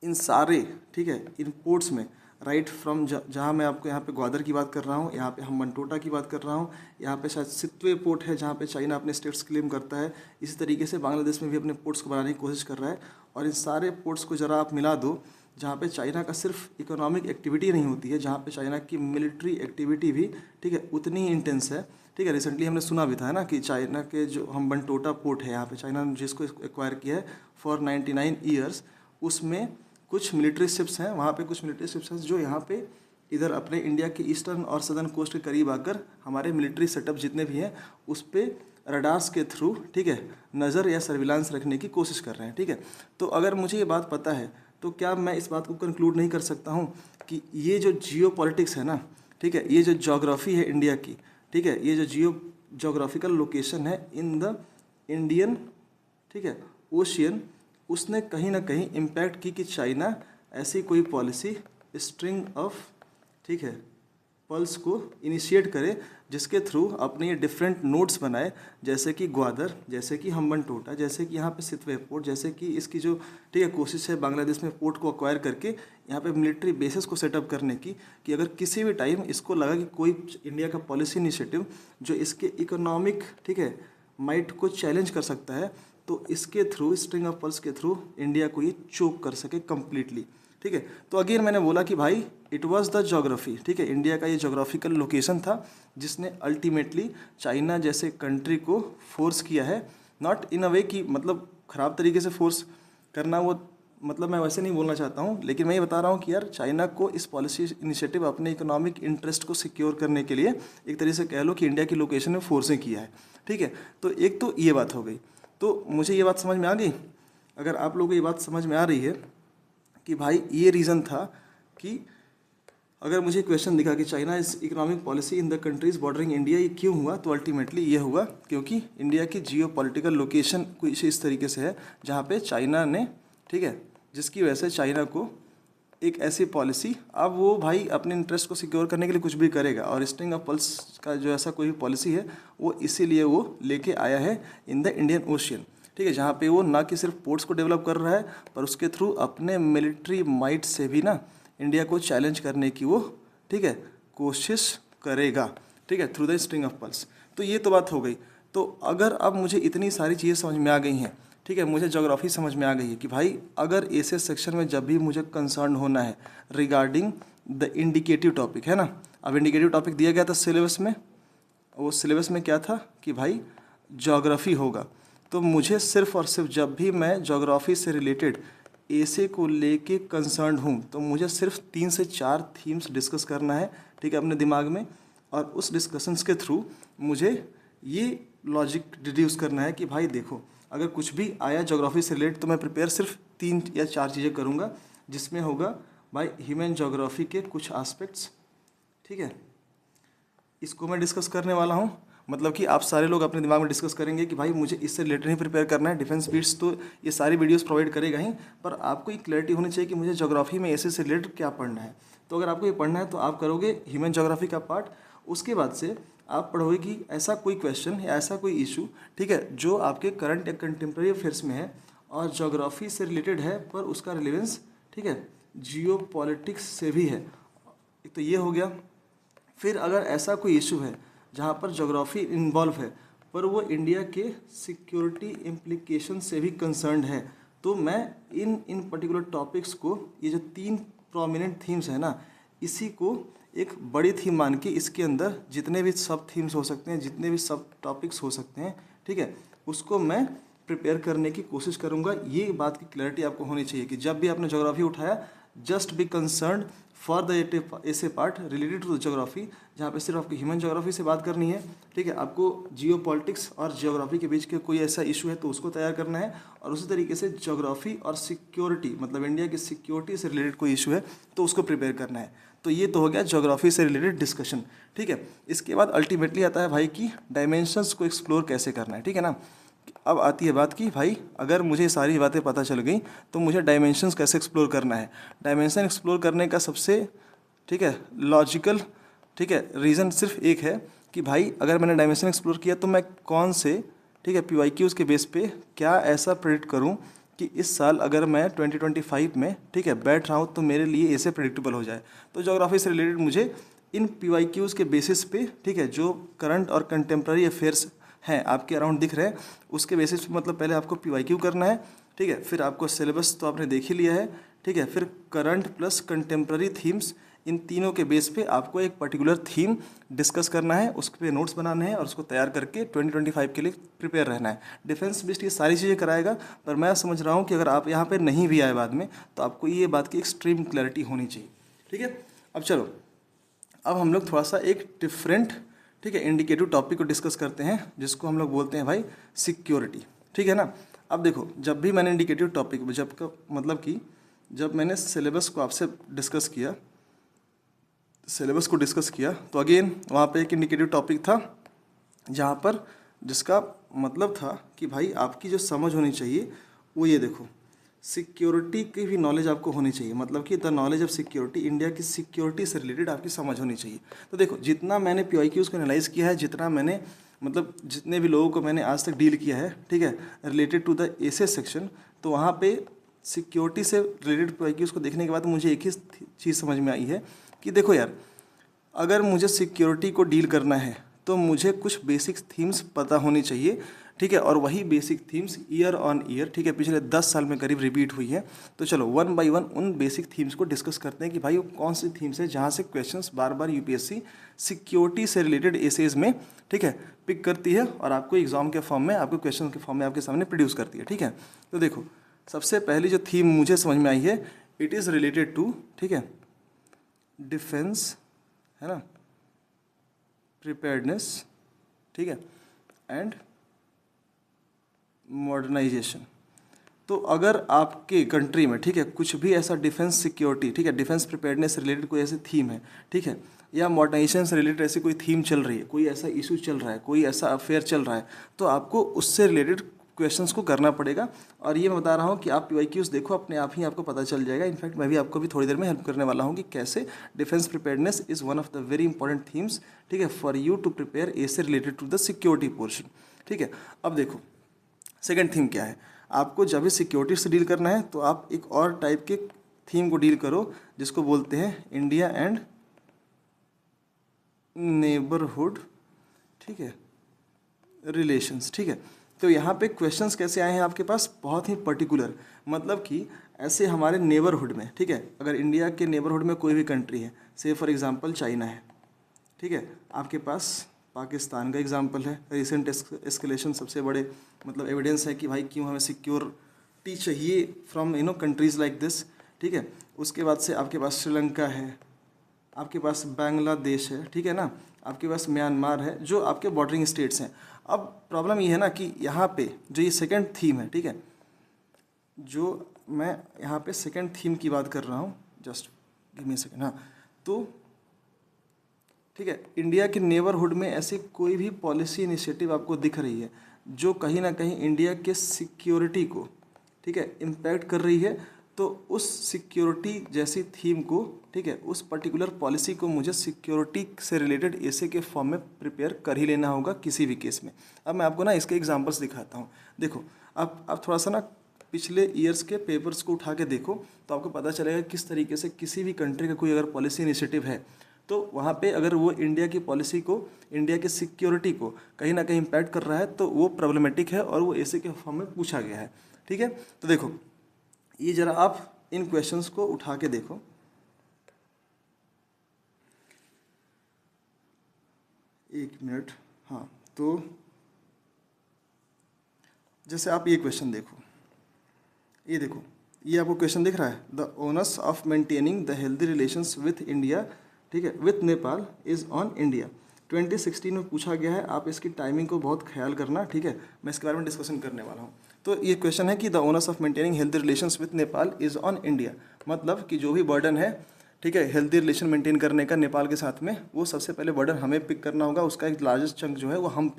इन सारे, ठीक है, इन पोर्ट्स में राइट फ्रॉम जहाँ मैं आपको यहाँ पे ग्वादर की बात कर रहा हूँ, यहाँ पे हम्बनटोटा की बात कर रहा हूँ, यहाँ पे शायद सितवे पोर्ट है जहाँ पे चाइना अपने स्टेट्स क्लेम करता है, इसी तरीके से बांग्लादेश में भी अपने पोर्ट्स को बनाने की कोशिश कर रहा है। और इन सारे पोर्ट्स को ज़रा आप मिला दो जहाँ पे चाइना का सिर्फ इकोनॉमिक एक्टिविटी नहीं होती है, जहाँ पे चाइना की मिलिट्री एक्टिविटी भी, ठीक है, उतनी ही इंटेंस है, ठीक है। रिसेंटली हमने सुना भी था ना कि चाइना के जो हम्बनटोटा पोर्ट है यहाँ पे चाइना ने जिसको एक्वायर किया है फॉर 99 ईयर्स, उसमें कुछ मिलिट्री शिप्स हैं, वहाँ पे कुछ मिलिट्री शिप्स हैं जो यहाँ पे इधर अपने इंडिया के ईस्टर्न और सदर्न कोस्ट के करीब आकर हमारे मिलिट्री सेटअप जितने भी हैं उस पर रडार्स के थ्रू, ठीक है, नज़र या सर्विलांस रखने की कोशिश कर रहे हैं, ठीक है। तो अगर मुझे ये बात पता है तो क्या मैं इस बात को कंक्लूड नहीं कर सकता हूँ कि ये जो जियो पॉलिटिक्स है ना, ठीक है, ये जो जोग्राफ़ी है इंडिया की, ठीक है, ये जो जोग्राफिकल लोकेशन है इन द इंडियन, ठीक है, ओशियन, उसने कहीं ना कहीं इम्पैक्ट की कि चाइना ऐसी कोई पॉलिसी स्ट्रिंग ऑफ, ठीक है, पल्स को इनिशिएट करे जिसके थ्रू अपने ये डिफरेंट नोड्स बनाए, जैसे कि ग्वादर, जैसे कि हम्बनटोटा, जैसे कि यहाँ पे सितवे पोर्ट, जैसे कि इसकी जो, ठीक है, कोशिश है बांग्लादेश में पोर्ट को अक्वायर करके यहाँ पे मिलिट्री बेसिस को सेटअप करने की, कि अगर किसी भी टाइम इसको लगा कि कोई इंडिया का पॉलिसी इनिशिएटिव जो इसके इकोनॉमिक, ठीक है, माइट को चैलेंज कर सकता है, तो इसके थ्रू, स्ट्रिंग ऑफ पल्स के थ्रू इंडिया को ये चोक कर सके कम्प्लीटली, ठीक है। तो अगेन मैंने बोला कि भाई इट वाज द ज्योग्राफी, ठीक है, इंडिया का ये ज्योग्राफिकल लोकेशन था जिसने अल्टीमेटली चाइना जैसे कंट्री को फोर्स किया है, नॉट इन अ वे कि मतलब ख़राब तरीके से फोर्स करना, वो मतलब मैं वैसे नहीं बोलना चाहता हूँ, लेकिन मैं ये बता रहा हूँ कि यार चाइना को इस पॉलिसी इनिशिएटिव अपने इकोनॉमिक इंटरेस्ट को सिक्योर करने के लिए एक तरीके से कह लो कि इंडिया की लोकेशन में फोर्सिंग किया है, ठीक है। तो एक तो ये बात हो गई, तो मुझे ये बात समझ में आ गई। अगर आप लोगों को ये बात समझ में आ रही है कि भाई ये रीज़न था कि अगर मुझे क्वेश्चन दिखा कि China is economic policy in the countries bordering India, ये क्यों हुआ, तो अल्टीमेटली ये हुआ क्योंकि इंडिया की जियो पॉलिटिकल लोकेशन कुछ इस तरीके से है जहाँ पे चाइना ने, ठीक है, जिसकी वजह से चाइना को एक ऐसी पॉलिसी, अब वो भाई अपने इंटरेस्ट को सिक्योर करने के लिए कुछ भी करेगा, और स्ट्रिंग ऑफ पल्स का जो ऐसा कोई भी पॉलिसी है वो इसीलिए वो लेके आया है इन द इंडियन ओशियन, ठीक है, जहाँ पे वो ना कि सिर्फ पोर्ट्स को डेवलप कर रहा है पर उसके थ्रू अपने मिलिट्री माइट से भी ना इंडिया को चैलेंज करने की वो, ठीक है, कोशिश करेगा, ठीक है, through the string of pulse. तो ये तो बात हो गई। तो अगर अब मुझे इतनी सारी चीज़ें समझ में आ गई हैं, ठीक है, मुझे ज्योग्राफी समझ में आ गई है कि भाई अगर ऐसे सेक्शन में जब भी मुझे कंसर्न होना है रिगार्डिंग द इंडिकेटिव टॉपिक, है ना, अब इंडिकेटिव टॉपिक दिया गया था सिलेबस में, वो सिलेबस में क्या था कि भाई ज्योग्राफी होगा, तो मुझे सिर्फ और सिर्फ जब भी मैं ज्योग्राफी से रिलेटेड ऐसे को लेके कंसर्न हूँ तो मुझे सिर्फ 3 से 4 थीम्स डिस्कस करना है, ठीक है, अपने दिमाग में, और उस डिस्कशंस के थ्रू मुझे ये लॉजिक डिड्यूस करना है कि भाई देखो अगर कुछ भी आया ज्योग्राफी से रिलेटेड तो मैं प्रिपेयर सिर्फ 3 या 4 चीज़ें करूँगा, जिसमें होगा भाई ह्यूमन ज्योग्राफी के कुछ एस्पेक्ट्स, ठीक है, इसको मैं डिस्कस करने वाला हूँ। मतलब कि आप सारे लोग अपने दिमाग में डिस्कस करेंगे कि भाई मुझे इससे रिलेटेड ही प्रिपेयर करना है। डिफेंस बीट्स तो ये सारी वीडियोस प्रोवाइड करेगा ही, पर आपको एक क्लैरिटी होनी चाहिए कि मुझे ज्योग्राफी में ऐसे से रिलेटेड क्या पढ़ना है। तो अगर आपको ये पढ़ना है तो आप करोगे ह्यूमन ज्योग्राफी का पार्ट, उसके बाद से आप पढ़ोगे कि ऐसा कोई क्वेश्चन या ऐसा कोई इशू, ठीक है, जो आपके करंट या कंटेम्प्रेरी अफेयर्स में है और ज्योग्राफी से रिलेटेड है, पर उसका रिलेवेंस, ठीक है, जियो पॉलिटिक्स से भी है। तो ये हो गया। फिर अगर ऐसा कोई इशू है जहाँ पर ज्योग्राफी इन्वॉल्व है पर वो इंडिया के सिक्योरिटी इम्प्लीकेशन से भी कंसर्न्ड है, तो मैं इन पर्टिकुलर टॉपिक्स को, ये जो 3 प्रोमिनेंट थीम्स है ना, इसी को एक बड़ी थीम मान के इसके अंदर जितने भी सब थीम्स हो सकते हैं, जितने भी सब टॉपिक्स हो सकते हैं, ठीक है, उसको मैं प्रिपेयर करने की कोशिश करूँगा। ये बात की क्लैरिटी आपको होनी चाहिए कि जब भी आपने ज्योग्राफी उठाया, just be concerned for the essay part related to the geography, जहाँ पे सिर्फ आपको ह्यूमन ज्योग्राफी से बात करनी है, ठीक है। आपको जियो पॉलिटिक्स और ज्योग्राफी के बीच के कोई ऐसा इशू है तो उसको तैयार करना है, और उसी तरीके से ज्योग्राफी और सिक्योरिटी, मतलब इंडिया की सिक्योरिटी से रिलेटेड कोई इशू है तो उसको प्रिपेयर करना है। तो ये तो हो गया ज्योग्राफी से रिलेटेड डिस्कशन, ठीक है। इसके बाद अल्टीमेटली आता है भाई कि डायमेंशंस को एक्सप्लोर कैसे करना है, ठीक है ना। अब आती है बात कि भाई अगर मुझे सारी बातें पता चल गई तो मुझे डायमेंशंस कैसे एक्सप्लोर करना है। डायमेंशन एक्सप्लोर करने का सबसे, ठीक है, लॉजिकल, ठीक है, रीज़न सिर्फ एक है कि भाई अगर मैंने डायमेंशन एक्सप्लोर किया तो मैं कौन से, ठीक है, PYQs के बेस पे क्या ऐसा प्रेडिक्ट करूं कि इस साल अगर मैं 2025 में, ठीक है, बैठ रहा हूँ तो मेरे लिए ऐसे प्रेडिक्टेबल हो जाए। तो ज्योग्राफी से रिलेटेड मुझे इन PYQs के बेसिस पे, ठीक है, जो करंट और कंटेम्प्रेरी अफेयर्स हैं आपके अराउंड दिख रहे हैं, उसके बेसिस पे, मतलब पहले आपको PYQ करना है, ठीक है, फिर आपको सिलेबस तो आपने देख ही लिया है, ठीक है, फिर करंट प्लस कंटेम्प्रेरी थीम्स, इन तीनों के बेस पे आपको एक पर्टिकुलर थीम डिस्कस करना है, उस पर नोट्स बनाने हैं और उसको तैयार करके 2025 के लिए प्रिपेयर रहना है। डिफेंस बेस्ड ये सारी चीज़ें कराएगा, पर मैं समझ रहा हूँ कि अगर आप यहाँ पे नहीं भी आए बाद में तो आपको ये बात की एक्सट्रीम क्लैरिटी होनी चाहिए, ठीक है। अब चलो, अब हम लोग थोड़ा सा एक डिफरेंट, ठीक है, इंडिकेटिव टॉपिक को डिस्कस करते हैं, जिसको हम लोग बोलते हैं भाई सिक्योरिटी, ठीक है ना। अब देखो, जब भी मैंने इंडिकेटिव टॉपिक, जब का मतलब कि जब मैंने सिलेबस को आपसे डिस्कस किया, सिलेबस को डिस्कस किया, तो अगेन वहाँ पे एक इंडिकेटिव टॉपिक था जहाँ पर, जिसका मतलब था कि भाई आपकी जो समझ होनी चाहिए वो ये देखो, सिक्योरिटी की भी नॉलेज आपको होनी चाहिए, मतलब कि the knowledge of security, India की सिक्योरिटी से रिलेटेड आपकी समझ होनी चाहिए। तो देखो, जितना मैंने PYQs को एनालाइज किया है, जितना मैंने, मतलब जितने भी लोगों को मैंने आज तक डील किया है, ठीक है, related to the essay section, तो वहाँ पे सिक्योरिटी से रिलेटेड PYQs को देखने के बाद मुझे एक ही चीज़ समझ में आई है कि देखो यार, अगर मुझे सिक्योरिटी को डील करना है तो मुझे कुछ बेसिक थीम्स पता होनी चाहिए, ठीक है, और वही basic themes year on year, ठीक है, पिछले 10 साल में करीब रिपीट हुई है। तो चलो 1 बाय 1 उन बेसिक थीम्स को डिस्कस करते हैं कि भाई वो कौन सी थीम्स है जहाँ से क्वेश्चंस बार बार UPSC सिक्योरिटी से रिलेटेड एसेज में, ठीक है, पिक करती है और आपको एग्जाम के फॉर्म में, आपको क्वेश्चन के फॉर्म में आपके सामने प्रोड्यूस करती है, ठीक है। तो देखो, सबसे पहली जो थीम मुझे समझ में आई है, इट इज़ रिलेटेड टू, ठीक है, डिफेंस, है ना, प्रिपेयर्डनेस, ठीक है, एंड मॉडर्नाइजेशन। तो अगर आपके कंट्री में, ठीक है, कुछ भी ऐसा डिफेंस सिक्योरिटी, ठीक है, डिफेंस प्रिपेयर्डनेस से रिलेटेड कोई ऐसी थीम है, ठीक है, या मॉडर्नाइजेशन से रिलेटेड ऐसी कोई थीम चल रही है, कोई ऐसा इशू चल रहा है, कोई ऐसा अफेयर चल रहा है, तो आपको उससे रिलेटेड क्वेश्चंस को करना पड़ेगा। और ये मैं बता रहा हूँ कि आप PYQs देखो, अपने आप ही आपको पता चल जाएगा। इनफैक्ट मैं भी आपको भी थोड़ी देर में हेल्प करने वाला हूँ कि कैसे defence preparedness is one of the very important themes, ठीक है, for you to prepare essay related to the security portion, ठीक है। अब देखो, सेकेंड थीम क्या है, आपको जब भी सिक्योरिटी से डील करना है तो आप एक और टाइप के थीम को डील करो, जिसको बोलते हैं इंडिया एंड नेबरहुड, ठीक है, रिलेशंस, ठीक है। तो यहाँ पे क्वेश्चंस कैसे आए हैं आपके पास, बहुत ही पर्टिकुलर, मतलब कि ऐसे हमारे नेबरहुड में, ठीक है, अगर इंडिया के नेबरहुड में कोई भी कंट्री है, से फॉर एग्जांपल चाइना है, ठीक है, आपके पास पाकिस्तान का एग्जांपल है, रिसेंट एस्केलेशन सबसे बड़े, मतलब एविडेंस है कि भाई क्यों हमें सिक्योरिटी चाहिए फ्रॉम कंट्रीज़ लाइक दिस, ठीक है। उसके बाद से आपके पास श्रीलंका है, आपके पास बांग्लादेश है, ठीक है ना, आपके पास म्यांमार है, जो आपके बॉर्डरिंग स्टेट्स हैं। अब प्रॉब्लम ये है ना कि यहाँ पे जो ये सेकंड थीम है, ठीक है, जो मैं यहाँ पे सेकंड थीम की बात कर रहा हूँ, जस्ट गिव मी सेकंड। हाँ, तो ठीक है, इंडिया के नेबरहुड में ऐसी कोई भी पॉलिसी इनिशिएटिव आपको दिख रही है जो कहीं ना कहीं इंडिया के सिक्योरिटी को, ठीक है, इम्पैक्ट कर रही है, तो उस सिक्योरिटी जैसी थीम को, ठीक है, उस पर्टिकुलर पॉलिसी को मुझे सिक्योरिटी से रिलेटेड ऐसे के फॉर्म में प्रिपेयर कर ही लेना होगा किसी भी केस में। अब मैं आपको ना इसके एग्जांपल्स दिखाता हूँ। देखो, आप थोड़ा सा ना पिछले ईयर्स के पेपर्स को उठा के देखो तो आपको पता चलेगा किस तरीके से किसी भी कंट्री का कोई अगर पॉलिसी इनिशिएटिव है तो वहाँ पे अगर वो इंडिया की पॉलिसी को, इंडिया के सिक्योरिटी को कहीं ना कहीं इम्पैक्ट कर रहा है तो वो प्रॉब्लमेटिक है और वो ऐसे के फॉर्म में पूछा गया है, ठीक है। तो देखो, ये जरा आप इन क्वेश्चंस को उठा के देखो। एक मिनट। हाँ, तो जैसे आप ये क्वेश्चन देखो, ये देखो, ये आपको क्वेश्चन दिख रहा है, the onus of maintaining the healthy relations with India, ठीक है, with Nepal is on India. 2016 में पूछा गया है। आप इसकी टाइमिंग को बहुत ख्याल करना, ठीक है, मैं इसके बारे में डिस्कशन करने वाला हूँ। तो ये क्वेश्चन है कि the onus of maintaining healthy relations with Nepal is on India, मतलब कि जो भी बर्डन है, ठीक है, हेल्दी रिलेशन मेंटेन करने का नेपाल के साथ में, वो सबसे पहले बर्डन हमें पिक करना होगा। उसका एक लार्जेस्ट चंक जो है वो हम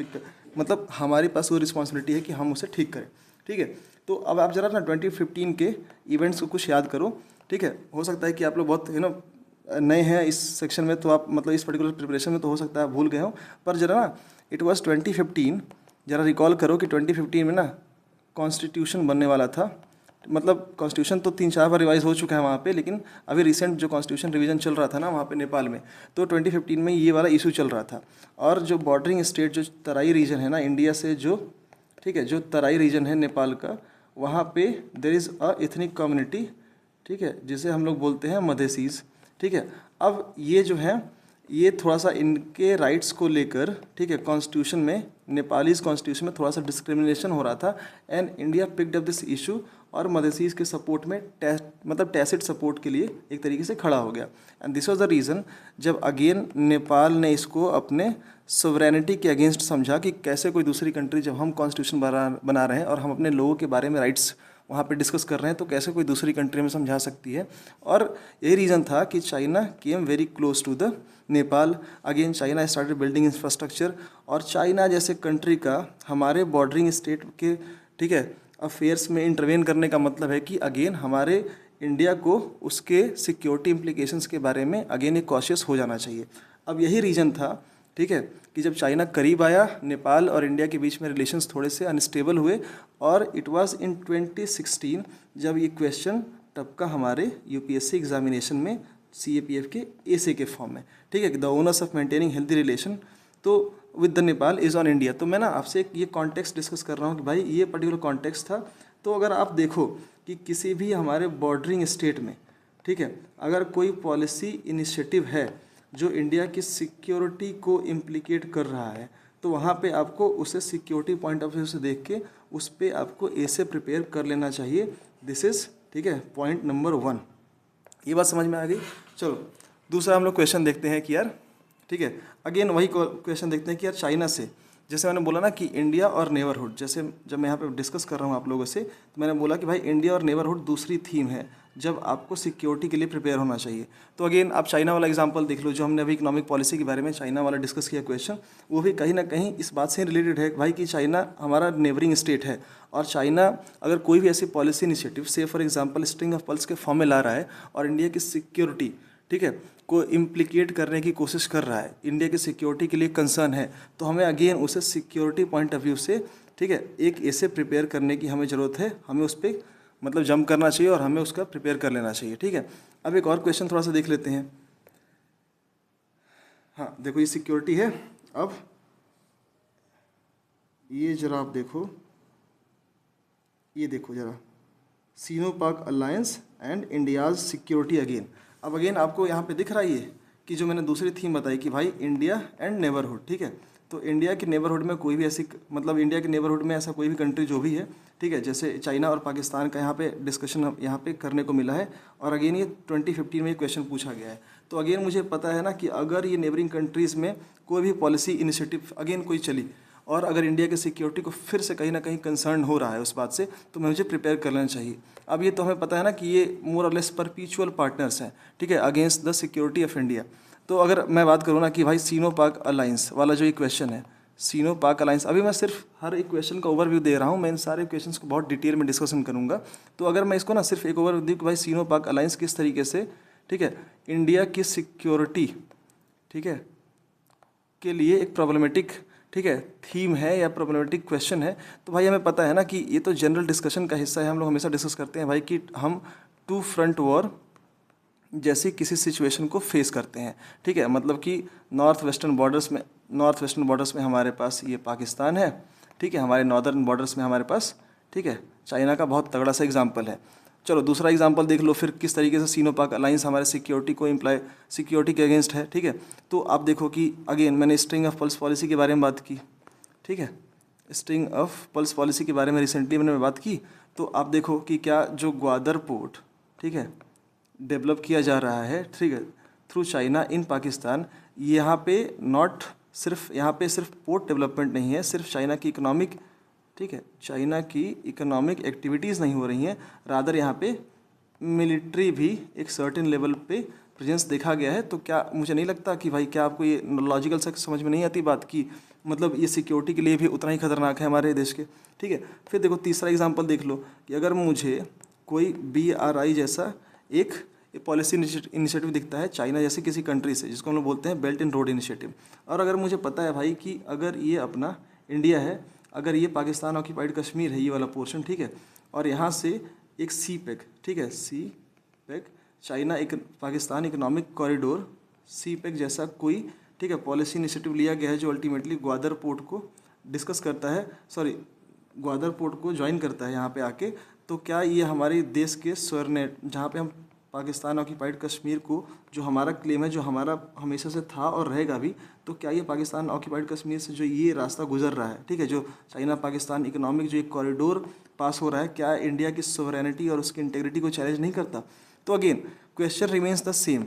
मतलब हमारे पास वो रिस्पॉन्सिबिलिटी है कि हम उसे ठीक करें, ठीक है। तो अब आप जरा ना 2015 के इवेंट्स को कुछ याद करो, ठीक है। हो सकता है कि आप लोग बहुत नए हैं इस सेक्शन में, तो आप मतलब इस पर्टिकुलर प्रिपरेशन में, तो हो सकता है आप भूल गए हो, पर जरा ना इट वाज 2015, जरा रिकॉल करो कि 2015 में ना कॉन्स्टिट्यूशन बनने वाला था। मतलब कॉन्स्टिट्यूशन तो 3-4 बार रिवाइज हो चुका है वहाँ पे, लेकिन अभी रिसेंट जो कॉन्स्टिट्यूशन रिवीजन चल रहा था ना वहाँ पे नेपाल में, तो 2015 में ये वाला इशू चल रहा था। और जो बॉर्डरिंग स्टेट, जो तराई रीजन है ना इंडिया से, जो, ठीक है, जो तराई रीजन है नेपाल का, वहाँ पे there is a ethnic community, ठीक है, जिसे हम लोग बोलते हैं मधेसीज, ठीक है। अब ये जो है, ये थोड़ा सा इनके राइट्स को लेकर, ठीक है, कॉन्स्टिट्यूशन में, नेपालीज कॉन्स्टिट्यूशन में थोड़ा सा डिस्क्रिमिनेशन हो रहा था, and India picked up this issue और मधेसीज के सपोर्ट में मतलब टैसिट सपोर्ट के लिए एक तरीके से खड़ा हो गया। And this was the reason जब अगेन नेपाल ने इसको अपने सोवरेनिटी के अगेंस्ट समझा कि कैसे कोई दूसरी कंट्री, जब हम कॉन्स्टिट्यूशन बना रहे हैं और हम अपने लोगों के बारे में राइट्स वहाँ पे डिस्कस कर रहे हैं, तो कैसे कोई दूसरी कंट्री में समझा सकती है। और यही रीज़न था कि China came very close to the Nepal. Again China started building infrastructure, और चाइना जैसे कंट्री का हमारे बॉर्डरिंग स्टेट के, ठीक है, अफेयर्स में इंटरवेन करने का मतलब है कि अगेन हमारे इंडिया को उसके सिक्योरिटी इम्प्लीकेशंस के बारे में अगेन एक कॉशियस हो जाना चाहिए। अब यही रीज़न था, ठीक है, कि जब चाइना करीब आया, नेपाल और इंडिया के बीच में रिलेशंस थोड़े से अनस्टेबल हुए, और इट वाज इन 2016 जब ये क्वेश्चन टपका हमारे यूपीएससी एग्जामिनेशन में सीएपीएफ के एसे के फॉर्म में, ठीक है, the onus of maintaining healthy relation to with the Nepal is on India. तो मैं ना आपसे ये कॉन्टेक्स्ट डिस्कस कर रहा हूँ कि भाई ये पर्टिकुलर कॉन्टेक्स्ट था। तो अगर आप देखो कि किसी भी हमारे बॉर्डरिंग स्टेट में, ठीक है, अगर कोई पॉलिसी इनिशिएटिव है जो इंडिया की सिक्योरिटी को इम्प्लीकेट कर रहा है, तो वहाँ पे आपको उसे सिक्योरिटी पॉइंट ऑफ व्यू से देख के उस पर आपको ऐसे प्रिपेयर कर लेना चाहिए। दिस इज़, ठीक है, पॉइंट नंबर 1। ये बात समझ में आ गई। चलो दूसरा हम लोग क्वेश्चन देखते हैं कि यार, ठीक है, अगेन वही क्वेश्चन देखते हैं कि यार चाइना से, जैसे मैंने बोला ना कि इंडिया और नेबरहुड, जैसे जब मैं यहाँ पे डिस्कस कर रहा हूँ आप लोगों से, तो मैंने बोला कि भाई इंडिया और नेबरहुड दूसरी थीम है जब आपको सिक्योरिटी के लिए प्रिपेयर होना चाहिए। तो अगेन आप चाइना वाला एग्जांपल देख लो, जो हमने अभी इकोनॉमिक पॉलिसी के बारे में चाइना वाला डिस्कस किया क्वेश्चन, वो भी कहीं ना कहीं इस बात से रिलेटेड है भाई कि चाइना हमारा नेबरिंग स्टेट है, और चाइना अगर कोई भी ऐसी पॉलिसी इनिशिएटिव, से for example string of pulse के फॉर्म में ला रहा है और इंडिया की सिक्योरिटी, ठीक है, को इम्प्लीकेट करने की कोशिश कर रहा है, इंडिया की सिक्योरिटी के लिए कंसर्न है, तो हमें अगेन उसे सिक्योरिटी पॉइंट ऑफ व्यू से, ठीक है, एक ऐसे प्रिपेयर करने की हमें ज़रूरत है, हमें उस पर मतलब जंप करना चाहिए और हमें उसका प्रिपेयर कर लेना चाहिए, ठीक है। अब एक और क्वेश्चन थोड़ा सा देख लेते हैं। हाँ देखो, ये सिक्योरिटी है। अब ये जरा आप देखो, ये देखो जरा, सीनो पाक alliance and India's security again. अब अगेन आपको यहाँ पे दिख रहा है ये कि जो मैंने दूसरी थीम बताई कि भाई इंडिया एंड नेबरहुड, ठीक है, तो इंडिया के नेबरहुड में कोई भी ऐसी, मतलब इंडिया के नेबरहुड में ऐसा कोई भी कंट्री जो भी है, ठीक है, जैसे चाइना और पाकिस्तान का यहाँ पे डिस्कशन यहाँ पे करने को मिला है। और अगेन ये 2015 में ये क्वेश्चन पूछा गया है। तो अगेन मुझे पता है ना कि अगर ये नेबरिंग कंट्रीज़ में कोई भी पॉलिसी इनिशिएटिव अगेन कोई चली और अगर इंडिया की सिक्योरिटी को फिर से कहीं ना कहीं कंसर्न हो रहा है उस बात से, तो मुझे प्रिपेयर कर लेना चाहिए। अब ये तो हमें पता है ना कि ये मोर और लेस परपीचुअल पार्टनर्स हैं, ठीक है, against the security of India. तो अगर मैं बात करूँ ना कि भाई सीनो पाक अलायंस वाला जो ये क्वेश्चन है, सीनो पाक अलायंस, अभी मैं सिर्फ हर एक क्वेश्चन का ओवरव्यू दे रहा हूँ, मैं इन सारे क्वेश्चंस को बहुत डिटेल में डिस्कशन करूँगा। तो अगर मैं इसको ना सिर्फ एक ओवरव्यू दूँ कि भाई सीनो पाक अलायंस किस तरीके से, ठीक है, इंडिया की सिक्योरिटी, ठीक है, के लिए एक प्रॉब्लमेटिक, ठीक है, थीम है या प्रॉब्लमेटिक क्वेश्चन है। तो भाई हमें पता है ना कि ये तो जनरल डिस्कशन का हिस्सा है, हम लोग हमेशा डिस्कस करते हैं भाई कि हम टू फ्रंट वॉर जैसी किसी सिचुएशन को फेस करते हैं, ठीक है, मतलब कि नॉर्थ वेस्टर्न बॉर्डर्स में हमारे पास ये पाकिस्तान है, ठीक है, हमारे नॉर्दर्न बॉर्डर्स में हमारे पास, ठीक है, चाइना का बहुत तगड़ा सा एग्जाम्पल है। चलो दूसरा एग्जाम्पल देख लो फिर किस तरीके से सीनो पाक अलायंस हमारे सिक्योरिटी के अगेंस्ट है, ठीक है। तो आप देखो कि अगेन मैंने स्ट्रिंग ऑफ पल्स पॉलिसी के बारे में बात की, ठीक है, स्ट्रिंग ऑफ पल्स पॉलिसी के बारे में रिसेंटली मैंने बात की। तो आप देखो कि क्या जो ग्वादर पोर्ट, ठीक है, डेवलप किया जा रहा है, ठीक है, थ्रू चाइना इन पाकिस्तान, यहाँ पे सिर्फ पोर्ट डेवलपमेंट नहीं है, सिर्फ चाइना की इकोनॉमिक, ठीक है, चाइना की इकोनॉमिक एक्टिविटीज़ नहीं हो रही हैं, रादर यहाँ पे मिलिट्री भी एक सर्टेन लेवल पे प्रेजेंस देखा गया है। तो क्या मुझे नहीं लगता कि भाई, क्या आपको ये लॉजिकल से समझ में नहीं आती बात की, मतलब ये सिक्योरिटी के लिए भी उतना ही खतरनाक है हमारे देश के, ठीक है। फिर देखो तीसरा एग्जांपल देख लो कि अगर मुझे कोई BRI जैसा एक पॉलिसी इनिशिएटिव दिखता है चाइना जैसे किसी कंट्री से, जिसको हम लोग बोलते हैं बेल्ट एंड रोड इनिशिएटिव, और अगर मुझे पता है भाई कि अगर ये अपना इंडिया है, अगर ये पाकिस्तान ऑक्यूपाइड कश्मीर है, ये वाला पोर्शन, ठीक है, और यहाँ से एक CPEC, ठीक है, CPEC चाइना एक पाकिस्तान इकोनॉमिक कॉरिडोर, CPEC जैसा कोई, ठीक है, पॉलिसी इनिशिएटिव लिया गया है जो अल्टीमेटली ग्वादर पोर्ट को डिस्कस करता है, ग्वादर पोर्ट को ज्वाइन करता है यहाँ पे आके। तो क्या ये हमारे देश के स्वरनेट, जहाँ पे हम पाकिस्तान ऑक्यूपाइड कश्मीर को, जो हमारा क्लेम है, जो हमारा हमेशा से था और रहेगा भी, तो क्या ये पाकिस्तान ऑक्यूपाइड कश्मीर से जो ये रास्ता गुजर रहा है, ठीक है, जो चाइना पाकिस्तान इकोनॉमिक जो एक कॉरिडोर पास हो रहा है, क्या इंडिया की सोवरेनिटी और उसकी इंटेग्रिटी को चैलेंज नहीं करता? तो again question remains the same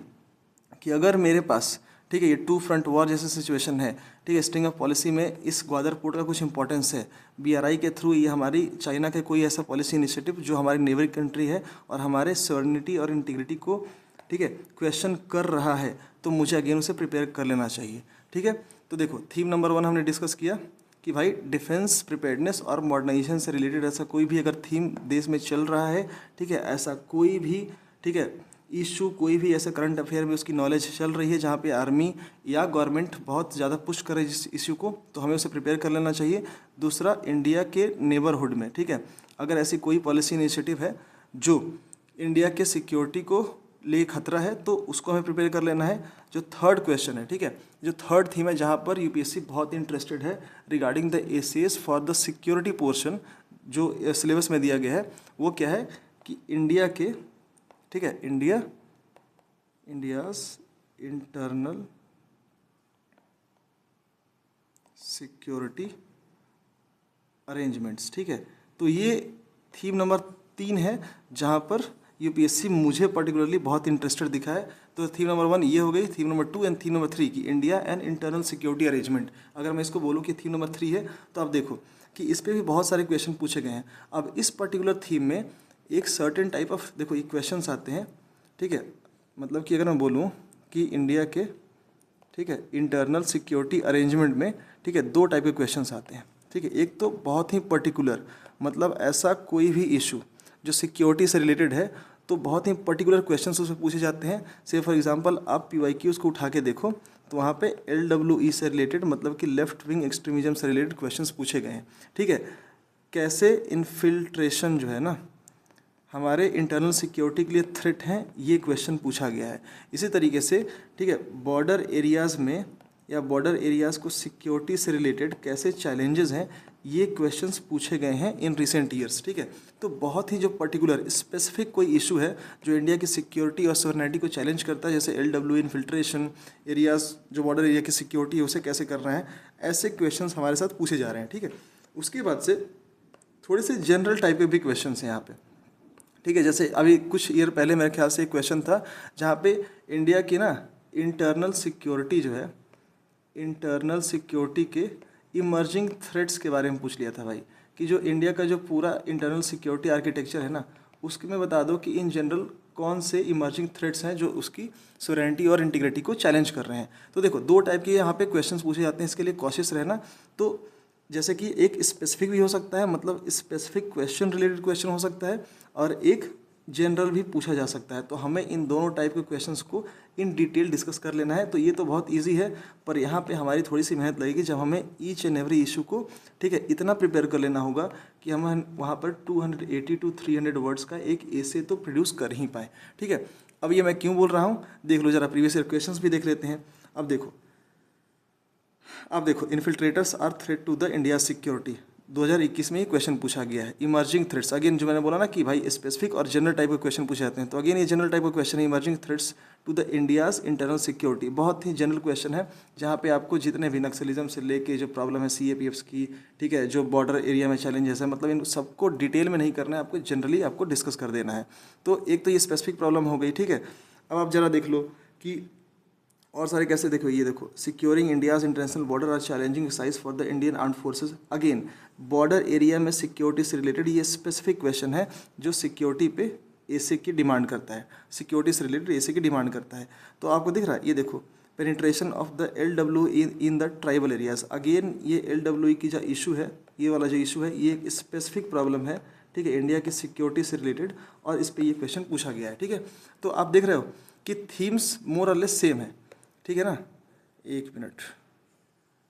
कि अगर मेरे पास, ठीक है, ये टू फ्रंट वॉर जैसे सिचुएशन है, ठीक है, स्ट्रिंग ऑफ पॉलिसी में इस ग्वादर पोर्ट का कुछ इंपॉर्टेंस है, BRI के थ्रू ये हमारी चाइना के कोई ऐसा पॉलिसी इनिशिएटिव जो हमारी नेबरिंग कंट्री है और हमारे सॉवरेनिटी और इंटीग्रिटी को, ठीक है, क्वेश्चन कर रहा है, तो मुझे अगेन उसे प्रिपेयर कर लेना चाहिए, ठीक है। तो देखो थीम नंबर 1 हमने डिस्कस किया कि भाई डिफेंस प्रिपेयर्डनेस और मॉडर्नाइजेशन से रिलेटेड ऐसा कोई भी अगर थीम देश में चल रहा है, ठीक है, ऐसा कोई भी, ठीक है, इशू, कोई भी ऐसे करंट अफेयर में उसकी नॉलेज चल रही है जहाँ पे आर्मी या गवर्नमेंट बहुत ज़्यादा पुश करे जिस इशू को, तो हमें उसे प्रिपेयर कर लेना चाहिए। दूसरा, इंडिया के नेबरहुड में, ठीक है, अगर ऐसी कोई पॉलिसी इनिशिएटिव है जो इंडिया के सिक्योरिटी को लिए खतरा है, तो उसको हमें प्रिपेयर कर लेना है। जो थर्ड क्वेश्चन है, ठीक है, जो थर्ड थीम है जहाँ पर UPSC बहुत इंटरेस्टेड है regarding the ACS for the security portion जो सिलेबस में दिया गया है, वो क्या है कि इंडिया के, ठीक है, इंडियाज इंटरनल सिक्योरिटी अरेंजमेंट्स, ठीक है। तो ये थीम नंबर 3 है जहाँ पर UPSC मुझे पर्टिकुलरली बहुत इंटरेस्टेड दिखा है। तो थीम नंबर 1 ये हो गई, theme number 2 and theme number 3 की India and internal security arrangement. अगर मैं इसको बोलूँ कि थीम नंबर 3 है, तो आप देखो कि इस पर भी बहुत सारे क्वेश्चन पूछे गए हैं। अब इस पर्टिकुलर थीम में एक सर्टेन टाइप ऑफ, देखो ये क्वेश्चंस आते हैं, ठीक है, मतलब कि अगर मैं बोलूँ कि इंडिया के, ठीक है, इंटरनल सिक्योरिटी अरेंजमेंट में, ठीक है, 2 टाइप के क्वेश्चंस आते हैं, ठीक है। एक तो बहुत ही पर्टिकुलर, मतलब ऐसा कोई भी इशू जो सिक्योरिटी से रिलेटेड है, तो बहुत ही पर्टिकुलर क्वेश्चंस उसमें पूछे जाते हैं। से फॉर एग्जांपल आप PYQ को उठा के देखो तो वहाँ पे LWE से रिलेटेड, मतलब कि लेफ्ट विंग एक्सट्रीमिज्म से रिलेटेड क्वेश्चंस पूछे गए हैं, ठीक है। कैसे इन्फिल्ट्रेशन जो है ना हमारे इंटरनल सिक्योरिटी के लिए थ्रेट हैं, ये क्वेश्चन पूछा गया है। इसी तरीके से, ठीक है, बॉर्डर एरियाज़ में या बॉर्डर एरियाज़ को सिक्योरिटी से रिलेटेड कैसे चैलेंजेस हैं, ये क्वेश्चंस पूछे गए हैं इन रिसेंट ईयर्स। ठीक है, तो बहुत ही जो पर्टिकुलर स्पेसिफिक कोई इशू है जो इंडिया की सिक्योरिटी और सॉवरेनिटी को चैलेंज करता है, जैसे LW इन्फिल्ट्रेशन एरियाज़, जो बॉर्डर एरिया की सिक्योरिटी है उसे कैसे कर रहे हैं, ऐसे क्वेश्चंस हमारे साथ पूछे जा रहे हैं। ठीक है, उसके बाद से थोड़े से जनरल टाइप के भी क्वेश्चन हैं यहाँ पे। ठीक है, जैसे अभी कुछ ईयर पहले मेरे ख्याल से एक क्वेश्चन था जहाँ पे इंडिया की ना इंटरनल सिक्योरिटी जो है, इंटरनल सिक्योरिटी के इमर्जिंग थ्रेट्स के बारे में पूछ लिया था भाई, कि जो इंडिया का जो पूरा इंटरनल सिक्योरिटी आर्किटेक्चर है ना, उसके में बता दो कि इन जनरल कौन से इमर्जिंग थ्रेट्स हैं जो उसकी सोवरेनिटी और इंटीग्रिटी को चैलेंज कर रहे हैं। तो देखो, दो टाइप के यहाँ पे क्वेश्चंस पूछे जाते हैं, इसके लिए कॉशियस रहना। तो जैसे कि एक स्पेसिफिक भी हो सकता है, मतलब स्पेसिफिक क्वेश्चन रिलेटेड क्वेश्चन हो सकता है, और एक जनरल भी पूछा जा सकता है। तो हमें इन दोनों टाइप के क्वेश्चंस को इन डिटेल डिस्कस कर लेना है। तो ये तो बहुत इजी है, पर यहाँ पे हमारी थोड़ी सी मेहनत लगेगी जब हमें ईच एंड एवरी इशू को, ठीक है, इतना प्रिपेयर कर लेना होगा कि हम वहाँ पर 280 to 300 वर्ड्स का एक एसे तो प्रोड्यूस कर ही पाएँ। ठीक है, अब ये मैं क्यों बोल रहा हूँ, देख लो जरा, प्रीवियस ईयर क्वेश्चंस भी देख लेते हैं। अब देखो infiltrators are threat to the India security, 2021 में ये क्वेश्चन पूछा गया है। इमर्जिंग थ्रेट्स, अगेन जो मैंने बोला ना कि भाई स्पेसिफिक और जनरल टाइप के क्वेश्चन पूछे जाते हैं, तो अगेन ये जनरल टाइप का क्वेश्चन है, emerging threats to the India's internal security. बहुत ही जनरल क्वेश्चन है, जहाँ पे आपको जितने भी नक्सलिज्म से लेके जो प्रॉब्लम है CAPFs की, ठीक है, जो बॉर्डर एरिया में चैलेंजेस है, मतलब इन सबको डिटेल में नहीं करना है, आपको जनरली आपको डिस्कस कर देना है। तो एक तो ये स्पेसिफिक प्रॉब्लम हो गई। ठीक है, अब आप जरा देख लो कि और सारे कैसे, देखो ये देखो, securing India's international border are challenging exercise for the Indian armed forces. Again border area में सिक्योरिटी से रिलेटेड ये स्पेसिफिक क्वेश्चन है जो सिक्योरिटी पे एसे की डिमांड करता है, सिक्योरिटी से रिलेटेड एसे की डिमांड करता है। तो आपको दिख रहा है, ये देखो, penetration of the LW in the tribal areas. Again ये LW की जो इशू है, ये वाला जो इशू है, ये एक स्पेसिफिक प्रॉब्लम है, ठीक है, इंडिया की सिक्योरिटी से रिलेटेड, और इस पर ये क्वेश्चन पूछा गया है। ठीक है, तो आप देख रहे हो कि थीम्स मोर और लेस सेम है। ठीक है ना, एक मिनट,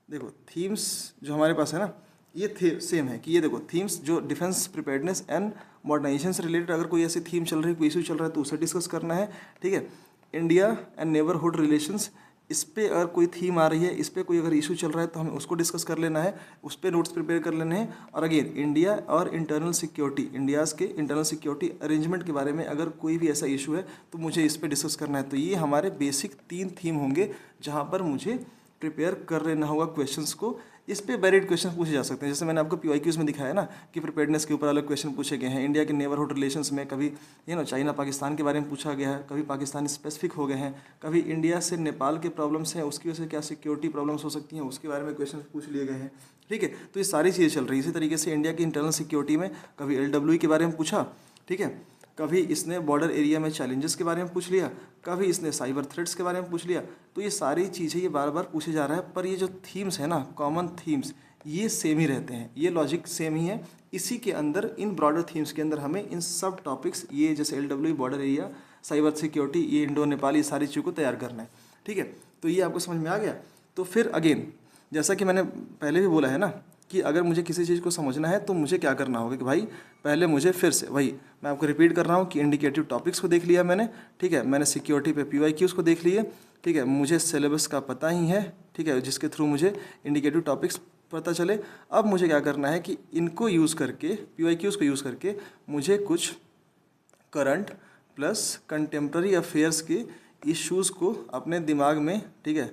देखो थीम्स जो हमारे पास है ना, ये सेम है कि ये देखो थीम्स जो डिफेंस प्रिपेयर्डनेस एंड मॉडर्नाइजेशन से रिलेटेड अगर कोई ऐसी थीम चल रही है, कोई इशू चल रहा है, तो उसे डिस्कस करना है। ठीक है, इंडिया एंड नेबरहुड रिलेशंस, इस पर अगर कोई थीम आ रही है, इस पर कोई अगर इशू चल रहा है, तो हमें उसको डिस्कस कर लेना है, उस पर नोट्स प्रिपेयर कर लेने हैं। और अगेन इंडिया और इंटरनल सिक्योरिटी, इंडियाज़ के इंटरनल सिक्योरिटी अरेंजमेंट के बारे में अगर कोई भी ऐसा इशू है, तो मुझे इस पर डिस्कस करना है। तो ये हमारे बेसिक 3 थीम होंगे जहाँ पर मुझे प्रिपेयर कर लेना होगा क्वेश्चंस को। इस पे वेरिड क्वेश्चन पूछे जा सकते हैं, जैसे मैंने आपको PYQs में दिखाया ना कि प्रिपेयर्डनेस के ऊपर अलग क्वेश्चन पूछे गए हैं, इंडिया के नेबरहुड रिलेशंस में कभी चाइना पाकिस्तान के बारे में पूछा गया है, कभी पाकिस्तान स्पेसिफिक हो गए हैं, कभी इंडिया से नेपाल के प्रॉब्लम्स हैं, उसकी वजह से क्या सिक्योरिटी प्रॉब्लम्स हो सकती हैं, उसके बारे में क्वेश्चन पूछ लिए गए हैं। ठीक है, तो ये सारी चीज़ें चल रही है। इसी तरीके से इंडिया की इंटरनल सिक्योरिटी में कभी LW के बारे में पूछा, ठीक है, कभी इसने बॉर्डर एरिया में चैलेंजेस के बारे में पूछ लिया, कभी इसने साइबर थ्रेट्स के बारे में पूछ लिया। तो ये सारी चीज़ें ये बार बार पूछे जा रहा है, पर ये जो थीम्स है ना, कॉमन थीम्स, ये सेम ही रहते हैं, ये लॉजिक सेम ही है। इसी के अंदर, इन ब्रॉडर थीम्स के अंदर हमें इन सब टॉपिक्स, ये जैसे LW, border area, cyber security, ये इंडो नेपाल, ये सारी चीज़ों को तैयार करना है। ठीक है, तो ये आपको समझ में आ गया। तो फिर अगेन, जैसा कि मैंने पहले भी बोला है ना कि अगर मुझे किसी चीज़ को समझना है तो मुझे क्या करना होगा कि भाई पहले मुझे फिर से वही मैं आपको रिपीट कर रहा हूँ कि इंडिकेटिव टॉपिक्स को देख लिया मैंने, ठीक है, मैंने सिक्योरिटी पे PYQs को देख लिए, ठीक है, मुझे सिलेबस का पता ही है, ठीक है, जिसके थ्रू मुझे इंडिकेटिव टॉपिक्स पता चले। अब मुझे क्या करना है कि इनको यूज़ करके, PYQs को यूज़ करके, मुझे कुछ करंट प्लस कंटेम्प्रेरी अफेयर्स के इश्यूज़ को अपने दिमाग में, ठीक है,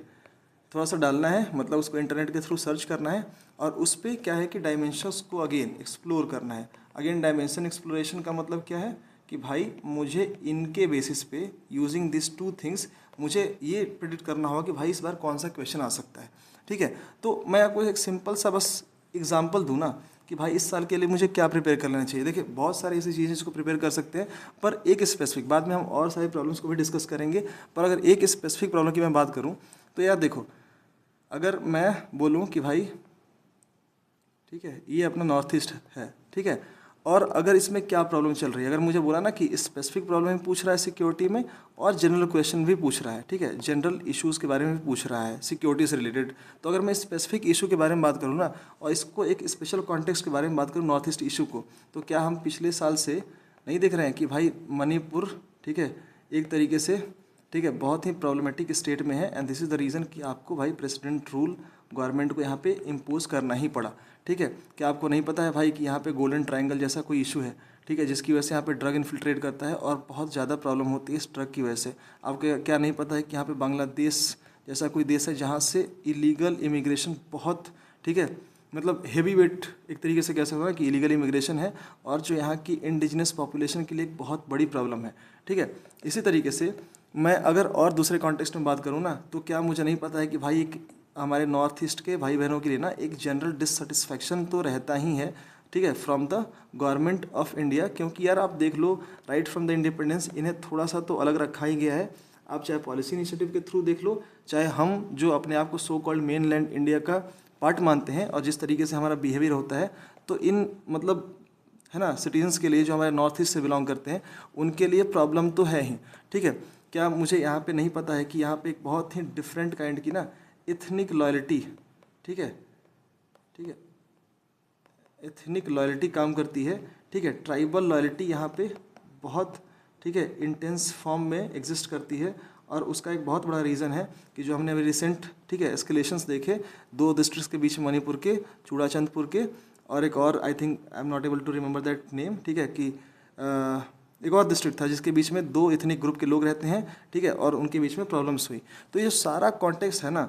थोड़ा सा डालना है, मतलब उसको इंटरनेट के थ्रू सर्च करना है, और उस पर क्या है कि डायमेंशंस को अगेन एक्सप्लोर करना है। अगेन डायमेंशन एक्सप्लोरेशन का मतलब क्या है कि भाई मुझे इनके बेसिस पे, यूजिंग दिस 2 थिंग्स, मुझे ये प्रेडिक्ट करना होगा कि भाई इस बार कौन सा क्वेश्चन आ सकता है। ठीक है, तो मैं आपको एक सिंपल सा बस एग्जाम्पल दूँ ना कि भाई इस साल के लिए मुझे क्या प्रिपेयर कर लेना चाहिए। देखिए बहुत सारी ऐसी चीज़ें जिसको प्रिपेयर कर सकते हैं, पर एक स्पेसिफिक, बाद में हम और सारी प्रॉब्लम्स को भी डिस्कस करेंगे, पर अगर एक स्पेसिफिक प्रॉब्लम की मैं बात करूँ तो यार देखो, अगर मैं बोलूँ कि भाई ठीक है ये अपना नॉर्थ ईस्ट है, ठीक है, और अगर इसमें क्या प्रॉब्लम चल रही है, अगर मुझे बोला ना कि स्पेसिफिक प्रॉब्लम भी पूछ रहा है सिक्योरिटी में, और जनरल क्वेश्चन भी पूछ रहा है, ठीक है, जनरल इश्यूज़ के बारे में भी पूछ रहा है सिक्योरिटी से रिलेटेड, तो अगर मैं स्पेसिफिक इशू के बारे में बात करूँ ना, और इसको एक स्पेशल कॉन्टेक्स्ट के बारे में बात करूँ, नॉर्थ ईस्ट इशू को, तो क्या हम पिछले साल से नहीं देख रहे हैं कि भाई मणिपुर, ठीक है, एक तरीके से ठीक है, बहुत ही प्रॉब्लमेटिक स्टेट में है। And this is the reason कि आपको भाई प्रेसिडेंट रूल गवर्नमेंट को यहाँ पे इम्पोज करना ही पड़ा। ठीक है, क्या आपको नहीं पता है भाई कि यहाँ पे गोल्डन ट्रायंगल जैसा कोई इशू है, ठीक है, जिसकी वजह से यहाँ पे ड्रग इन्फिल्ट्रेट करता है और बहुत ज़्यादा प्रॉब्लम होती है इस ड्रग की वजह से। आपको क्या नहीं पता है कि यहाँ पे बांग्लादेश जैसा कोई देश है जहाँ से इलीगल इमिग्रेशन बहुत, ठीक है, मतलब हेवी वेट एक तरीके से कह सकते हैं कि इलीगल इमिग्रेशन है, और जो यहाँ की इंडिजिनस पॉपुलेशन के लिए एक बहुत बड़ी प्रॉब्लम है। ठीक है, इसी तरीके से मैं अगर और दूसरे कॉन्टेक्स्ट में बात करूँ ना, तो क्या मुझे नहीं पता है कि भाई एक हमारे नॉर्थ ईस्ट के भाई बहनों के लिए ना एक जनरल डिससेटिस्फैक्शन तो रहता ही है, ठीक है, from the government of India. क्योंकि यार आप देख लो, राइट फ्रॉम द इंडिपेंडेंस इन्हें थोड़ा सा तो अलग रखा ही गया है। आप चाहे पॉलिसी इनिशिएटिव के थ्रू देख लो, चाहे हम जो अपने आप को so called main land India का पार्ट मानते हैं और जिस तरीके से हमारा बिहेवियर होता है, तो इन मतलब है ना सिटीजन्स के लिए जो हमारे नॉर्थ ईस्ट से बिलोंग करते हैं उनके लिए प्रॉब्लम तो है ही। ठीक है, क्या मुझे यहाँ पे नहीं पता है कि यहाँ पे एक बहुत ही डिफरेंट काइंड की ना इथनिक लॉयल्टी, ठीक है, ठीक है, एथनिक लॉयल्टी काम करती है। ठीक है, ट्राइबल लॉयल्टी यहाँ पे बहुत, ठीक है, इंटेंस फॉर्म में एग्जिस्ट करती है। और उसका एक बहुत बड़ा रीज़न है कि जो हमने अभी रिसेंट, ठीक है, एस्केलेशंस देखे 2 डिस्ट्रिक्ट्स के बीच में, मणिपुर के चूड़ाचंदपुर के और एक और, I think I am not able to remember that name, ठीक है, कि एक और डिस्ट्रिक्ट था जिसके बीच में 2 एथनिक ग्रुप के लोग रहते हैं, ठीक है, और उनके बीच में प्रॉब्लम्स हुई। तो ये जो सारा कॉन्टेक्स्ट है ना,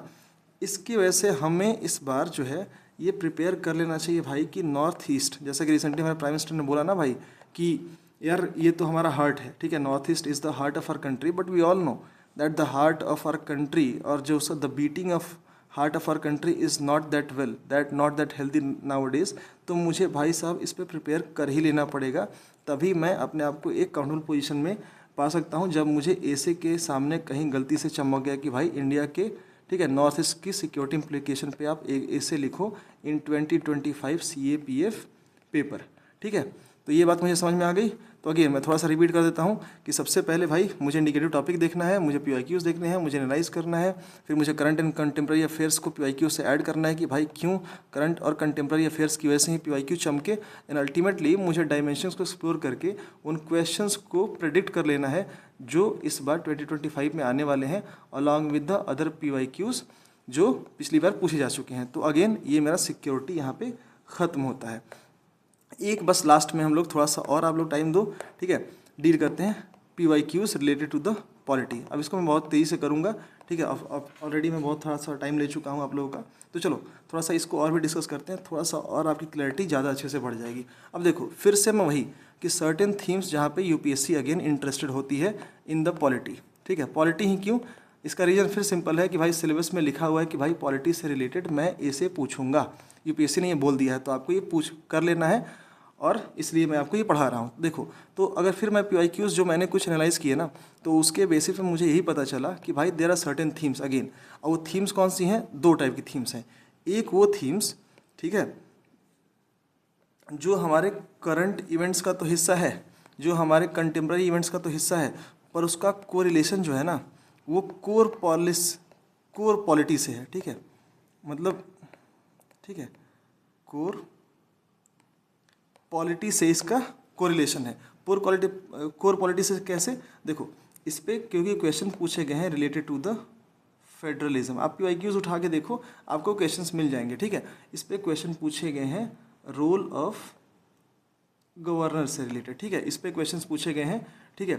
इसकी वजह से हमें इस बार जो है ये प्रिपेयर कर लेना चाहिए भाई कि नॉर्थ ईस्ट, जैसा कि रिसेंटली हमारे प्राइम मिनिस्टर ने बोला ना भाई कि यार ये तो हमारा हार्ट है, ठीक है, north east is the heart of our country, but we all know that the heart of our country और जो the beating of heart of our country is not that well, that not that healthy nowadays. तो मुझे भाई साहब इस पर prepare कर ही लेना पड़ेगा, तभी मैं अपने आप को एक काउंटेबल पोजीशन में पा सकता हूँ। जब मुझे ऐसे के सामने कहीं गलती से चमक गया कि भाई इंडिया के, ठीक है, नॉर्थ ईस्ट की सिक्योरिटी इम्प्लीकेशन पे आप एक ऐसे लिखो इन 2025 CAPF पेपर, ठीक है। तो ये बात मुझे समझ में आ गई। तो अगेन मैं थोड़ा सा रिपीट कर देता हूँ कि सबसे पहले भाई मुझे इंडिकेटिव टॉपिक देखना है, मुझे PYQs देखने हैं, मुझे एनालाइज करना है, फिर मुझे करंट एंड कंटेम्प्रेरी अफेयर्स को PYQ से ऐड करना है कि भाई क्यों करंट और कंटेम्प्रेरी अफेयर्स की वजह से ही PYQ चमके। एंड अल्टीमेटली मुझे डायमेंशंस को एक्सप्लोर करके उन क्वेश्चंस को प्रेडिक्ट कर लेना है जो इस बार 2025 में आने वाले हैं, along with the other PYQs जो पिछली बार पूछे जा चुके हैं। तो अगेन ये मेरा सिक्योरिटी यहाँ पे ख़त्म होता है। एक बस लास्ट में हम लोग थोड़ा सा और आप लोग टाइम दो, ठीक है, डील करते हैं PYQs related to the polity. अब इसको मैं बहुत तेज़ी से करूँगा, ठीक है, अब ऑलरेडी मैं बहुत थोड़ा सा टाइम ले चुका हूँ आप लोगों का। तो चलो थोड़ा सा इसको और भी डिस्कस करते हैं, थोड़ा सा और आपकी क्लैरिटी ज़्यादा अच्छे से बढ़ जाएगी। अब देखो फिर से मैं वही कि सर्टेन थीम्स जहाँ पे UPSC अगेन इंटरेस्टेड होती है इन द पॉलिटी, ठीक है। पॉलिटी ही क्यों, इसका रीज़न फिर सिंपल है कि भाई सिलेबस में लिखा हुआ है कि भाई पॉलिटी से रिलेटेड मैं ऐसे पूछूंगा, UPSC ने ये बोल दिया है, तो आपको ये पूछ कर लेना है और इसलिए मैं आपको ये पढ़ा रहा हूँ। देखो तो अगर फिर मैं PYQs जो मैंने कुछ एनालाइज़ किए ना, तो उसके बेसिस पे मुझे यही पता चला कि भाई there are certain themes again. और वो थीम्स कौन सी हैं, 2 टाइप की थीम्स हैं। एक वो थीम्स, ठीक है, जो हमारे करंट इवेंट्स का तो हिस्सा है, जो हमारे कंटेम्प्रेरी इवेंट्स का तो हिस्सा है, पर उसका कोरिलेशन जो है ना वो कोर पॉलिटी से है, ठीक है, मतलब ठीक है, कोर पॉलिटी से इसका कोरिलेशन है। कोर पॉलिटी से कैसे, देखो इस पे क्योंकि क्वेश्चन पूछे गए हैं रिलेटेड टू द फेडरलिज्म। आप PYQs उठा के देखो आपको क्वेश्चंस मिल जाएंगे, ठीक है। इस पे क्वेश्चन पूछे गए हैं रोल ऑफ गवर्नर से रिलेटेड, ठीक है, इस पे क्वेश्चंस पूछे गए हैं, ठीक है,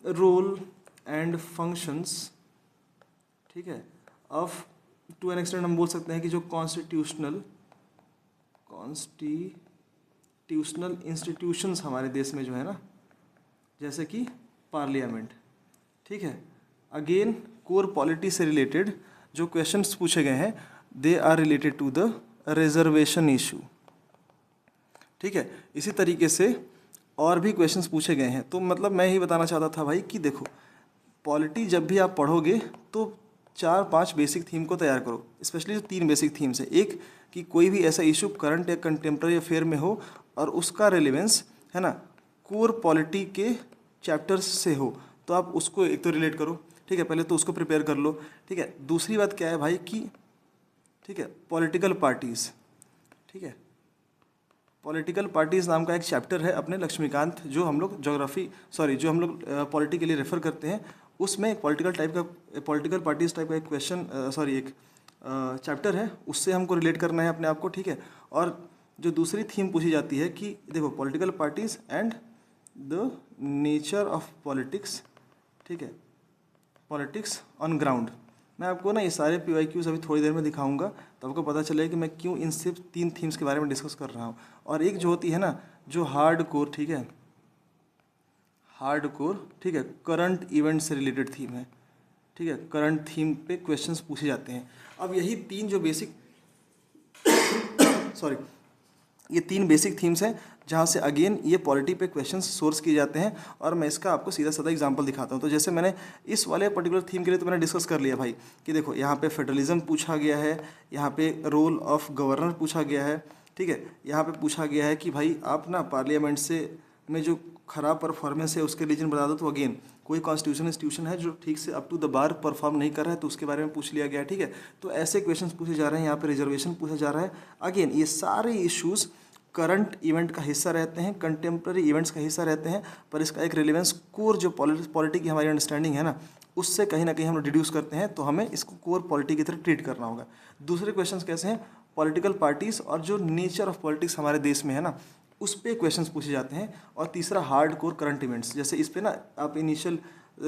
रोल एंड फंक्शंस, ठीक है, ऑफ टू एन एक्सटेंट हम बोल सकते हैं कि जो कॉन्स्टिट्यूशनल इंस्टीट्यूशंस हमारे देश में जो है ना, जैसे कि पार्लियामेंट, ठीक है। अगेन कोर पॉलिटी से रिलेटेड जो क्वेश्चंस पूछे गए हैं they are related to the reservation issue, ठीक है। इसी तरीके से और भी क्वेश्चंस पूछे गए हैं। तो मतलब मैं ही बताना चाहता था भाई कि देखो पॉलिटी जब भी आप पढ़ोगे तो 4-5 बेसिक थीम को तैयार करो, स्पेशली जो 3 बेसिक थीम्स है। एक कि कोई भी ऐसा इशू करंट या कंटेम्प्रेरी अफेयर में हो और उसका रेलेवेंस है ना कोर पॉलिटी के चैप्टर्स से हो, तो आप उसको एक तो रिलेट करो, ठीक है, पहले तो उसको प्रिपेयर कर लो, ठीक है। दूसरी बात क्या है भाई कि, ठीक है, पॉलिटिकल पार्टीज़, ठीक है, पॉलिटिकल पार्टीज़ नाम का एक चैप्टर है अपने लक्ष्मीकांत, जो हम लोग पॉलिटी के लिए रेफ़र करते हैं, उसमें एक पॉलिटिकल पार्टीज टाइप का एक क्वेश्चन एक चैप्टर है, उससे हमको रिलेट करना है अपने आप को, ठीक है। और जो दूसरी थीम पूछी जाती है कि देखो political parties and the nature of politics, ठीक है, पॉलिटिक्स ऑन ग्राउंड। मैं आपको ना ये सारे PYQs अभी थोड़ी देर में दिखाऊंगा, तो आपको पता चलेगा कि मैं क्यों इन सिर्फ 3 थीम्स के बारे में डिस्कस कर रहा हूँ। और एक जो होती है ना जो हार्ड कोर, ठीक है, हार्ड कोर, ठीक है, करंट इवेंट से रिलेटेड थीम है, ठीक है, करंट थीम पे क्वेश्चंस पूछे जाते हैं। अब यही 3 जो बेसिक ये 3 बेसिक थीम्स हैं जहाँ से अगेन ये पॉलिटी पे क्वेश्चंस सोर्स किए जाते हैं। और मैं इसका आपको सीधा साधा एग्जांपल दिखाता हूँ। तो जैसे मैंने इस वाले पर्टिकुलर थीम के लिए तो मैंने डिस्कस कर लिया भाई कि देखो यहाँ पे फेडरलिज्म पूछा गया है, यहाँ पे रोल ऑफ गवर्नर पूछा गया है, ठीक है, यहाँ पे पूछा गया है कि भाई आप ना पार्लियामेंट से में जो खराब परफॉर्मेंस है उसके रीजन बता दो। तो अगेन कोई कॉन्स्टिट्यूशन इंस्टीट्यूशन है जो ठीक से up to the bar perform नहीं कर रहा है तो उसके बारे में पूछ लिया गया है, ठीक है। तो ऐसे क्वेश्चंस पूछे जा रहे हैं, यहाँ पे रिजर्वेशन पूछा जा रहा है। अगेन ये सारे इश्यूज करंट इवेंट का हिस्सा रहते हैं, कंटेम्प्रेरी इवेंट्स का हिस्सा रहते हैं, पर इसका एक रिलेवेंस कोर जो पॉलिटी की हमारी अंडरस्टैंडिंग है ना उससे कहीं ना कहीं हम डिड्यूस करते हैं, तो हमें इसको कोर पॉलिटी की तरह ट्रीट करना होगा। दूसरे क्वेश्चंस कैसे हैं, पॉलिटिकल पार्टीज और जो नेचर ऑफ पॉलिटिक्स हमारे देश में है ना उस पर क्वेश्चंस पूछे जाते हैं। और तीसरा हार्ड कोर करंट इवेंट्स, जैसे इस पर ना आप इनिशियल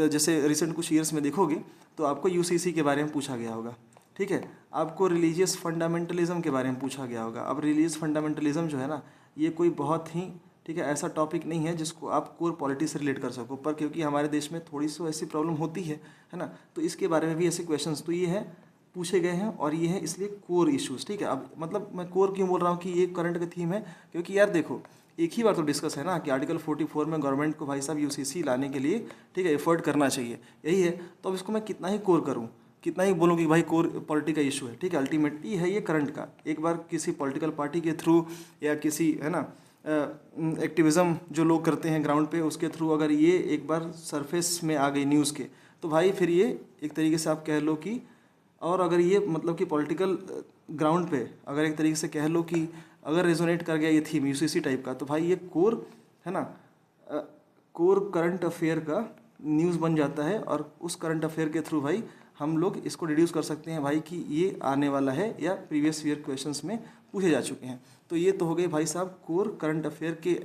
जैसे रिसेंट कुछ ईयर्स में देखोगे तो आपको UCC के बारे में पूछा गया होगा, ठीक है, आपको रिलीजियस फंडामेंटलिज्म के बारे में पूछा गया होगा। अब रिलीजियस फंडामेंटलिज्म जो है ना ये कोई बहुत ही, ठीक है, ऐसा टॉपिक नहीं है जिसको आप कोर पॉलिटी से रिलेट कर सको, पर क्योंकि हमारे देश में थोड़ी सी ऐसी प्रॉब्लम होती है ना, तो इसके बारे में भी ऐसे क्वेश्चंस तो ये है पूछे गए हैं और ये है इसलिए कोर इश्यूज, ठीक है। अब मतलब मैं कोर क्यों बोल रहा हूँ कि ये करंट का थीम है, क्योंकि यार देखो एक ही बार तो डिस्कस है ना कि आर्टिकल 44 में गवर्नमेंट को भाई साहब UCC लाने के लिए, ठीक है, एफर्ट करना चाहिए, यही है। तो अब इसको मैं कितना ही कोर करूँ, कितना ही बोलूँ कि भाई कोर पॉलिटी का इशू है, ठीक है, अल्टीमेटली है ये करंट का। एक बार किसी पॉलिटिकल पार्टी के थ्रू या किसी है ना एक्टिविज़म जो लोग करते हैं ग्राउंड पे उसके थ्रू अगर ये एक बार सरफेस में आ गई न्यूज़ के, तो भाई फिर ये एक तरीके से आप कह लो कि, और अगर ये मतलब कि पॉलिटिकल ग्राउंड पे अगर एक तरीके से कह लो कि अगर रेजोनेट कर गया ये थीम UCC टाइप का, तो भाई ये कोर है ना, कोर करंट अफेयर का न्यूज़ बन जाता है। और उस करंट अफेयर के थ्रू भाई हम लोग इसको डिड्यूस कर सकते हैं भाई कि ये आने वाला है या प्रीवियस ईयर क्वेश्चंस में पूछे जा चुके हैं। तो ये तो हो गए भाई साहब कोर करंट अफेयर के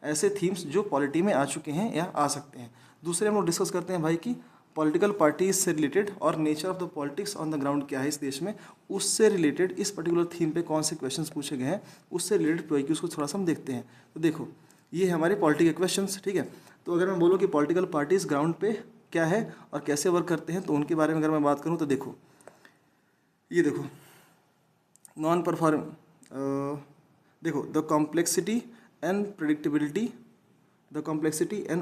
ऐसे थीम्स जो पॉलिटी में आ चुके हैं या आ सकते हैं। दूसरे हम लोग डिस्कस करते हैं भाई कि पॉलिटिकल पार्टीज से रिलेटेड और nature of the politics on the ground क्या है इस देश में, उससे रिलेटेड इस पर्टिकुलर थीम पे कौन से क्वेश्चंस पूछे गए हैं, उससे रिलेटेड PYQs को थोड़ा सा हम देखते हैं। तो देखो ये है हमारे पॉलिटी के क्वेश्चंस, ठीक है। तो अगर मैं बोलूँ कि पॉलिटिकल पार्टीज ग्राउंड पे क्या है और कैसे वर्क करते हैं, तो उनके बारे में अगर मैं बात करूँ तो देखो ये देखो नॉन परफॉर्म देखो the complexity and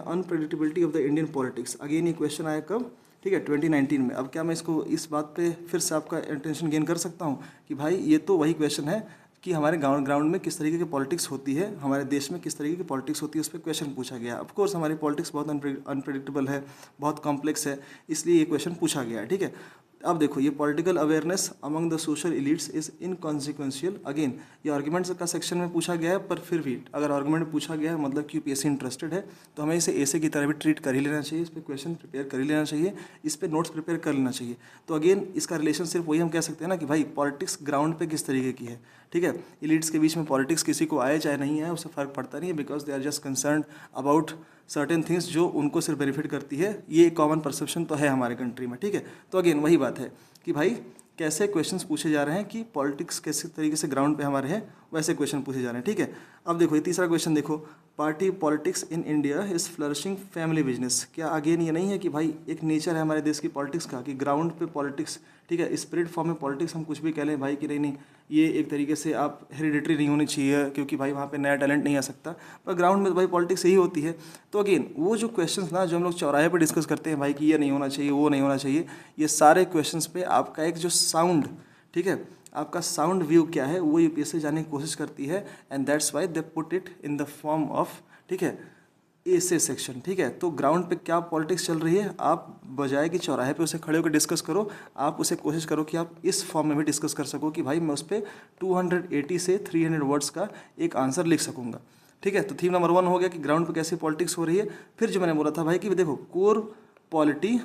unpredictability of the Indian politics. Again ये क्वेश्चन आया कब, ठीक है, 2019 में। अब क्या मैं इसको इस बात पे फिर से आपका अटेंशन गेन कर सकता हूँ कि भाई ये तो वही क्वेश्चन है कि हमारे ग्राउंड में किस तरीके की पॉलिटिक्स होती है, हमारे देश में किस तरीके की पॉलिटिक्स होती है, उस पर क्वेश्चन पूछा गया। ऑफ कोर्स हमारी पॉलिटिक्स बहुत अनप्रेडिक्टेबल है, बहुत कॉम्प्लेक्स है, इसलिए ये क्वेश्चन पूछा गया है, ठीक है। अब देखो ये political awareness among the social elites is inconsequential. Again ये आर्ग्यूमेंट्स का सेक्शन में पूछा गया है, पर फिर भी अगर आर्ग्यूमेंट पूछा गया है मतलब कि UPSC इंटरेस्टेड है तो हमें इसे ऐसे की तरह भी ट्रीट कर ही लेना चाहिए, इस पर क्वेश्चन प्रिपेयर कर ही लेना चाहिए, इस पर नोट्स प्रिपेयर कर लेना चाहिए। तो अगेन इसका रिलेशन सिर्फ वही हम कह सकते हैं ना कि भाई पॉलिटिक्स ग्राउंड पे किस तरीके की है, ठीक है। एलिट्स के बीच में पॉलिटिक्स किसी को आए चाहे नहीं आए उससे फ़र्क पड़ता नहीं है, because they are just concern about certain things जो उनको सिर्फ बेनिफिट करती है। ये कॉमन परसेप्शन तो है हमारे कंट्री में, ठीक है। तो अगेन वही बात है कि भाई कैसे क्वेश्चंस पूछे जा रहे हैं कि पॉलिटिक्स कैसे तरीके से ग्राउंड पे हमारे हैं वैसे क्वेश्चन पूछे जा रहे हैं, ठीक है। अब देखो ये तीसरा क्वेश्चन देखो, party politics in India is flourishing family business. क्या अगेन ये नहीं है कि भाई एक नेचर है हमारे देश की पॉलिटिक्स का कि ग्राउंड पे पॉलिटिक्स, ठीक है, स्प्रेड फॉर्म में पॉलिटिक्स हम कुछ भी कह लें भाई कि नहीं ये एक तरीके से आप हेरिडिटरी नहीं होनी चाहिए क्योंकि भाई वहाँ पे नया टैलेंट नहीं आ सकता, पर ग्राउंड में तो भाई पॉलिटिक्स यही होती है। तो अगेन वो जो क्वेश्चंस ना जो हम लोग चौराहे पे डिस्कस करते हैं भाई कि ये नहीं होना चाहिए वो नहीं होना चाहिए, ये सारे क्वेश्चंस पे आपका एक जो साउंड, ठीक है, आपका साउंड व्यू क्या है वो UPSC जाने की कोशिश करती है। And that's why they put it in the form of, ठीक है, ऐसे सेक्शन, ठीक है। तो ग्राउंड पे क्या पॉलिटिक्स चल रही है, आप बजाय कि चौराहे पे उसे खड़े होकर डिस्कस करो, आप उसे कोशिश करो कि आप इस फॉर्म में भी डिस्कस कर सको कि भाई मैं उस पर 280 से 300 वर्ड्स का एक आंसर लिख सकूँगा, ठीक है। तो थीम नंबर 1 हो गया कि ग्राउंड पे कैसे पॉलिटिक्स हो रही है। फिर जो मैंने बोला था भाई कि देखो कोर पॉलिटी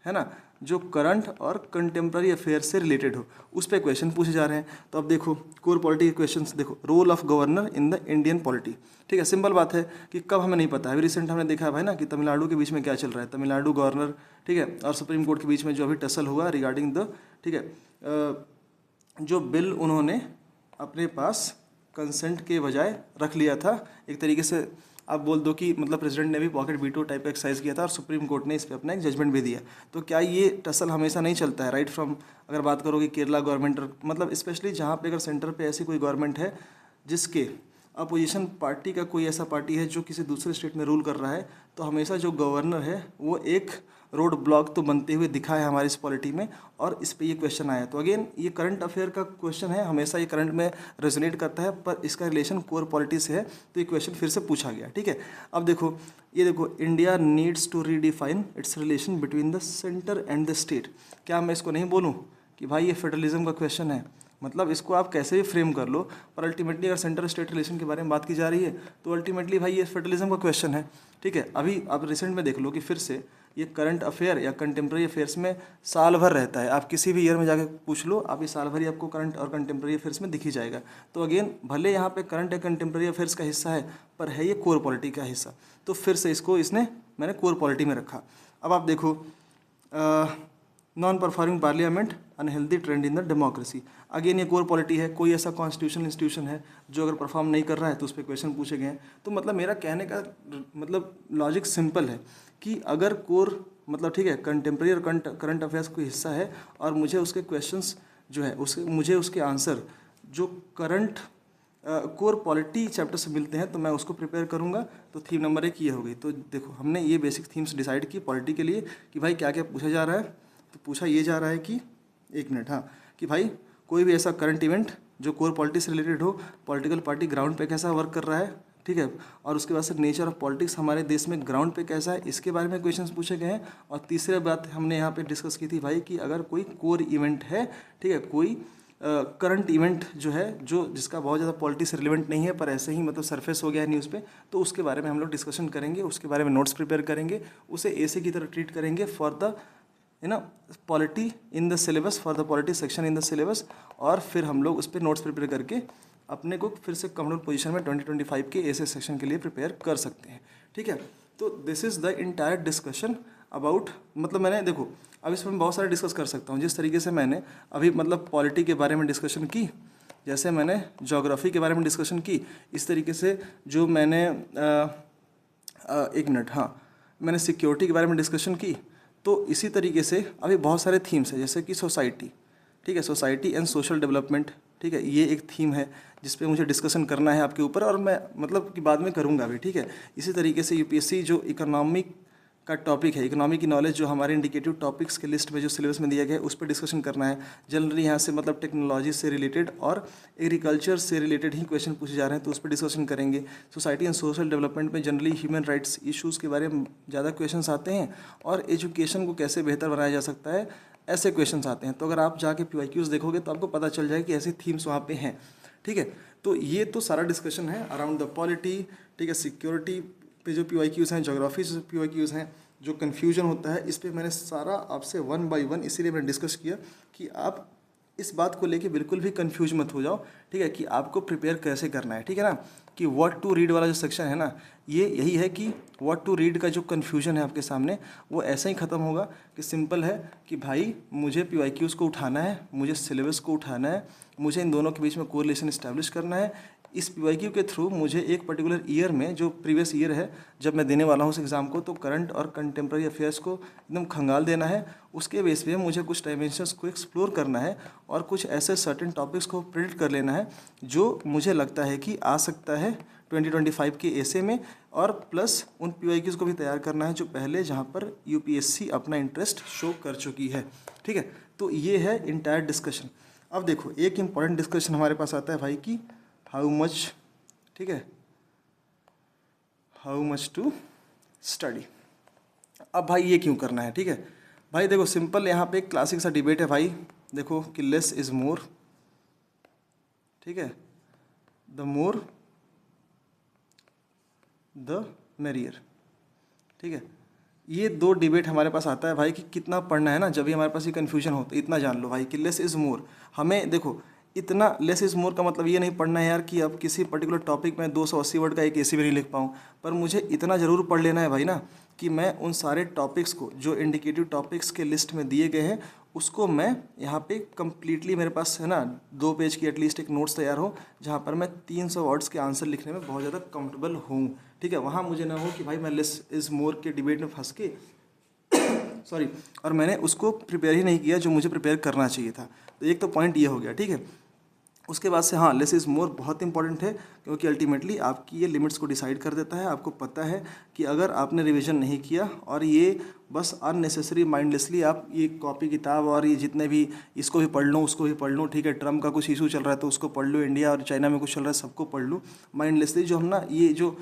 है ना, जो करंट और कंटेम्प्रेरी अफेयर से रिलेटेड हो, उस पर क्वेश्चन पूछे जा रहे हैं। तो अब देखो कोर पॉलिटी के क्वेश्चंस देखो, role of governor in the Indian polity. ठीक है, सिंपल बात है कि कब हमें नहीं पता है। अभी रिसेंट हमने देखा है भाई ना कि तमिलनाडु के बीच में क्या चल रहा है, तमिलनाडु गवर्नर, ठीक है, और सुप्रीम कोर्ट के बीच में जो अभी टसल हुआ रिगार्डिंग द, ठीक है, जो बिल उन्होंने अपने पास कंसेंट के बजाय रख लिया था, एक तरीके से आप बोल दो कि मतलब प्रेसिडेंट ने भी पॉकेट वीटो टाइप का एक्सरसाइज किया था और सुप्रीम कोर्ट ने इस पर अपना एक जजमेंट भी दिया। तो क्या ये टसल हमेशा नहीं चलता है, राइट फ्रॉम, अगर बात करोगे केरला गवर्नमेंट, मतलब स्पेशली जहाँ पे अगर सेंटर पे ऐसी कोई गवर्नमेंट है जिसके अपोजिशन पार्टी का कोई ऐसा पार्टी है जो किसी दूसरे स्टेट में रूल कर रहा है, तो हमेशा जो गवर्नर है वो एक रोड ब्लॉक तो बनते हुए दिखा है हमारी इस पॉलिटी में, और इस पे ये क्वेश्चन आया। तो अगेन ये करंट अफेयर का क्वेश्चन है, हमेशा ये करंट में रेजोनेट करता है, पर इसका रिलेशन कोर पॉलिटी से है, तो ये क्वेश्चन फिर से पूछा गया। ठीक है, अब देखो ये देखो, India needs to redefine its relation between the centre and the state. क्या मैं इसको नहीं बोलूँ कि भाई ये फेडरलिज्म का क्वेश्चन है, मतलब इसको आप कैसे भी फ्रेम कर लो, पर अल्टीमेटली अगर सेंटर स्टेट रिलेशन के बारे में बात की जा रही है तो अल्टीमेटली भाई ये फेडरलिज्म का क्वेश्चन है। ठीक है, अभी आप रिसेंट में देख लो कि फिर से ये करंट अफेयर या कंटेम्प्रेरी अफेयर्स में साल भर रहता है, आप किसी भी ईयर में जाकर पूछ लो, आप ये साल भर ही आपको करंट और कंटेम्प्रेरी अफेयर्स में दिख ही जाएगा। तो अगेन भले यहाँ पे करंट या कंटेम्प्रेरी अफेयर्स का हिस्सा है, पर है ये कोर पॉलिटी का हिस्सा, तो फिर से इसको इसने मैंने कोर पॉलिटी में रखा। अब आप देखो non performing parliament unhealthy trend in the democracy, again ये कोर पॉलिटी है। कोई ऐसा कॉन्स्टिट्यूशनल इंस्टीट्यूशन है जो अगर परफॉर्म नहीं कर रहा है तो उस पर क्वेश्चन पूछे गए हैं। तो मतलब मेरा कहने का मतलब लॉजिक सिंपल है कि अगर कोर मतलब ठीक है कंटेम्प्रेरी और करंट अफेयर्स कोई हिस्सा है और मुझे उसके क्वेश्चंस जो है उसके मुझे उसके आंसर जो करंट कोर पॉलिटी चैप्टर से मिलते हैं तो मैं उसको प्रिपेयर करूंगा। तो थीम नंबर 1 ये हो गई। तो देखो हमने ये बेसिक थीम्स डिसाइड की पॉलिटी के लिए कि भाई क्या क्या पूछा जा रहा है। तो पूछा ये जा रहा है कि एक मिनट, हाँ, कि भाई कोई भी ऐसा करंट इवेंट जो कोर पॉलिटी से रिलेटेड हो, पॉलिटिकल पार्टी ग्राउंड पे कैसा वर्क कर रहा है, ठीक है, और उसके बाद से नेचर ऑफ पॉलिटिक्स हमारे देश में ग्राउंड पे कैसा है, इसके बारे में क्वेश्चंस पूछे गए हैं। और तीसरी बात हमने यहाँ पे डिस्कस की थी भाई कि अगर कोई कोर इवेंट है, ठीक है, कोई करंट इवेंट जो है जो जिसका बहुत ज़्यादा पॉलिटी से रिलेवेंट नहीं है पर ऐसे ही मतलब सरफेस हो गया है न्यूज़ पे, तो उसके बारे में हम लोग डिस्कशन करेंगे, उसके बारे में नोट्स प्रिपेयर करेंगे, उसे ऐसे की तरह ट्रीट करेंगे for the polity in the syllabus, for the polity section in the syllabus, और फिर हम लोग उस पर नोट्स प्रिपेयर करके अपने को फिर से कंफर्टेबल पोजीशन में 2025 के ऐसे सेक्शन के लिए प्रिपेयर कर सकते हैं। ठीक है, तो this is the entire discussion about, मतलब मैंने देखो अब इसमें बहुत सारे डिस्कस कर सकता हूँ जिस तरीके से मैंने अभी मतलब पॉलिटी के बारे में डिस्कशन की, जैसे मैंने ज्योग्राफी के बारे में डिस्कशन की, इस तरीके से जो मैंने एक मिनट, हाँ, मैंने सिक्योरिटी के बारे में डिस्कशन की। तो इसी तरीके से अभी बहुत सारे थीम्स हैं जैसे कि सोसाइटी, ठीक है, सोसाइटी एंड सोशल डेवलपमेंट, ठीक है, ये एक थीम है जिस पे मुझे डिस्कशन करना है आपके ऊपर, और मैं मतलब कि बाद में करूँगा भी। ठीक है, इसी तरीके से यूपीएससी जो इकोनॉमिक का टॉपिक है, इकोनॉमी की नॉलेज जो हमारे इंडिकेटिव टॉपिक्स के लिस्ट में जो सिलेबस में दिया गया है उस पर डिस्कशन करना है। जनरली यहाँ से मतलब टेक्नोलॉजी से रिलेटेड और एग्रीकल्चर से रिलेटेड ही क्वेश्चन पूछे जा रहे हैं तो उस पर डिस्कशन करेंगे। सोसाइटी एंड सोशल डेवलपमेंट में जनरली ह्यूमन राइट्स इश्यूज़ के बारे में ज़्यादा क्वेश्चन आते हैं, और एजुकेशन को कैसे बेहतर बनाया जा सकता है ऐसे क्वेश्चंस आते हैं। तो अगर आप जाके PYQs देखोगे तो आपको पता चल जाएगा कि ऐसी थीम्स वहाँ पे हैं। ठीक है, तो ये तो सारा डिस्कशन है अराउंड द पॉलिटी। ठीक है, सिक्योरिटी पे जो PYQs हैं, ज्योग्राफी से PYQs हैं, जो कन्फ्यूजन होता है इस पे मैंने सारा आपसे 1 by 1 इसीलिए मैंने डिस्कस किया कि आप इस बात को लेके बिल्कुल भी कंफ्यूज मत हो जाओ। ठीक है, कि आपको प्रिपेयर कैसे करना है। ठीक है ना, कि व्हाट टू रीड वाला जो सेक्शन है ना, ये यही है कि व्हाट टू रीड का जो कन्फ्यूजन है आपके सामने वो ऐसे ही ख़त्म होगा कि सिंपल है कि भाई मुझे PYQs को उठाना है, मुझे सिलेबस को उठाना है, मुझे इन दोनों के बीच में कोरिलेशन इस्टेब्लिश करना है। इस PYQ के थ्रू मुझे एक पर्टिकुलर ईयर में जो प्रीवियस ईयर है जब मैं देने वाला हूँ उस एग्ज़ाम को, तो करंट और कंटेम्प्रेरी अफेयर्स को एकदम खंगाल देना है। उसके बेस पे मुझे कुछ डायमेंशंस को एक्सप्लोर करना है और कुछ ऐसे सर्टेन टॉपिक्स को प्रेडिक्ट कर लेना है जो मुझे लगता है कि आ सकता है 2025 के ऐसे में, और प्लस उन PYQs को भी तैयार करना है जो पहले जहाँ पर UPSC अपना इंटरेस्ट शो कर चुकी है। ठीक है, तो ये है इंटायर डिस्कशन। अब देखो एक इम्पॉर्टेंट डिस्कशन हमारे पास आता है भाई कि हाउ मच, ठीक है, हाउ मच टू स्टडी। अब भाई ये क्यों करना है। ठीक है भाई, देखो सिंपल यहाँ पे एक क्लासिक सा डिबेट है भाई, देखो कि लेस इज मोर। ठीक है, द मोर द मेरियर। ठीक है, ये दो डिबेट हमारे पास आता है भाई कि कितना पढ़ना है ना, जब भी हमारे पास ये कन्फ्यूजन हो तो इतना जान लो भाई कि लेस इज़ मोर। हमें देखो, इतना लेस इज़ मोर का मतलब ये नहीं पढ़ना है यार कि अब किसी पर्टिकुलर टॉपिक में 280 वर्ड का एक ऐसे भी नहीं लिख पाऊँ, पर मुझे इतना ज़रूर पढ़ लेना है भाई ना कि मैं उन सारे टॉपिक्स को जो इंडिकेटिव टॉपिक्स के लिस्ट में दिए गए हैं उसको मैं यहाँ पे कम्प्लीटली, मेरे पास है ना 2 पेज की एटलीस्ट एक नोट्स तैयार हो जहाँ पर मैं 300 वर्ड्स के आंसर लिखने में बहुत ज़्यादा कंफर्टेबल हूँ। ठीक है, वहाँ मुझे ना हो कि भाई मैं लेस इज़ मोर के डिबेट में फंस के सॉरी, और मैंने उसको प्रिपेयर ही नहीं किया जो मुझे प्रिपेयर करना चाहिए था। तो एक तो पॉइंट ये हो गया। ठीक है, उसके बाद से हाँ, लेस इज़ मोर बहुत इंपॉर्टेंट है क्योंकि अल्टीमेटली आपकी ये लिमिट्स को डिसाइड कर देता है। आपको पता है कि अगर आपने रिवीजन नहीं किया और ये बस अननेसेसरी माइंडलेसली आप ये कॉपी किताब और ये जितने भी इसको भी पढ़ लो उसको भी पढ़ लो, ठीक है, ट्रम्प का कुछ इशू चल रहा है तो उसको पढ़ लो, इंडिया और चाइना में कुछ चल रहा है सबको पढ़ लो माइंडलेसली, जो हम ना ये जो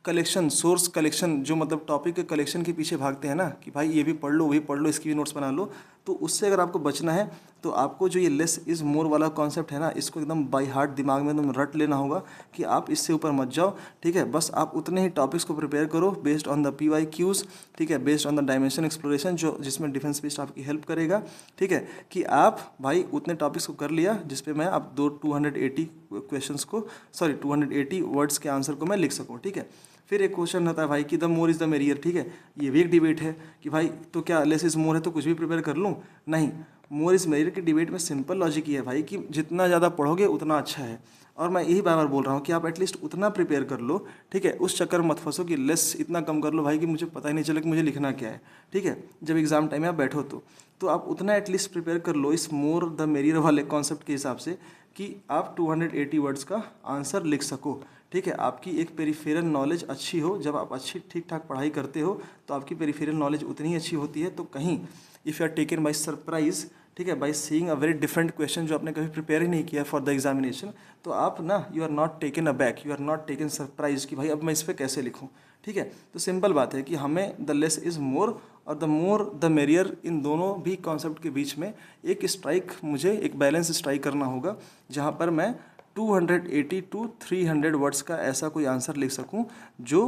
कलेक्शन, सोर्स कलेक्शन, जो मतलब टॉपिक के कलेक्शन के पीछे भागते हैं ना कि भाई ये भी पढ़ लो, वो भी पढ़ लो, इसकी भी नोट्स बना लो, तो उससे अगर आपको बचना है तो आपको जो ये लेस इज़ मोर वाला कॉन्सेप्ट है ना, इसको एकदम बाय हार्ट दिमाग में एकदम रट लेना होगा कि आप इससे ऊपर मत जाओ। ठीक है, बस आप उतने ही टॉपिक्स को प्रिपेयर करो बेस्ड ऑन द PYQs। ठीक है, based on the dimension exploration, जो जिसमें डिफेंस बेस्ड आपकी हेल्प करेगा। ठीक है, कि आप भाई उतने टॉपिक्स को कर लिया जिसपे मैं आप 280 क्वेश्चंस को, सॉरी 280 वर्ड्स के आंसर को मैं लिख सकूँ। ठीक है, फिर एक क्वेश्चन आता है भाई कि the more is the merrier. ठीक है, ये भी एक डिबेट है कि भाई तो क्या लेस इज़ मोर है तो कुछ भी प्रिपेयर कर लूँ? नहीं, मोर इज़ मेरियर की डिबेट में सिंपल लॉजिक ये है भाई कि जितना ज़्यादा पढ़ोगे उतना अच्छा है। और मैं यही बार बार बोल रहा हूँ कि आप एटलीस्ट उतना प्रिपेयर कर लो। ठीक है, उस चक्कर में मत फंसो कि लेस इतना कम कर लो भाई कि मुझे पता ही नहीं चले कि मुझे लिखना क्या है। ठीक है, जब एग्ज़ाम टाइम में आप बैठो तो आप उतना एटलीस्ट प्रिपेयर कर लो इस मोर द मेरियर वाले कॉन्सेप्ट के हिसाब से कि आप 280 वर्ड्स का आंसर लिख सको। ठीक है, आपकी एक पेरिफेरल नॉलेज अच्छी हो, जब आप अच्छी ठीक ठाक पढ़ाई करते हो तो आपकी पेरिफेरल नॉलेज उतनी अच्छी होती है। तो कहीं if you are taken by surprise, ठीक है, by seeing a very different question जो आपने कभी प्रिपेयर ही नहीं किया फॉर द एग्जामिनेशन, तो आप ना you are not taken aback, you are not taken surprise कि भाई अब मैं इस पर कैसे लिखूँ। ठीक है, तो सिंपल बात है कि हमें द लेस इज़ मोर और द मोर द मेरियर, इन दोनों भी कॉन्सेप्ट के बीच में एक स्ट्राइक, मुझे एक बैलेंस स्ट्राइक करना होगा जहाँ पर मैं 280 to 300 वर्ड्स का ऐसा कोई आंसर लिख सकूं जो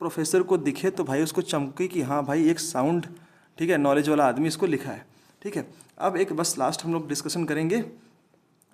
प्रोफेसर को दिखे तो भाई उसको चमके कि हाँ भाई एक साउंड, ठीक है, नॉलेज वाला आदमी इसको लिखा है। ठीक है, अब एक बस लास्ट हम लोग डिस्कशन करेंगे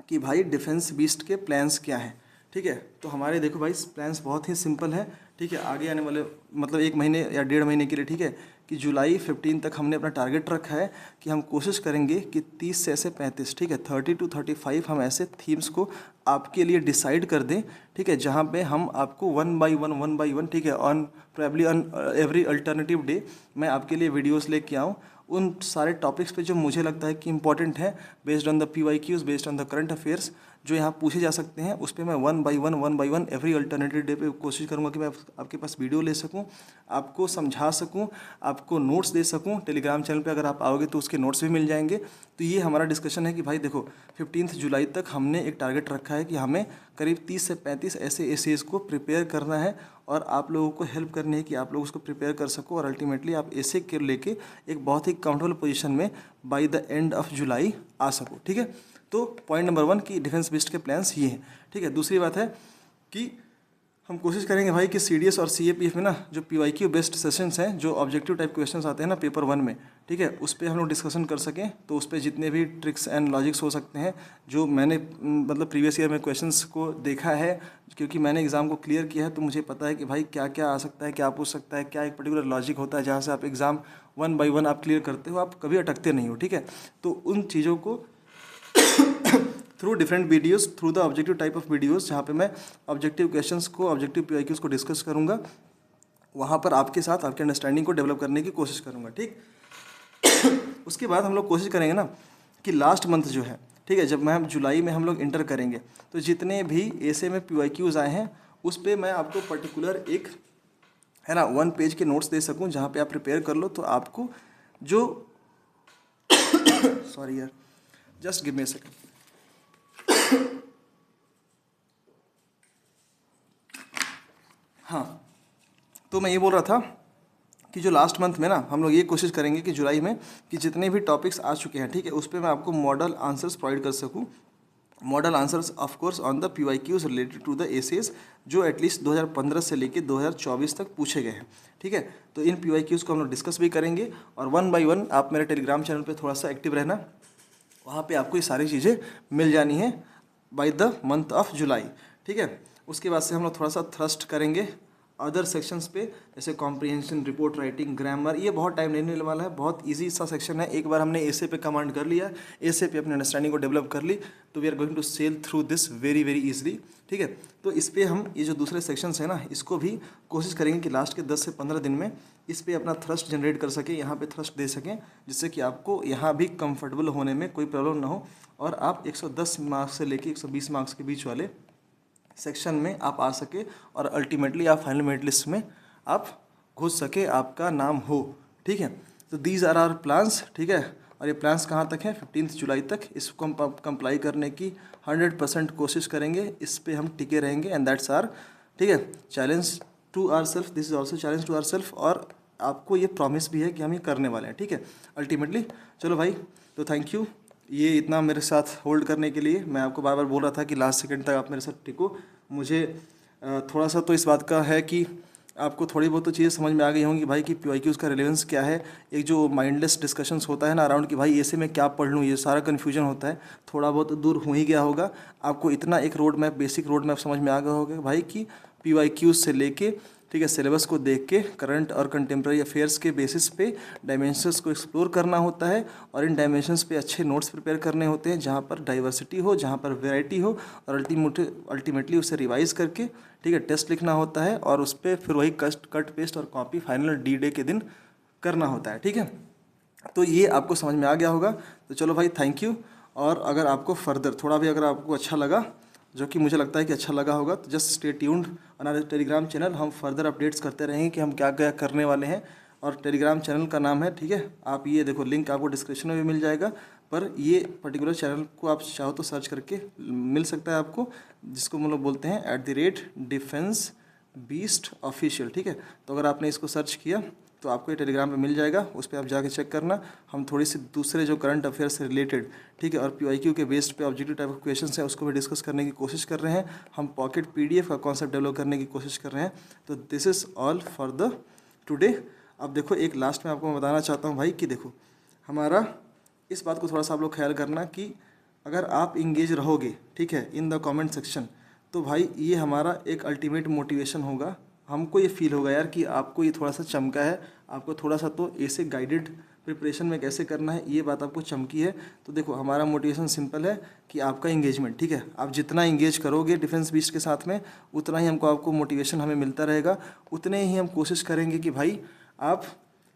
कि भाई डिफेंस बीस्ट के प्लान्स क्या हैं। ठीक है, तो हमारे देखो भाई प्लान्स बहुत ही सिंपल है। ठीक है, आगे आने वाले मतलब 1 महीने या 1.5 महीने के लिए, ठीक है, कि जुलाई 15 तक हमने अपना टारगेट रखा है कि हम कोशिश करेंगे कि 30 से ऐसे 35, ठीक है, 30 to 35 हम ऐसे थीम्स को आपके लिए डिसाइड कर दें। ठीक है, जहाँ पे हम आपको वन बाय वन, ठीक है, on probably on every alternative day मैं आपके लिए वीडियोस लेके आऊँ उन सारे टॉपिक्स पे जो मुझे लगता है कि इंपॉर्टेंट है, based on the PYQs, based on the current affairs जो यहाँ पूछे जा सकते हैं, उस पर मैं one by one every alternative day पे कोशिश करूँगा कि मैं आपके पास वीडियो ले सकूँ, आपको समझा सकूँ, आपको नोट्स दे सकूँ। टेलीग्राम चैनल पे अगर आप आओगे तो उसके नोट्स भी मिल जाएंगे। तो ये हमारा डिस्कशन है कि भाई देखो 15 जुलाई तक हमने एक टारगेट रखा है कि हमें करीब 30 से 35 ऐसे एसेज को प्रिपेयर करना है और आप लोगों को हेल्प करनी है कि आप लोग उसको प्रिपेयर कर सको और अल्टीमेटली आप ऐसे के लेके एक बहुत ही कंफर्टेबल पोजीशन में by the end of July आ सको। ठीक है, तो पॉइंट नंबर 1 कि डिफेंस बेस्ड के प्लान्स ये हैं। ठीक है, दूसरी बात है कि हम कोशिश करेंगे भाई कि CDS और CAPF में ना जो PYQ बेस्ड सेशंस हैं, जो ऑब्जेक्टिव टाइप क्वेश्चंस आते हैं ना पेपर 1 में, ठीक है, उस पर हम लोग डिस्कशन कर सकें। तो उस पर जितने भी ट्रिक्स एंड लॉजिक्स हो सकते हैं जो मैंने मतलब प्रीवियस ईयर में क्वेश्चंस को देखा है, क्योंकि मैंने एग्ज़ाम को क्लियर किया है, तो मुझे पता है कि भाई क्या क्या आ सकता है, क्या पूछ सकता है, क्या एक पर्टिकुलर लॉजिक होता है जहाँ से आप एग्ज़ाम 1 by 1 आप क्लियर करते हो, आप कभी अटकते नहीं हो। ठीक है, तो उन चीज़ों को through different videos, through the objective type of videos, जहाँ पे मैं ऑब्जेक्टिव क्वेश्चंस को, ऑब्जेक्टिव PYQs को डिस्कस करूँगा, वहाँ पर आपके साथ आपके अंडरस्टैंडिंग को डेवलप करने की कोशिश करूँगा। ठीक उसके बाद हम लोग कोशिश करेंगे ना कि लास्ट मंथ जो है, ठीक है, जब मैं जुलाई में हम लोग इंटर करेंगे तो जितने भी ऐसे में PYQs आए हैं उस पर मैं आपको पर्टिकुलर एक है ना 1 पेज के नोट्स दे सकूँ जहाँ पे आप प्रिपेयर कर लो। तो आपको जो सॉरी यार, just give me a second. हाँ, तो मैं ये बोल रहा था कि जो लास्ट मंथ में ना हम लोग ये कोशिश करेंगे कि जुलाई में कि जितने भी टॉपिक्स आ चुके हैं, ठीक है, उस पर मैं आपको मॉडल आंसर्स प्रोवाइड कर सकूँ model answers of course on the PYQs related to the essays जो एटलीस्ट 2015 से लेके 2024 तक पूछे गए हैं, ठीक है। तो इन PYQs को हम लोग डिस्कस भी करेंगे और 1 बाय 1 आप मेरे टेलीग्राम चैनल पे थोड़ा सा एक्टिव रहना, वहाँ पे आपको ये सारी चीज़ें मिल जानी है by the month of July, ठीक है। उसके बाद से हम लोग थोड़ा सा थ्रस्ट करेंगे अदर सेक्शंस पे, जैसे कॉम्प्रिहेंशन, रिपोर्ट राइटिंग, ग्रामर। ये बहुत टाइम नहीं लेने वाला है, बहुत इजी सा सेक्शन है। एक बार हमने एसे पे कमांड कर लिया, एसे पे अपनी अंडरस्टैंडिंग को डेवलप कर ली, तो we are going to sell through this very very easily, ठीक है। तो इस पर हम ये जो दूसरे सेक्शंस हैं ना, इसको भी कोशिश करेंगे कि लास्ट के 10 से 15 दिन में इस पर अपना थ्रस्ट जनरेट कर सकें, यहाँ पे थ्रस्ट दे सकें, जिससे कि आपको यहाँ भी कंफर्टेबल होने में कोई प्रॉब्लम ना हो और आप 110 मार्क्स से लेके 120 मार्क्स के बीच वाले सेक्शन में आप आ सके और अल्टीमेटली आप फाइनल मेरिट लिस्ट में आप घुस सके, आपका नाम हो, ठीक है। तो दीज आर आवर प्लान्स, ठीक है। और ये प्लान्स कहाँ तक हैं? 15 जुलाई तक। इसको हम कंप्लाई करने की 100% कोशिश करेंगे, इस पे हम टिके रहेंगे एंड दैट्स आर, ठीक है, challenge to our self, this is also challenge to our self. और आपको ये प्रॉमिस भी है कि हम ये करने वाले हैं, ठीक है, अल्टीमेटली। चलो भाई, तो थैंक यू ये इतना मेरे साथ होल्ड करने के लिए। मैं आपको बार बार बोल रहा था कि लास्ट सेकंड तक आप मेरे साथ टिको। मुझे थोड़ा सा तो इस बात का है कि आपको थोड़ी बहुत तो चीज़ें समझ में आ गई होंगी भाई कि PYQs का रिलेवेंस क्या है। एक जो माइंडलेस डिस्कशंस होता है ना अराउंड कि भाई ऐसे में क्या पढ़ लूँ, ये सारा कन्फ्यूजन होता है, थोड़ा बहुत दूर हो ही गया होगा। आपको इतना एक road map, basic road map समझ में आ गया होगा भाई कि PYQs से लेके, ठीक है, सिलेबस को देख के करंट और कंटेम्प्रेरी अफेयर्स के बेसिस पे डायमेंशंस को एक्सप्लोर करना होता है और इन डायमेंशंस पे अच्छे नोट्स प्रिपेयर करने होते हैं, जहाँ पर डाइवर्सिटी हो, जहाँ पर वैरायटी हो, और अल्टीमेटली उसे रिवाइज करके, ठीक है, टेस्ट लिखना होता है और उस पर फिर वही कट पेस्ट और कॉपी फाइनल D-Day के दिन करना होता है, ठीक है। तो ये आपको समझ में आ गया होगा। तो चलो भाई, थैंक यू। और अगर आपको फर्दर थोड़ा भी अगर आपको अच्छा लगा, जो कि मुझे लगता है कि अच्छा लगा होगा, तो just stay tuned on our Telegram channel. हम फर्दर अपडेट्स करते रहेंगे कि हम क्या क्या करने वाले हैं। और टेलीग्राम चैनल का नाम है, ठीक है, आप ये देखो, लिंक आपको डिस्क्रिप्शन में भी मिल जाएगा, पर ये पर्टिकुलर चैनल को आप चाहो तो सर्च करके मिल सकता है आपको, जिसको हम लोग बोलते हैं @defense beast official, ठीक है। तो अगर आपने इसको सर्च किया तो आपको ये टेलीग्राम पे मिल जाएगा, उस पर आप जाके चेक करना। हम थोड़ी सी दूसरे जो करंट अफेयर से रिलेटेड, ठीक है, और PYQ के बेस्ड पे ऑब्जेक्टिव टाइप ऑफ क्वेश्चंस हैं, उसको भी डिस्कस करने की कोशिश कर रहे हैं। हम पॉकेट PDF का कॉन्सेप्ट डेवलप करने की कोशिश कर रहे हैं। तो this is all for the today. अब देखो, एक लास्ट में आपको मैं बताना चाहता हूँ भाई कि देखो, हमारा इस बात को थोड़ा सा आप लोग ख्याल करना कि अगर आप इंगेज रहोगे, ठीक है, इन द कमेंट सेक्शन, तो भाई ये हमारा एक अल्टीमेट मोटिवेशन होगा। हमको ये फील होगा यार कि आपको ये थोड़ा सा चमका है, आपको थोड़ा सा तो ऐसे गाइडेड प्रिपरेशन में कैसे करना है, ये बात आपको चमकी है। तो देखो, हमारा मोटिवेशन सिंपल है कि आपका इंगेजमेंट, ठीक है, आप जितना इंगेज करोगे डिफेंस बीस्ट के साथ में, उतना ही आपको मोटिवेशन हमें मिलता रहेगा। उतने ही हम कोशिश करेंगे कि भाई आप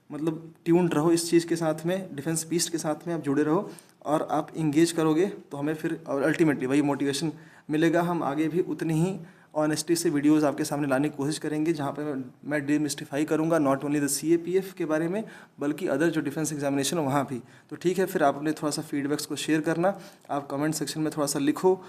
मतलब ट्यून्ड रहो इस चीज़ के साथ में, डिफेंस बीस्ट के साथ में आप जुड़े रहो और आप इंगेज करोगे तो हमें फिर और अल्टीमेटली वही मोटिवेशन मिलेगा। हम आगे भी उतनी ही ऑनेस्टी से वीडियोस आपके सामने लाने की कोशिश करेंगे, जहाँ पे मैं डिमिस्टिफाई करूँगा नॉट ओनली द CAPF के बारे में, बल्कि अदर जो डिफेंस एग्जामिनेशन वहाँ भी। तो ठीक है, फिर आप अपने थोड़ा सा फीडबैक्स को शेयर करना, आप कमेंट सेक्शन में थोड़ा सा लिखो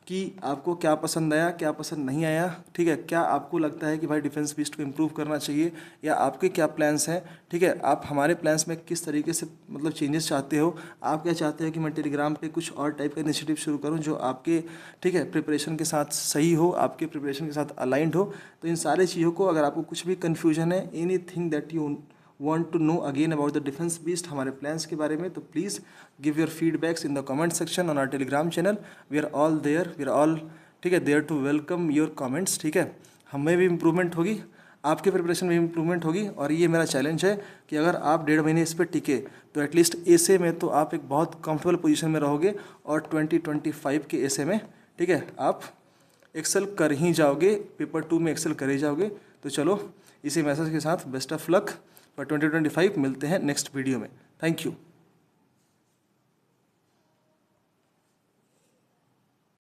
कि आपको क्या पसंद आया, क्या पसंद नहीं आया, ठीक है, क्या आपको लगता है कि भाई डिफेंस बीस्ट को इम्प्रूव करना चाहिए, या आपके क्या प्लान्स हैं, ठीक है, आप हमारे प्लान्स में किस तरीके से मतलब चेंजेस चाहते हो, आप क्या चाहते हो कि मैं टेलीग्राम पे कुछ और टाइप का इनिशिएटिव शुरू करूं जो आपके, ठीक है, प्रिपरेशन के साथ सही हो, आपके प्रिपरेशन के साथ अलाइंड हो। तो इन सारी चीज़ों को, अगर आपको कुछ भी कन्फ्यूजन है, anything that you want to know again about the defense beast, हमारे plans के बारे में, तो please give your feedbacks in the comment section on our telegram channel. We are all there, we are all, ठीक है, there to welcome your comments, ठीक है। हमें भी इम्प्रूवमेंट होगी, आपके प्रिपरेशन में इम्प्रूवमेंट होगी, और ये मेरा चैलेंज है कि अगर आप 1.5 महीने इस पर टिके तो एटलीस्ट एसे में तो आप एक बहुत कंफर्टेबल पोजीशन में रहोगे, और 2025 के एसे में, ठीक है, आप एक्सेल कर ही जाओगे, पेपर 2 में एक्सेल कर ही जाओगे। तो चलो, इसी मैसेज के साथ बेस्ट ऑफ लक फॉर 2025। मिलते हैं नेक्स्ट वीडियो में। Thank you.